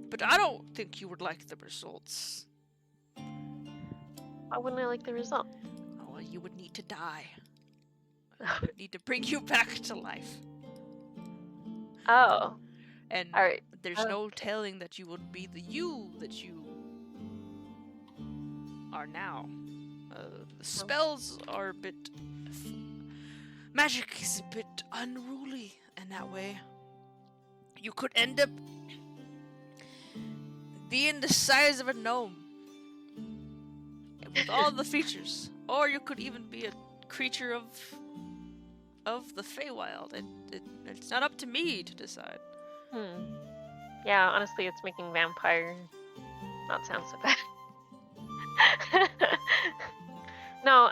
but I don't think you would like the results. Why wouldn't I like the result? Oh, you would need to die. I would need to bring you back to life. Oh. And Alright. there's no telling that you would be the you that you are now. The spells are a bit... Magic is a bit unruly in that way. You could end up being the size of a gnome. With all the features. Or you could even be a creature of the Feywild. It's not up to me to decide. Yeah, honestly, it's making vampire not sound so bad. No,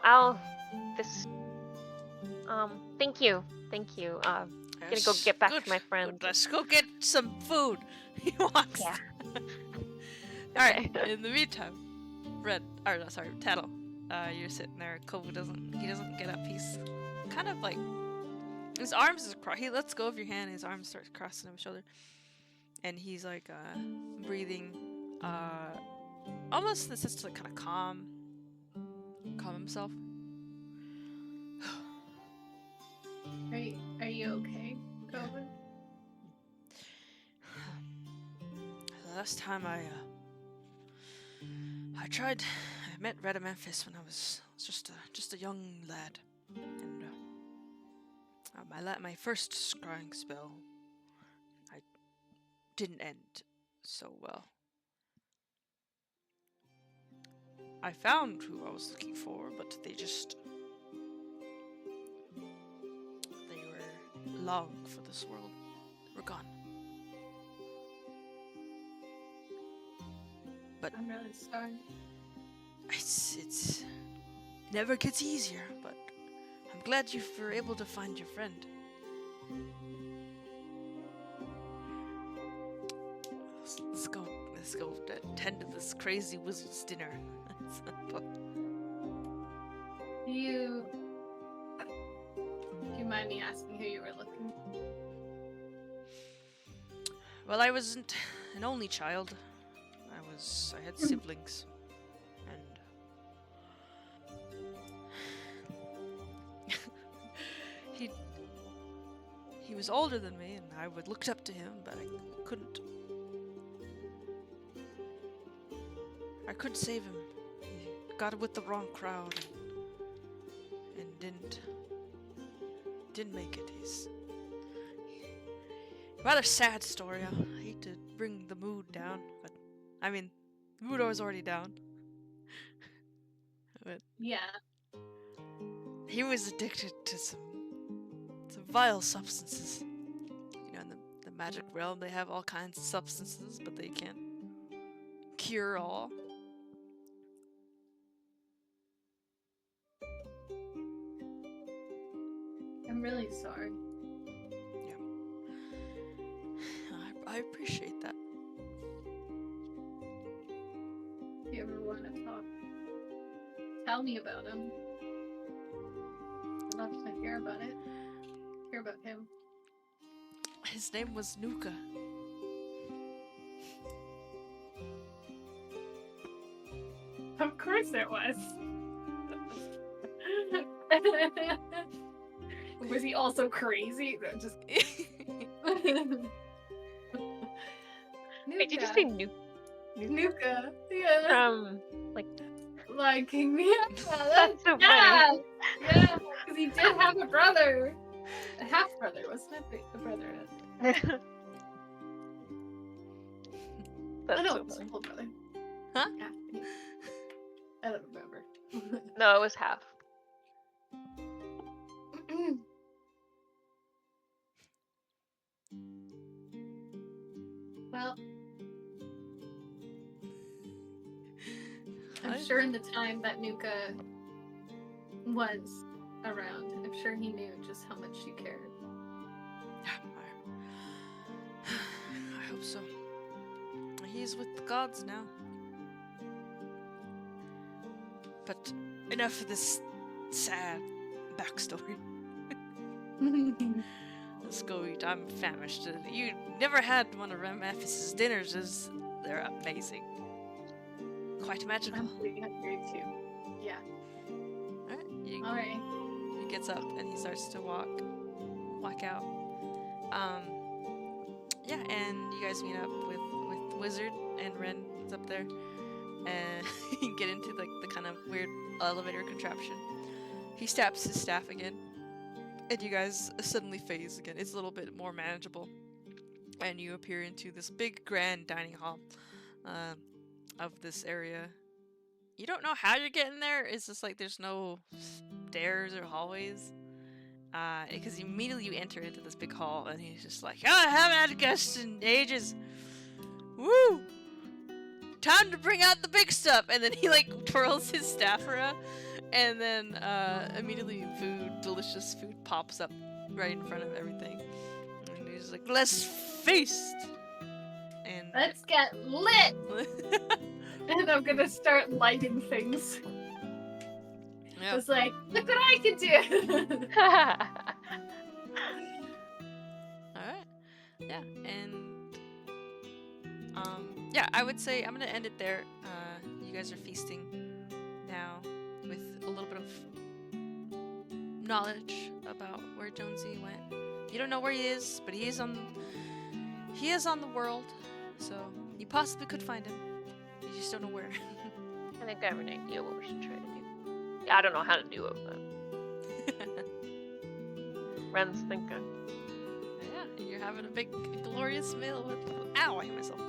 thank you. Gonna go get back to my friends. Good. Let's go get some food. He walks. Yeah. Alright, in the meantime, Tattle. You're sitting there. Kovu doesn't get up. He's kind of like, his arms is crossed. He lets go of your hand and his arms start crossing on his shoulder. And he's like, breathing, almost this is to like kind of calm himself. Are you okay, Kovu? The last time I met Rhadamanthus when I was just a young lad, and my first scrying spell, I didn't end so well. I found who I was looking for, but they were long for this world. They were gone. But I'm really sorry. It's never gets easier, but I'm glad you were able to find your friend. Let's go attend to this crazy wizard's dinner. Do you mind me asking who you were looking? Well, I wasn't an only child. I had siblings, and he was older than me, and I looked up to him, but I couldn't save him. He got with the wrong crowd and didn't make it. He's rather sad story. I hate to bring the mood down, but I mean, the mood was already down. But yeah. He was addicted to some vile substances. You know, in the magic realm, they have all kinds of substances, but they can't cure all. I'm really sorry. Yeah. I appreciate that. If you ever want to talk, tell me about him. I'd love to hear about it. Hear about him. His name was Nuka. Of course it was. Was he also crazy? No, just Wait, did you say Nuka? Yeah. Like King Mia. That's so funny. Yeah, because he did have a brother. A half brother, wasn't it? The brother. That's Oh, no, so it was a funny. full brother. Huh? Yeah. I don't remember. No, it was half. Well, I'm sure in the time that Nuka was around, I'm sure he knew just how much she cared. I hope so. He's with the gods now. but enough of this sad backstory. Let's go eat. I'm famished. You never had one of Ramaphis's dinners, they're amazing. Quite magical. I'm pretty hungry too. Yeah. Alright. He gets up and he starts to walk out. Yeah, and you guys meet up with the wizard, and Ren is up there, and you get into like the kind of weird elevator contraption. He stabs his staff again, and you guys suddenly phase again. It's a little bit more manageable, and you appear into this big grand dining hall of this area. You don't know how you're getting there. It's just like there's no stairs or hallways. Because immediately you enter into this big hall, and he's just like, "Oh, I haven't had a guest in ages. Woo! Time to bring out the big stuff!" And then he like twirls his staff around, and then immediately delicious food pops up right in front of everything. And he's like, "Let's feast!" And Let's get lit! And I'm gonna start lighting things. yeah. It's like, look what I can do! Alright. Yeah, and yeah, I would say I'm gonna end it there. You guys are feasting now with a little bit of knowledge about where Jonesy went. You don't know where he is, but he is on the world, so you possibly could find him. You just don't know where. I think I have an idea what we should try to do. I don't know how to do it, but Ren's thinking. Yeah, you're having a big, glorious meal with. Ow! I hit myself.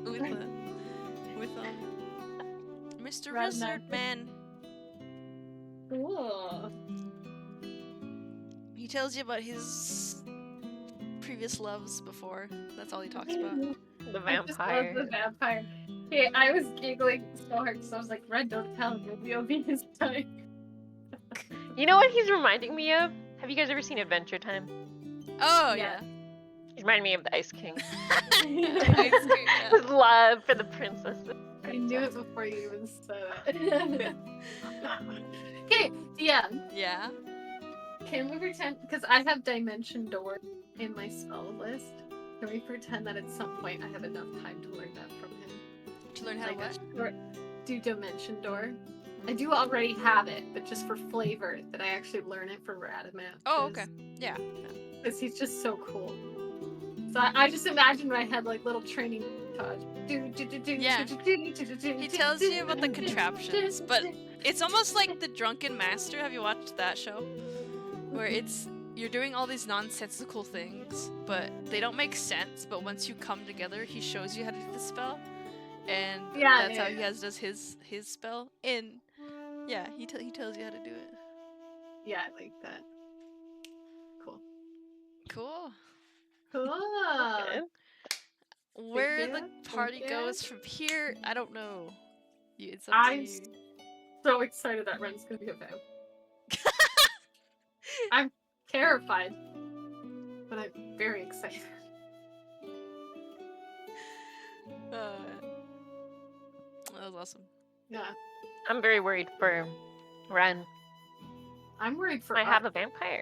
With Mr. Red Wizard Knight. Man. Cool. He tells you about his previous loves before. That's all he talks about. The I just love vampire. the vampire. Hey, I was giggling so hard because I was like, Red, don't tell him. It'll be his time. You know what he's reminding me of? Have you guys ever seen Adventure Time? Oh Yeah. yeah. He's reminding me of the Ice King. Ice cream, yeah. His love for the princess. I knew it before you even said it. Okay, DM. Yeah. Can we pretend, because I have Dimension Door in my spell list, can we pretend that at some point I have enough time to learn that from him? To learn how to what? Do Dimension Door. I do already have it, but just for flavor, that I actually learn it for Radamat. Oh, okay. Yeah. Because he's just so cool. So I just imagine in my head like little training montage. Yeah. He tells you about the contraptions, but it's almost like the Drunken Master. Have you watched that show? Where you're doing all these nonsensical things, but they don't make sense. But once you come together, he shows you how to do the spell, and that's how he does his spell. And yeah, he tells you how to do it. Yeah, I like that. Cool. Cool. Cool. Okay. Where ya, the party thank ya. goes from here, I don't know. It's up to I'm you. so excited that Ren's gonna be a vamp. I'm terrified, but I'm very excited. That was awesome. Yeah, I'm very worried for Ren. I'm worried for I have us. a vampire.